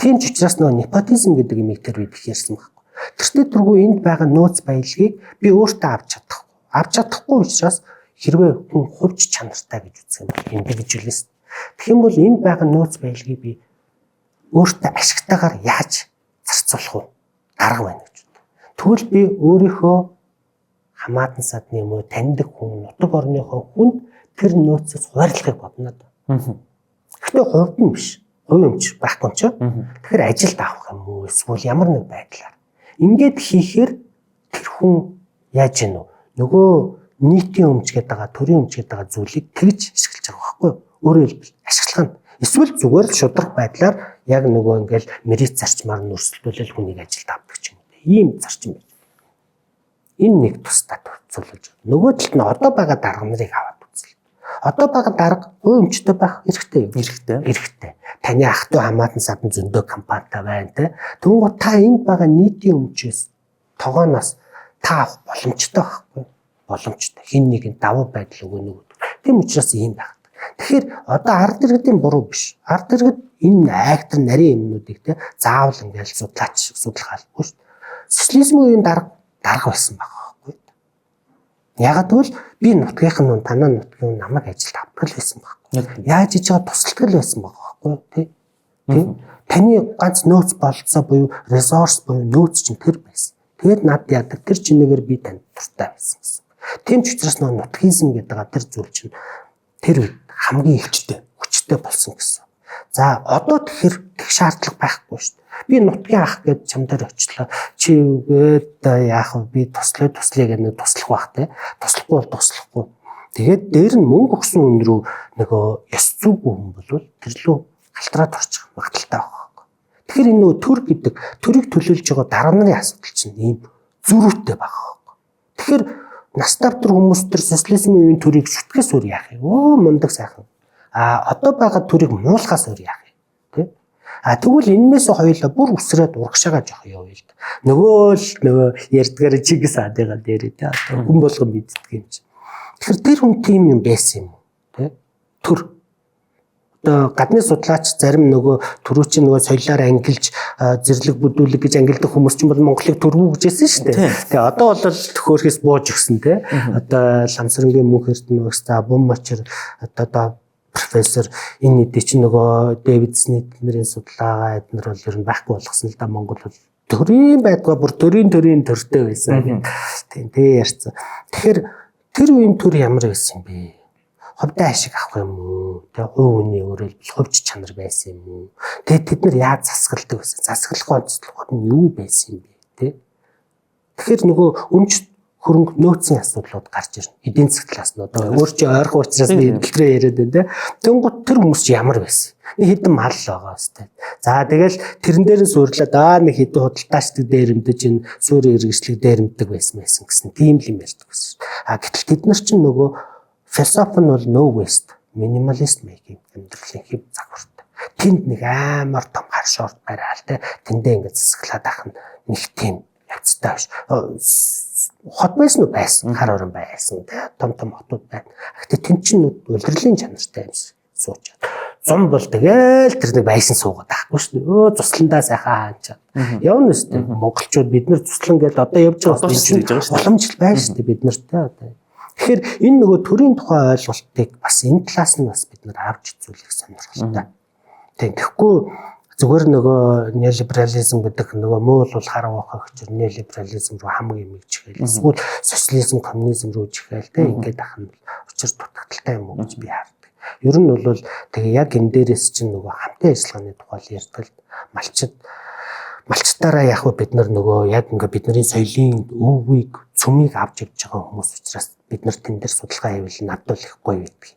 Speaker 1: Тийм ч учраас нөгөө непотизм гэдэг юмыг тэр үед их ярьсан байхгүй. Тэртээ дөрвөө энд байгаа нөөц баялагийг би өөртөө авч чадахгүй. Авч чадахгүй учраас хэрвээ хүн хувьч чанартай гэж үзэх юм бол индивидуалист. Тэгэх юм бол энд байгаа нөөц баялагийг би өөртөө ашигтайгаар яаж зарцуулах вэ? Дарга байна гэж үү. Тэгвэл би өөрийнхөө хамаатан садны юм уу таньдаг хүн, нутаг орныхоо хүнд тэр нөөцөөс хуваарлахыг бодно даа. Гэхдээ хувьд нь биш. Хувийн өмч байхгүй ч. Тэгэхээр ажилд авах юм уу эсвэл ямар нэг байдлаар ингээд хийхээр тэр хүн яаж гэнэ үү? Нөгөө нийтийн өмч гэдэг байгаа, төрийн өмч гэдэг байгаа зүйлийг тэгж ашиглаж байгаа байхгүй юу? Өөрөөр хэлбэл ашиглах нь эсвэл зүгээр л шудраг байдлаар яг нөгөө ингээл мэрит зарчмаар нь өрсөлдүүлэл хүнийг ажилд авдаг ч юм уу. Ийм зарчим байна. Энэ нэг тусдаа төвцүүлж. Нөгөө талд нь одоо байгаа дарга нарыг аваад үзэл. Одоо байгаа дарга хувийн өмчтэй байх хэрэгтэй юм. Хэрэгтэй. Таны ах トゥ хамаатан садан зөндөө компанитай байна те. Тэгвэл та энд байгаа нийтийн өмчөөс тогооноос та авах боломжтой байхгүй. Боломжтой. Хин нэгэн давуу байдал өгөнө гэдэг. Тийм учраас ийм байна. Тэгэхээр одоо ард иргэдийн буруу биш. Ард иргэд энэ актер нарийн юмнуудыг те заавал ингээл судлах албагүй шүү. Социализмын үеийн дарга байсан байгаа байхгүй. Ягаад гэвэл би нутгийнх нь танаа нутгийн намайг ажилд авдаг байсан байхгүй. Яаж хийж байгаа тусалдаг байсан байгаа байхгүй тий. Таны ганц нөөц болцоо буюу ресурс буюу нөөц чинь тэр байсан. Тэгээд над яадаг тэр чинээгээр би танд дуртай байсан гэсэн. Тийм ч учраас нөгөө нутгизм гэдэг тэр зүйл чинь тэр үед хамгийн хүчтэй болсон гэсэн. За одоо тэгэхээр тэг шаардлага байхгүй шүү дээ. Би нутгийн ах гэж чамдаар очлоо. Чи үгээд яах вэ? Би туслая гэж нэг туслах бах те. Туслахгүй бол туслахгүй. Тэгээд дээр нь мөнгө өгсөн хүн рүү нөгөө ёс зүйгүй хүн болвол тэр лөө халтраад орчих магадaltaй байгаа. Тэгэхээр энэ нөгөө төр гэдэг төрийг төлөөлж байгаа дарга нарын асуудал чинь ийм зөрүүтэй байгаа. Тэгэхээр настав төр хүмүүс төр социализмын үеийн төрийг шүтгэс өөр яах юм? Оо мундаг сайхан. Одоо байгаа төрийг муулахаас өөр яах юм? Тэ? Тэгвэл энээс хоёулаа бүр үсрээд урагшаага жоох явъя л да. Нөгөө ярьдгаар чигс адыгаа дээр тэ. Хүн болгон мэддэг юм чи. Тэгэхээр тэр хүн тийм юм байсан юм уу? Тэ? Төр одоо гадны судлаач зарим нөгөө төрүүчийн нөгөө соёлоор ангилж зэрлэг бүдүүлэг гэж ангилдаг хүмүүс ч бол Монголыг төрвүү гэжсэн шүү дээ. Тэгээ одоо бол төхөөрхөөс бууж өгсөн те. Одоо Ламсрангийн мөнх эрдэнэс за бум мочир одоо профессор энэ нийтийн чинь нөгөө Дэвидсний тэднэрийн судалгаа эднэр бол ер нь байхгүй болгосон л да. Монгол бол төрийн байдгаа бүр төрийн төртэй байсан. Тийм тий ярьсан. Тэгэхээр тэр үеийн төр ямар байсан бэ? Хувьдаа ашиг авах юм уу? Тэгээ хувь хүний өөрөөр хувьч чанар байсан юм уу? Тэгээ тэд нар яаж засгалдаг байсан? Засаглах онцлог нь юу байсан юм бэ? Тэ? Тэгэхээр нөгөө өмч хөрөнгө нөөцийн асуудлууд гарч ирнэ. Эдийн засгийн талаас нь одоо өөр чи ойрхон учраас би дэлгэрээ яриад байна те. Тэнгууд тэр хүмүүс ямар байсан? Нэг хэдэн мал байгаа өстэй. За тэгэл тэрэн дээрээ суурлаад нэг хэдэн худалдаачдаг дээрэмдэж энэ суурь эргэжлэг дээрэмдэг байсан гэсэн тийм л юм ярьдаг байсан. Гэтэл тэд нар чинь нөгөө философи нь бол no waste, minimalist making амьдралын хэв загвартай. Тэнд нэг амар том хар шорт бараал те. Тэндээ ингээд засаглаад ах нь нэг тийм яцтай биш. Хот байсан уу байсан, хар орон байсан те. Том хотууд байна. Гэхдээ тэн чинь улирлын чанартай юм суучаад. Зам бол тэгэл тэр нэг байшин суугаад байхгүй шүү дээ. Тусландаа сайхан хаанчаа. Явна шүү дээ. Монголчууд бид нар туслан гэдэг одоо явж байгаа боломж байна шүү дээ бид нартай одоо. Тэгэхээр энэ нөгөө төрийн тухай ойлголтыг бас энэ талаас нь бас бид нар авч үзүүлэх сонирхолтой. Тэгэхгүй зүгээр нөгөө неолиберализм гэдэг нөгөө муул бол хараа ухах гэж неолиберализм руу хамгийн юм чихэл эсвэл социализм коммунизм руу чихэл тэ ингээд ах нь учир дутагдaltaй юм уу гэж би хардаг. Ер нь бол тэгээ яг энэ дээрээс чинь нөгөө хамтын ажиллагааны тухай ярьдаг малчтаараа яг бид нар нөгөө яг ингээ бидний соёлын өвгийг цөмийг авч явж байгаа хүмүүс учраас бид нар тэн дээр судалгаа хийвэл надад их гоё байдаг.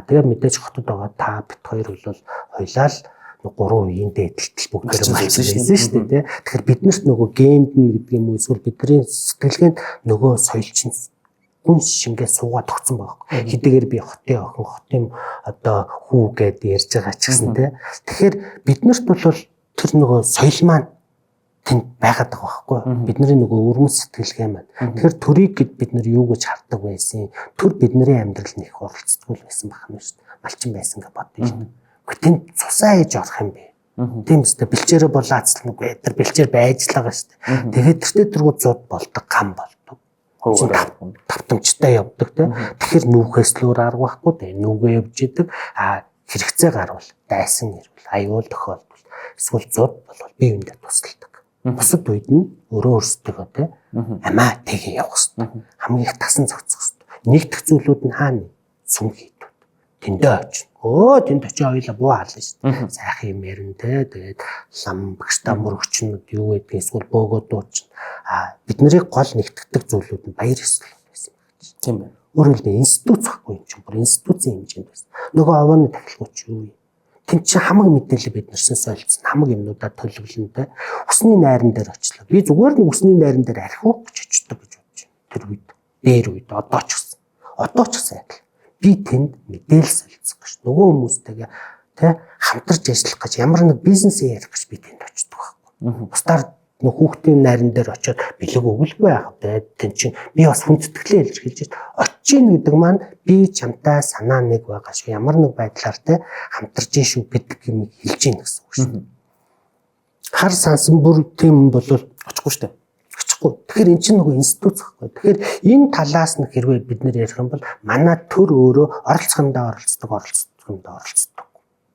Speaker 1: Тэгээ мэдээж хотод байгаа та бит хоёр бол хоёлаа л 3 үеийн дээдлэлтэл бүгд малчин байсан шүү дээ. Тэгэхээр биднэрт нөгөө генд нь гэдэг юм уу эсвэл бидний сэтгэлгээнд нөгөө соёлчин гүн шингээ суугаад тогтсон байгаа. Хэдийгээр би хотын охин, хотын одоо хүү гэдээ ярьж байгаа ч гэсэн тий. Тэгэхээр биднэрт бол тэр нөгөө соёл маань тэнд байгаад байгаа байхгүй. Бидний нөгөө өрмөц сэтгэлгээ маань. Тэгэхээр төрийг бид нар юу гэж хардаг байсан. Төр бидний амьдралд нэг оролцдог байсан байх юм шүү дээ. Малчин байсан гэж бодъё шүү дээ. Тэнд цусаа хийж орох юм бэ. Тийм үстэй бэлчээрээ болаацлах нүг тэр бэлчээр байж л байгаа шүү дээ. Тэгээд тэртээ тэргүү зууд болдог гам болдог. Тавтамжтай явдаг тийм. Тэгэхээр нүхээс л өөр арга байхгүй дээ. Нүгээ явж идэг. Хэрэгцээ гарвал дайсан ирвэл аюул тохиолдвол эсвэл зууд болвол бие биендээ тусалдаг. Бусад үед нь өөрөө өөрсдөө тийм амиа тэгээ явах хэрэгтэй. Хамгийн их тасан зохицох хэрэгтэй. Нэгдэх зүйлүүд нь хаана сүм хийдүүд. Тэндээ очив. Тэнд очиж ойлоо буу хаална шүү дээ. Сайхан юм ярина те. Тэгээд лам багштай мөрөгчнүүд юу гэдгийг эсвэл бөөгөө дуучин. Бид нарыг гол нэгтгэдэг зүйлүүд нь баяр ёслол байсан байна. Тийм байна. Өөрөөр хэлбэл институт захгүй юм чинь бүр институцийн хэмжээнд байсан. Нөгөө овооны тахилгууч юу юм. Тэн чинь хамаг мэдээлэл бид нарсын сойлцсон хамаг юмнуудаар төлөвлөн те. Усны найран дээр очлоо. Би зүгээр нэг усны найран дээр архив гэж очдог гэж бодож байна. Тэр үед дээр үед одоо ч гэсэн. Одоо ч гэсэн адил. Би тэнд мэдээлэл солилцох гэж нөгөө хүмүүстэйгээ тэ хамтарч ажиллах гэж ямар нэг бизнесээ ярих гэж би тэнд очдог байхгүй. Бусдаар нөх хүүхдийн найран дээр очиод бэлэг өгөлгүй яах вэ? Тэн чинь би бас хүндэтгэлээ илэрхийлж очиж гэдэг маань би чамтай санаа нэг байгаа шүү. Ямар нэг байдлаар тэ хамтарч шүү гэдэг юм хэлж ийн гэсэн үг шүү. Хар сансан бүр тийм бол очихгүй шүү дээ. Тэгэхээр эн чинь нөгөө институт захгүй. Тэгэхээр энэ талаас нь хэрвээ бид нэр ярих юм бол манай төр өөрөө оролцохондоо оролцдог.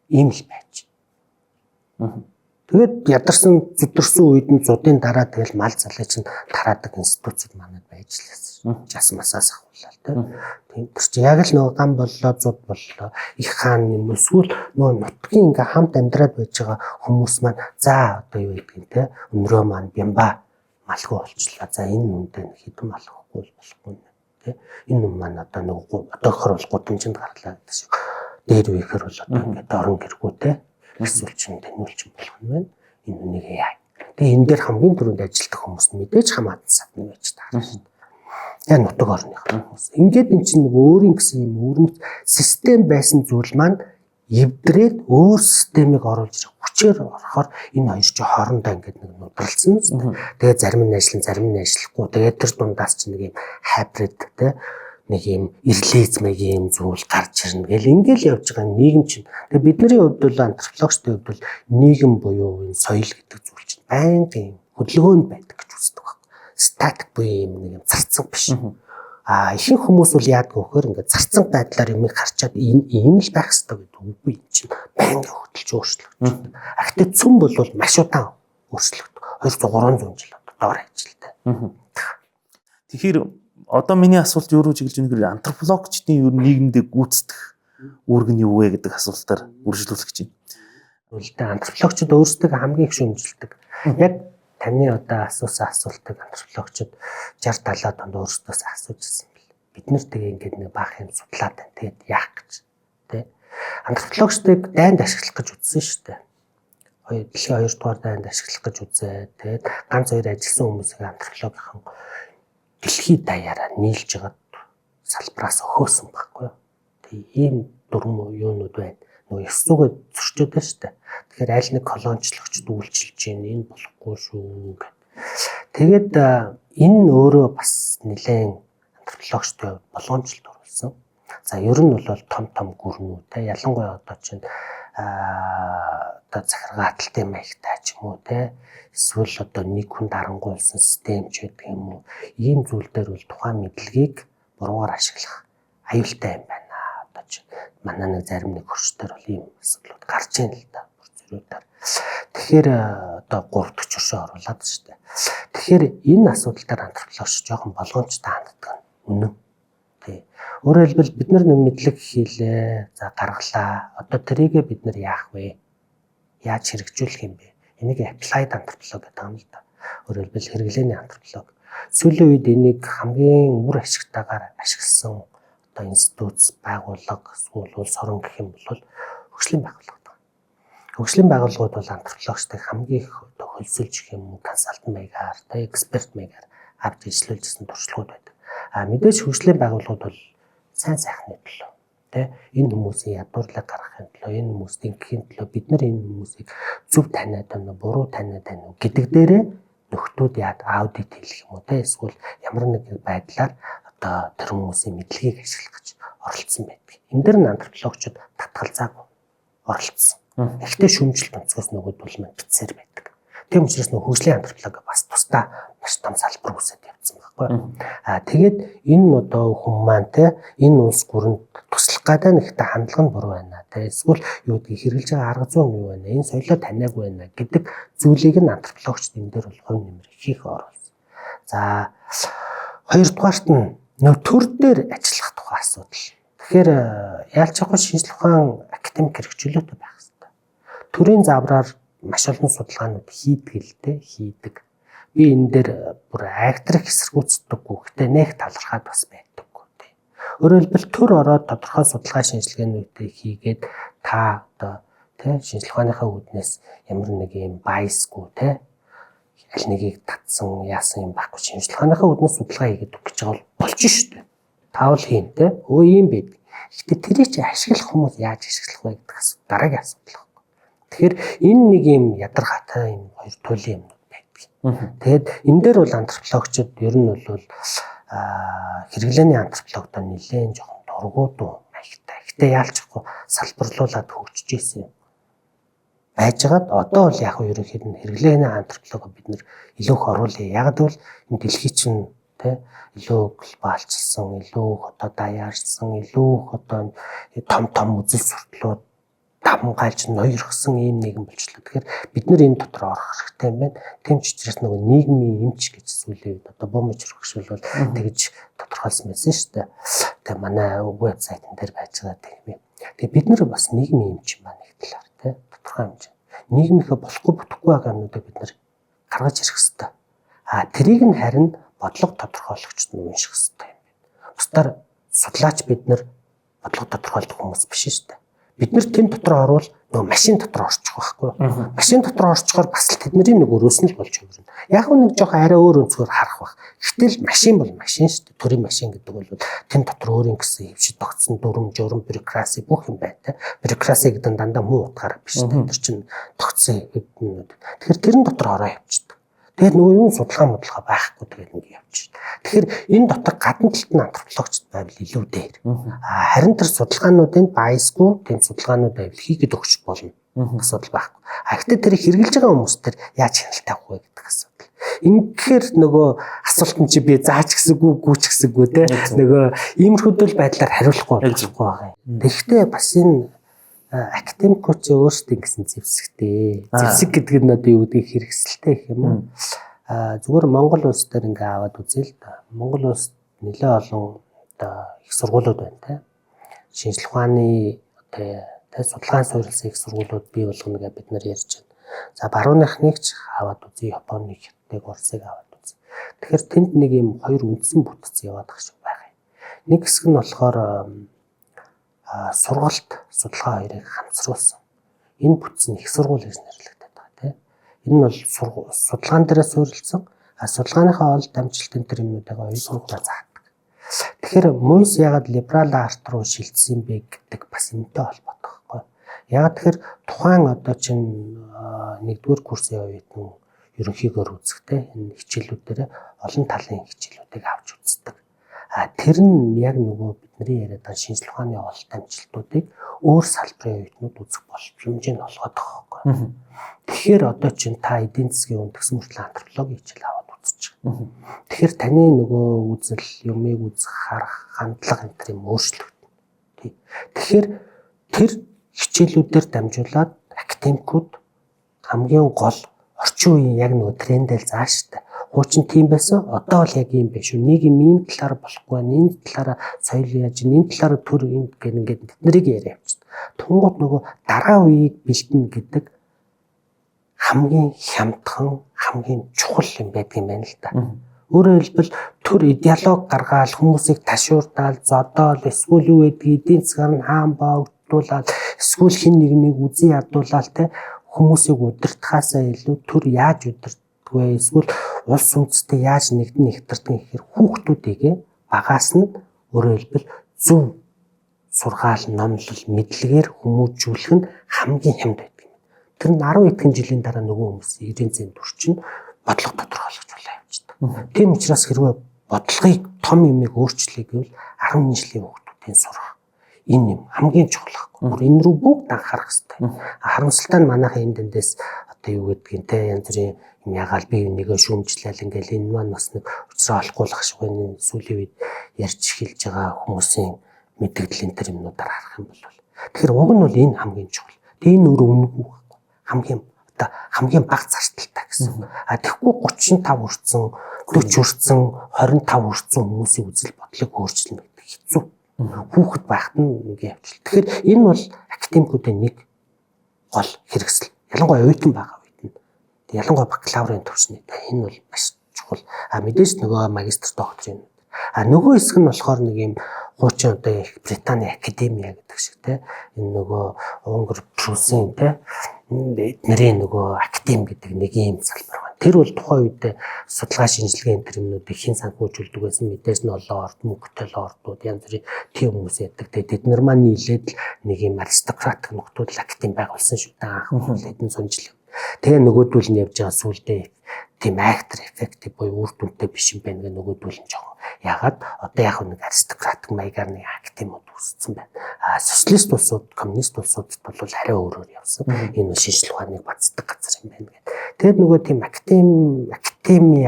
Speaker 1: Ийм л байж. Тэгээд ядарсан зүдэрсэн үед нь зудын дараа тэгэл мал залгай чинь тараадаг институцууд манайд байж лээс. Жас масаас ахуулаад тийм чи яг л нөгөө гам боллоо зуд боллоо их хаан юм эсвэл нөгөө нутгийн ингээм хамт амьдраад байж байгаа хүмүүс маань за одоо юу гэдгийг те өнрөө маань бямба малгүй болчлаа. За энэ нүндээ хэдэн малхгүй болохгүй нэ тий. Энэ нүн маань одоо нөгөө одоохор бол гудамжинд гарлаа гэдэг шиг. Дээр үехээр бол одоо ингээд орон гэргүү тий. Эсвэл чинь тэнүүлчин болох юм байна. Энэ нүнийг яа. Тэгээ энэ дээр хамгийн түрүүнд ажилладаг хүмүүс нь мэдээж хамаатан савны байж таарна шүү дээ. Яг нутаг орных хүмүүс. Ингээд эн чинь нөгөө өөрийн гэсэн юм өрмөц систем байсан зүйл маань эвдрээд өөр системийг оруулж ирэх хүчээр орохоор энэ хоёр чи хоорондоо ингээд нэг нудралсан үстэй. Тэгээ зарим нь ажиллан зарим нь ажиллахгүй. Тэгээ тэр дундаас чи нэг юм хайбрид те нэг юм ирлизмэгийн зүйл гарч ирнэ гэл ингээл явж байгаа нийгэм чинь. Тэгээ бидний хувьд бол антропологчдын хувьд бол нийгэм буюу энэ соёл гэдэг зүйл чинь байнгын хөдөлгөөнд байдаг гэж үздэг баг. Статик буюу юм нэг юм зарцсан биш. Ихэнх хүмүүс бол яадаг вөхөр ингээд зарцсан байдлаар юмыг харчаад ийм л байх хэрэгтэй гэдэг үгүй юм чинь байнга хөдөлж өөрчлөгдөж. Гэхдээ цөм бол маш удаан өөрчлөгдөв. 200-300 жил доор ажилтай.
Speaker 2: Тэгэхээр одоо миний асуулт юу руу чиглэж байгаа нөхөр антропологчдын ер нь нийгэмдээ гүйцэтгэх үүрэг нь юу вэ гэдэг асуултаар үргэлжлүүлэх гэж байна.
Speaker 1: Үлдээ антропологчид өөрсдөө хамгийн их шүүмжилдэг. Яг таны одоо асуусан асуултыг антропологчид 60-70 онд өөрсдөөс асууж ирсэн бэл. Бид нэр тэгээ ингээд нэг баах юм судлаад байна. Тэгээд яах гэж тий. Антропологчдыг дайнд ашиглах гэж үзсэн шүү дээ. Дэлхийн 2 дугаар дайнд ашиглах гэж үзээ. Тэгээд ганц хоёр ажилласан хүмүүсийг антропологийн дэлхийд даяараа нийлж байгаа салбараас өхөөсөн байхгүй юу. Тэгээ ийм дурм юунууд байна. Нөгөө ёс зүгээд зөрчөөд байна шүү дээ. Тэгэхээр аль нэг колоничлогчд үйлчилж байна. Энэ болохгүй шүү гэх. Тэгээд энэ өөрөө бас нэлээд антропологчтой болгоомжлолт оруулсан. За ер нь бол том гүрнүү те ялангуяа одоо чинь одоо захиргаа аталтын маягтай ч юм уу те эсвэл одоо нэг хүн дарангуйлсан систем ч гэдэг юм уу ийм зүйл дээр бол тухайн мэдлэгийг буруугаар ашиглах аюултай юм байна. Одоо чинь манай нэг зарим нэг хөрчтөр бол ийм асуудлууд гарч ийн л да. Зөрүүдээр. Тэгэхээр одоо 3 дахь жишээ оруулаад шүү дээ. Тэгэхээр энэ асуудал дээр антропологч жоохон болгоомжтой ханддаг үнэн. Тий. Өөрөөр хэлбэл бид нар нэг мэдлэг хийлээ. За гаргалаа. Одоо тэрийгээ бид нар яах вэ? Яаж хэрэгжүүлэх юм бэ? Энийг applied антрополог гэдэг юм л да. Өөрөөр хэлбэл хэрэглээний антрополог. Сүүлийн үед энийг хамгийн үр ашигтайгаар ашигласан одоо институт, байгууллага, эсвэл улс орон гэх юм бол хөгжлийн байгууллага. Хөгжлийн байгууллагууд бол антропологчдыг хамгийн их одоо хөлсөлж гэх юм уу консалтант маягаар, эксперт маягаар авч ажиллуулжсэн туршлагууд байдаг. Мэдээж хөгжлийн байгууллагууд бол сайн сайхны төлөө энэ хүмүүсийн ядуурлаг гаргахын төлөө, энэ хүмүүст ингээхийн төлөө бид нар энэ хүмүүсийг зөв таниад байна уу, буруу таниад байна уу гэдэг дээрээ нөхдүүд аудит хийх юм уу эсвэл ямар нэг байдлаар одоо тэр хүмүүсийн мэдлэгийг ашиглах гэж оролцсон байдаг. Энэ дэр нь антропологчид татгалзаагүй оролцсон. Гэхдээ шүүмжлэлт онцгоос нөгөөд бол битсээр байдаг. Тийм учраас нөгөө хөгжлийн антрополог бас тусдаа маш том салбар үүсэж явцсан байхгүй. Тэгээд энэ одоо хүмүүс маань энэ улс гүрэнд туслах гадаа нэгтэй хандлага нь буруу байна. Эсвэл юу гэдгийг хэрэгжилж байгаа арга зүй нь юу байна? Энэ соёлоо таниагүй байна гэдэг зүйлийг нь антропологчд энэ дээр бол хувь нэмэр хийх оруулсан. За хоёрдугаарт нь нөө төр дээр ажиллах тухай асуудал. Тэгэхээр яалч явах шинжлэх ухаан академик хэрэгжүүлэлттэй байх хэрэгтэй. Төрийн завраар маш олон судалгаанууд хийдэг. Би энэ дээр бүр актрик эсэргүүцдэггүй гэхдээ нэг талархаад бас байдаггүй. Өөрөөр хэлбэл төр ороод тодорхой судалгаа шинжилгээнүүдийг хийгээд та одоо шинжлэх ухааныхаа үүднээс ямар нэг юм байсгүй аль нэгийг татсан яасан юм байхгүй шинжлэх ухааныхаа үүднээс судалгаа хийгээд өгч байгаа бол болж шүү дээ. Таавал хийн өө юм байд. Гэхдээ тэрийг чи ашиглах хүмүүс яаж ашиглах вэ гэдэг асуудал дараагийн асуудал. Тэгэхээр энэ нэг юм ядаргаатай юм хоёр туйлын юмнууд байдаг. Тэгээд энэ дээр бол антропологчид ер нь бол хэрэглээний антропологдоо нэлээд жоохон дургуудуу маягтай. Гэтэ яалчихгүй салбарлуулаад хөгжиж ирсэн юм. Байжгаад одоо бол яг нь ерөнхийд нь хэрэглээний антрополог бид нэр илүү их оруулъя. Яг гэвэл энэ дэлхий чинь илүү глобалчилсан, илүү их одоо даяарсан, илүү их одоо том үзэл сурталууд давмгайлж ноёрхсон ийм нэгэн болчихлоо. Тэгэхээр бид нэр энэ дотор орох хэрэгтэй юм байна. Тэм ч учраас нөгөө нийгмийн эмч гэж зүйлээ одоо бомж хөргшүүл бол тэгж тодорхойлсон байсан шүү дээ. Тэгээ манай вебсайтн дээр байж байгаа тийм юм. Тэгээ бид нэр бас нийгмийн эмч юм байна нэг талаар тодорхой хэмжээ. Нийгмийнхээ болохгүй бүтэхгүй байгаа юмнуудыг бид нэр гаргаж ирэх хэрэгтэй. Тэрийг нь харин бодлого тодорхойлогчд нь унших хэрэгтэй юм байна. Бусдаар судлаач бид нэр бодлого тодорхойлдог хүмүүс биш шүү дээ. Бид нэр тэн дотор орвол нөгөө машин дотор орчих байхгүй. Машин дотор орчхоор бас л тэдний нэг өрөөс нь л болж өгөрнө. Яг нэг жоох арай өөр өнцгөр харах бах. Гэтэл машин бол машин шүү дээ. Төрийн машин гэдэг бол тэн дотор өөрийн гэсэн хөвшид тогтсон дүрм, журам, бюрокраси бүх юм байна. Бюрокраси гэдэг нь дандаа муу утгаараа биш. Тэр чинь тогтсон юмнууд. Тэгэхээр тэрэн дотор ороо явчихдаг. Тэгээд нөгөө юм судалгаа байхгүй тэгээд ингэ явчих. Тэгэхээр энэ дотор гадна талд нь антропологчд байвал илүү дээр. Харин тэр судалгаануудын байсгүй тэнд судалгаанууд байвал хийгээд өгч болно. Асуудал байхгүй. Гэхдээ тэр хэрэгжилж байгаа хүмүүс төр яаж хяналттай авах вэ гэдэг асуудал. Ингэхээр нөгөө асуулт нь чи би заач гэсэггүй, гүүч гэсэггүй нөгөө иймэрхүүдэл байдлаар хариулахгүй байгаа юм. Тэгэхдээ бас энэ академикууд ч өөрсдөө ингэсэн зэвсэгтэй. Зэвсэг гэдэг нь одоо юу гэдгийг хэрэгсэлтэй гэх юм уу? Зүгээр Монгол улс дээр ингээ аваад үзье л да. Монгол улс нэлээд олон одоо их сургуулиуд байна шинжлэх ухааны одоо судалгаан суурилсан их сургуулиуд бий болгоно гэж бид нар ярьж байна. За барууныхныг ч аваад үзье, Японыг, Хятадыг, Оросыг аваад үзье. Тэгэхээр тэнд нэг юм хоёр үндсэн бүтц яваад байгаа шиг байгаа. Нэг хэсэг нь болохоор сургалт судалгаа хоёрыг хамсруулсан. Энэ бүтц нь их сургууль гэж нэрлэгдэж байгаа тийм. Энэ нь бол судалгаан дээр суурилсан. Судалгааныхаа олд амжилтын тэр юмнуудыг оюун сургуулиар заадаг. Тэгэхээр Мойс ягаад либерал арт руу шилжсэн бэ гэдэг бас энэтэй холбоотой байхгүй. Яг тэгэхээр тухайн одоо чинь 1-р курсын оюутан ерөнхийдөө үзэхтэй энэ хичээлүүдээр олон талын хичээлүүдийг авч үздэг. Тэр нь яг нөгөө бидний яриад байгаа шинжлэх ухааны олд амжилтуудыг өөр салбарын оюутнууд үзэх боломжийг олгоод байгаа байхгүй. Тэгэхээр одоо чинь та эдийн засгийн үндэс мөртлөө антропологи хичээл аваад үзэж байгаа. Тэгэхээр таны нөгөө үзэл, юмыг үзэх, харах, хандлага энэ төр юм өөрчлөгдөнө. Тэгэхээр тэр хичээлүүдээр дамжуулаад академикууд хамгийн гол орчин үеийн яг нөгөө трендэл зааштай. Хуучин тийм байсан. Одоо бол яг юм биш үү. Нэг юм энэ талаар болохгүй, энэ талаараа соёл яаж, энэ талаараа төр ингээд бид нарыг яриа явчихсан. Тунгууд нөгөө дараа үеийг бэлтэнэ гэдэг хамгийн хямдхан, хамгийн чухал юм байдаг юм байна л да. Өөрөөр хэлбэл төр идеолог гаргаал хүмүүсийг ташуурдаал, зодоол, эсвэл юу гэдгийг эдийн засгаар нь хаан боогдуулаад, эсвэл хин нэгнийг үзий ядуулаад те хүмүүсийг удирдахаасаа илүү төр яаж удирддаг вэ? Эсвэл улс үндэстэй яаж нэгдэрдэг гэхээр хүүхдүүдийгээ багаас нь өөрөөр хэлбэл зөв сургаал, номлол, мэдлэгээр хүмүүжүүлэх нь хамгийн хямд байдаг юм. Тэр нь 10 эдхэн жилийн дараа нөгөө хүмүүс 90 зэнд төрчин бодлого тодорхойлож болоо явчихдаг. Тийм учраас хэрвээ бодлогыг том юмыг өөрчлөе гэвэл 10 жилийн хүүхдүүдийн сурах энэ юм хамгийн чухал. Бүр энэ рүү бүгд анхаарах хэрэгтэй. Харамсалтай нь манайхын энэ дэндээс одоо юу гэдгийг те янз бүрийн юм ягаал би энийгээ шүүмжлээл ингээл энэ маань бас нэг учраа олохгүйх шиг байна. Сүүлийн үед ярьж эхэлж байгаа хүмүүсийн мэдгэдлийн тэр юмнуудаар харах юм бол тэгэхээр уг нь бол энэ хамгийн чухал. Тэгээ энэ өөрөө үнэгүй хамгийн бага зарталтай гэсэн. А тэгэхгүй 35 хүрсэн, 40 хүрсэн, 25 хүрсэн хүмүүсийн үзэл бодлыг өөрчилнө гэдэг хэцүү. Хүүхэд байхад нь ингэ явчихл. Тэгэхээр энэ бол академикуудын нэг гол хэрэгсэл. Ялангуяа оюутан байгаа үед нь. Ялангуяа бакалаврын төвчний энэ бол маш чухал. А мэдээж нөгөө магистр докторийн. А нөгөө хэсэг нь болохоор нэг юм хуучин одоо их Британий академия гэдэг шиг те энэ нөгөө Унгар Прусийн те эднэрийн нөгөө академи гэдэг нэг юм салбар байна. Тэр бол тухайн үед судалгаа шинжилгээний тэр юмнуудыг хэн санхүүжүүлдэг байсан мэдээж нь олон орд мөнгөтэй ордууд янз бүрийн тийм хүмүүс яддаг. Тэгээд эднэр маань нийлээд нэг юм аристократик нөхдүүд академи байгуулсан шүү дээ. Анх хэдэн сон жил. Тэгээ нөгөөдүүл нь явж байгаа сүулдэ тийм актер эффект буюу үр дүнтэй биш юм байна гэх нөгөөдүүл нь жоо. Ягаад одоо яг нэг аристократик маягаар нэг академиуд үүссэн байна. Социалист улсууд, коммунист улсуудад бол арай өөрөөр явсан. Энэ шинжлэх ухааныг бацдаг газар юм байна гэдэг. Тэгээд нөгөө тийм академи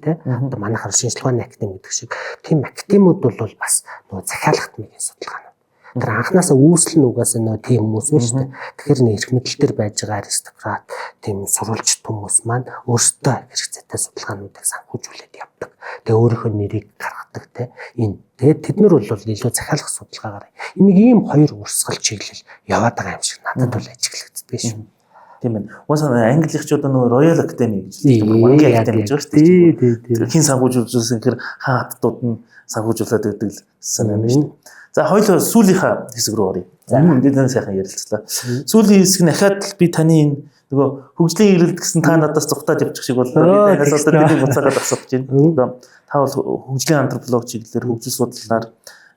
Speaker 1: те одоо манайхаар шинжлэх ухааны академи гэдэг шиг тийм академиуд бол бас нөгөө захиалгат маягийн судалгаанууд. Тэр анханасаа үүсэл нь угаасаа нөгөө тийм хүмүүс байна шүү дээ. Тэгэхээр нэг эрх мэдэл төр байж байгаа аристократ, тийм сурвалжт хүмүүс маань өөрсдөө хэрэгцээтэй судалгаануудыг санхүүжүүлээд явдаг. Тэгээ өөрийнхөө нэрийг гаргадаг те. Энэ тэгээд тэд нар бол илүү захиалгах судалгаагаар энийг ийм хоёр урсгал чиглэл яваад байгаа юм шиг надад бол ажиглагддаг шүү.
Speaker 2: Тийм ээ. Уусаа англичууд нөгөө Royal Academy гэж хэлдэг. Монголын академи гэж шүү дээ. Хин санхүүжүүлсэн гэхээр хааттууд нь санхүүжүүлээд байдаг л санаа юм шүү дээ. За хоёул сүүлийнхаа хэсэг рүү оръё. Мэдээдэн сайхан ярилцлаа. Сүүлийн хэсэг нь ахаад би таны нөгөө хөгжлийн ирэлт гэсэн та надаас зүгтаад явчих шиг боллоо. Би танаас одоо бидний буцаагаад асууж байна. Та бол хөгжлийн антрополог чиглэлээр хөгжил судлалаар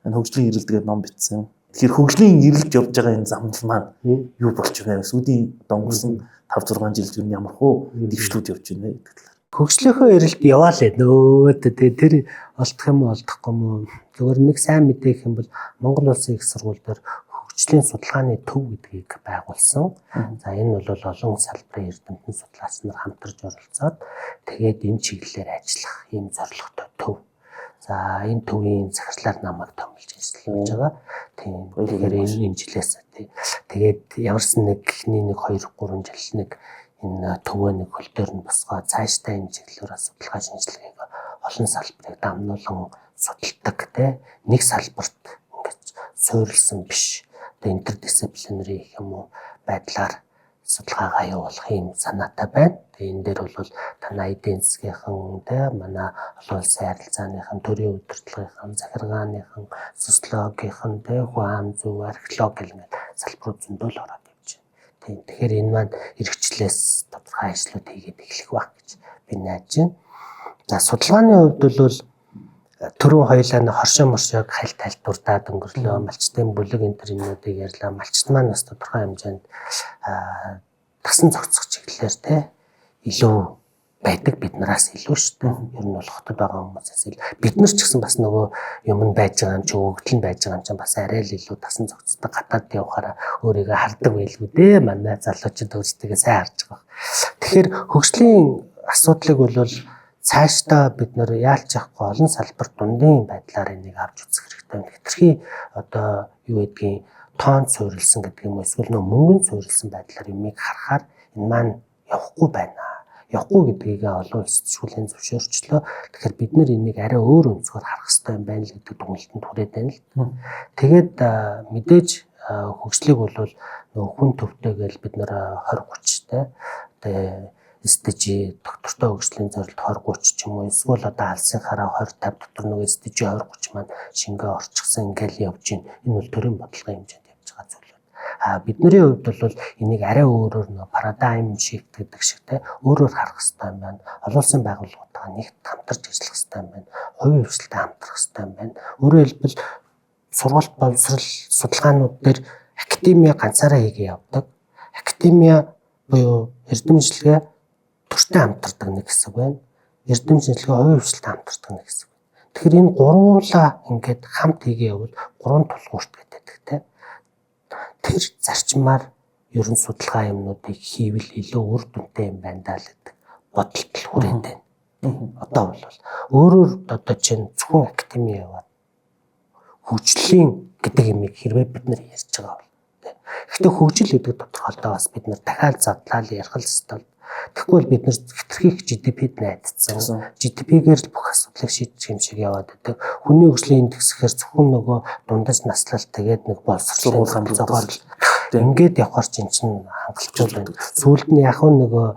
Speaker 2: хөгжлийн ирэлт гэдэг ном бичсэн. Тэгэхээр хөгжлийн ирэлт явж байгаа энэ замнал маань юу болж байна вэ? Сүүлийн одоо өнгөрсөн 5 6 жил юу ямар хөө дэвшлүүд явж байна гэдэг талаар.
Speaker 1: Хөгжлийнхөө ирэлт яваалаа нөө тэр олдох юм олдохгүй юм. Зөвхөн нэг сайн мэдээ гэх юм бол Монгол Улсын их сургууль дээр хөгжлийн судалгааны төв гэдгийг байгуулсан. За энэ бол олон салбарын эрдэмтэн судлаач нар хамтарч оролцоод тэгээд энэ чиглэлээр ажиллах ийм зорилготой төв. За энэ төвийн захирлаар намайг томилж ажиллаж байгаа. Тийм тэгэхээр энэ жилээс тэгээд ямарсан нэг эхний 1 2 3 жил нэг энэ төвөө нэг хөл дээр нь босгоо цаашдаа энэ чиглэлээр судалгаа шинжилгээг олон салбарыг дамнуулан судалдаг те нэг салбарт ингэж суурилсан биш одоо интердисциплинary гэх юм уу байдлаар судалгаагаа явуулах юм санаатай байна. Тэгээ энэ дээр бол танай эдийн засгийнхан те манай олон улсын харилцааныхан төрийн удирдлагынхан захиргааныхан социологийнхан те хуан зөв археолог гэх мэт салбарууд зөндөл ороод тийм тэгэхээр энэ маань эрхчлээс тодорхой ажлууд хийгээд эхлэх баг гэж би найдаж байна. За судалгааны хувьд бол түрүү хоёулаа нь хоршоо моршоог хальт дурдаад өнгөрлөө. Малчтын бүлэг энэ төр юмнуудыг ярьлаа. Малчт маань бас тодорхой хэмжээнд тасан зохицох чиглэлээр те илүү байдаг биднээс илүү шүү дээ. Ер нь бол хотод байгаа хүмүүсээс бид нар ч гэсэн бас нөгөө юм байж байгаа юм чи өгдөл нь байж байгаа юм чи бас арай л илүү тасан зохицдог гадаад явахаараа өөрийгөө хардаг байлгүй дээ. Манай залуучууд өөрсдөө сайн харж байгаа. Тэгэхээр хөгжлийн асуудлыг бол цаашдаа бид нэр яалж явахгүй олон салбар дундын байдлаар энийг авч үзэх хэрэгтэй. Хэтэрхий одоо юу гэдгийг тоон суурилсан гэдэг юм уу эсвэл нөө мөнгөнд суурилсан байдлаар юмыг харахаар энэ маань явахгүй байна. Явахгүй гэдгийг олон улс зөвшөөрлийн зөвшөөрчлөө. Тэгэхээр бид нэр энийг арай өөр өнцгөр харах хэрэгтэй юм байна л гэдэг дүгнэлтэнд хүрээд байна л. Тэгээд мэдээж хөгжлийг бол нөө хүн төвтэй гэж бид нэр 20 30 те SDG доктортой хөгжлийн зорилт 2030 ч юм уу эсвэл одоо алсын хараа 2050 дотор нөгөө SDG 2030 маань шингээ орчихсан ингээл явж байна. Энэ бол төрийн бодлогын хэмжээнд явж байгаа зүйл байна. Бидний хувьд бол энийг арай өөрөөр нөгөө парадайм shift гэдэг шиг те өөрөөр харах хэрэгтэй юм байна. Олон улсын байгууллагуудаа нэгт хамтарч ажиллах хэрэгтэй юм байна. Хувийн хвшилтэд хамтрах хэрэгтэй юм байна. Өөрөөр хэлбэл сургалт боловсрал судалгаанууд дээр академia ганцаараа хийгээ явдаг. Академia буюу эрдэмчлэгээ төртөө хамтардаг нэг хэсэг байна. Эрдэмчлэгээ хувийн хвшилтэд хамтардаг нэг хэсэг. Тэгэхээр энэ гурвуулаа ингээд хамт хийгээ явбал гурван тулгуурт гэдэг те. Тэр зарчмаар ерөн судалгаа юмнуудыг хийвэл илүү үр дүнтэй юм байна даа л гэдэг бодолт л хүрээд байна. Одоо бол өөрөөр одоо чинь зөвхөн академи яваад хөгжлийн гэдэг юмыг хэрвээ бид нар ярьж байгаа бол гэхдээ хөгжил гэдэг тодорхойлолтоо бас бид нар дахиад задлал ярих ёстой. Тэгэхгүй бол бид нар хэтэрхийх GDP-д найдсан. GDP-гээр л бүх асуудлыг шийдэх юм шиг яваад байдаг. Хүний хөгжлийн индекс гэхээр зөвхөн нөгөө дундаж наслал тэгээд нэг боловсрол хамгаалгаар ингээд явахаар чинь хангалттай байна. Сүүлд нь яг нөгөө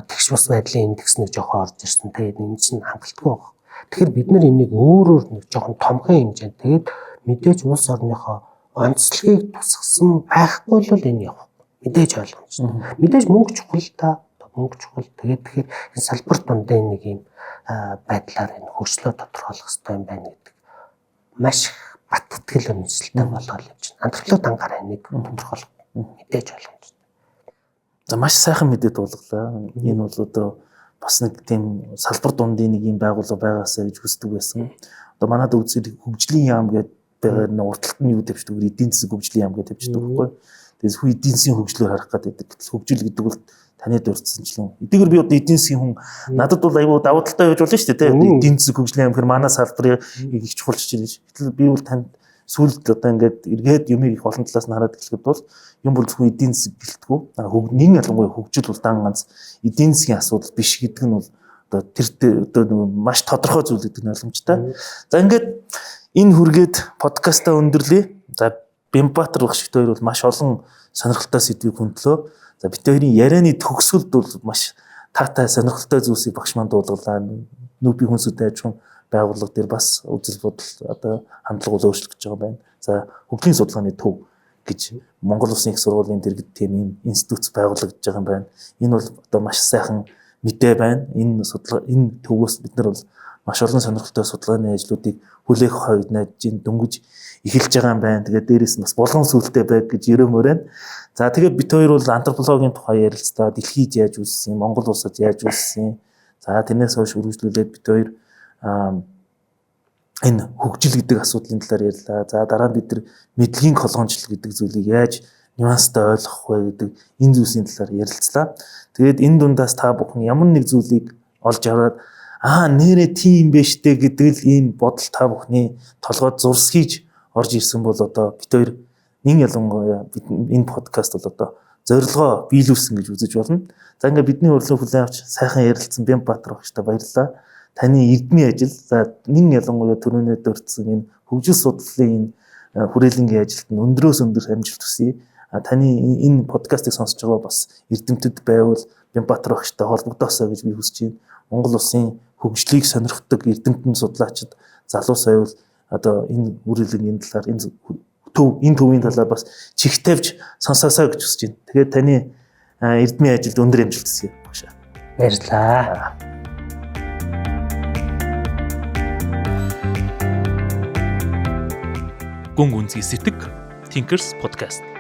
Speaker 1: тэгш бас байдлын индекс нэг жоохон орж ирсэн. Тэгээд энэ чинь хангалттай байна. Тэгэхээр бид нар энийг өөрөөр нэг жоохон томхон хэмжээнд тэгээд мэдээж улс орныхоо онцлогийг тусгасан байхгүй бол энэ явах. Мэдээж ойлгомжтой. Мэдээж мөнгө чухал та мөнгө чухал. Тэгээд тэгэхээр энэ салбар дундаа нэг юм байдлаар энэ хөгжлөө тодорхойлох хэрэгтэй юм байна гэдэг маш бат итгэл үнэмшилтэй болгоод явж байна. Антропологи дангаар энийг тодорхойлох мэдээж ойлгомжтой.
Speaker 2: За маш сайхан мэдээд дуулглаа. Энэ бол одоо бас нэг тийм салбар дундын нэг юм байгууллага байгаасаа гэж хүсдэг байсан. Одоо манайд үздэг хөгжлийн яам гэдэг байгаа нэг урталт нь юу тавьчихдаг эдийн засаг хөгжлийн яам гэдэг тавьчихдаг байхгүй. Тэгээс хүү эдийн засгийн хөгжлөөр харах гэдэг. Гэтэл хөгжил гэдэг бол таны дурдсанчлан. Эдгээр би одоо эдийн засгийн хүн надад бол аюу давуу талтай байж болно шүү дээ тийм. Эдийн засаг хөгжлийн яам гэхээр манай салбарыг их чухалч чинь. Гэтэл би бол танд сүүлд одоо ингээд эргээд юмыг их олон талаас нь хараад эхлэхэд бол юм бол зөвхөн эдийн засаг гэлтгүү. Нэг ялангуяа хөгжил бол дан ганц эдийн засгийн асуудал биш гэдэг нь бол одоо тэр одоо маш тодорхой зүйл гэдэг нь ойлгомжтой. За ингээд энэ хүргээд подкастаа өндөрлөе. За Бямбатар багш хоёр бол маш олон сонирхолтой сэдвийг хөндлөө. За бид хоёрын ярианы төгсгөлд бол маш таатай сонирхолтой зүйлсийг багш манд дуулгалаа. Нүби хүнсүд аж ахуйн байгууллага дээр бас үзэл бодол одоо хандлага өөрчлөх гэж байгаа байна. За хөгжлийн судалгааны төв гэж Монгол Улсын их сургуулийн дэргэд тийм институт байгуулагдаж байгаа юм байна. Энэ бол одоо маш сайхан мэдээ байна. Энэ төвөөс бид нар бол маш олон сонирхолтой судалгааны ажлуудыг хүлээх хувьд найдаж дөнгөж эхэлж байгаа юм байна. Тэгээд дээрэс нь бас болгон сүлтэй байг гэж өрөөмөрөн. За тэгээд бид хоёр бол антропологийн тухай ярилцлаа. Дэлхийд яаж үүссэн, Монгол улсад яаж үүссэн. За тэрнээс хойш үргэлжлүүлээд бид хоёр энэ хөгжил гэдэг асуудлын талаар ярьлаа. За дараа нь бид нар мэдлэгийн колгончлол гэдэг зүйлийг яаж нюанстай ойлгох вэ гэдэг энэ зүйлсийн талаар ярилцлаа. Тэгээд энэ дундаас та бүхэн ямар нэг зүйлийг олж аваад нэрээ тийм биш дээ гэдэг л ийм бодол та бүхний толгойд зурсхийж орж ирсэн бол одоо бид хоёр нэг ялангуяа энэ подкаст бол одоо зорилгоо биелүүлсэн гэж үзэж болно. За ингээд бидний урилгыг хүлээн авч сайхан ярилцсан Бямбатар багштай баярлалаа. Таны эрдмийн ажил за нэг ялангуяа түрүүнээ дурдсан энэ хөгжил судлалын энэ хүрээлэнгийн ажилд нь өндрөөс өндөр амжилт хүсье. Таны энэ подкастыг сонсож байгаа бас эрдэмтэд байвал Бямбатар багштай холбогдоосоо гэж би хүсэж байна. Монгол улсын хөгжлийг сонирхдаг эрдэмтэн судлаачид залуус байвал одоо энэ хүрээлэнгийн талаар энэ төвийн талаар бас чих тавьж сонсоосоо гэж хүсэж байна. Тэгээд таны эрдмийн ажилд өндөр амжилт хүсье багшаа.
Speaker 1: Баярлалаа.
Speaker 3: Гүн гүнзгий сэтг Thinkers podcast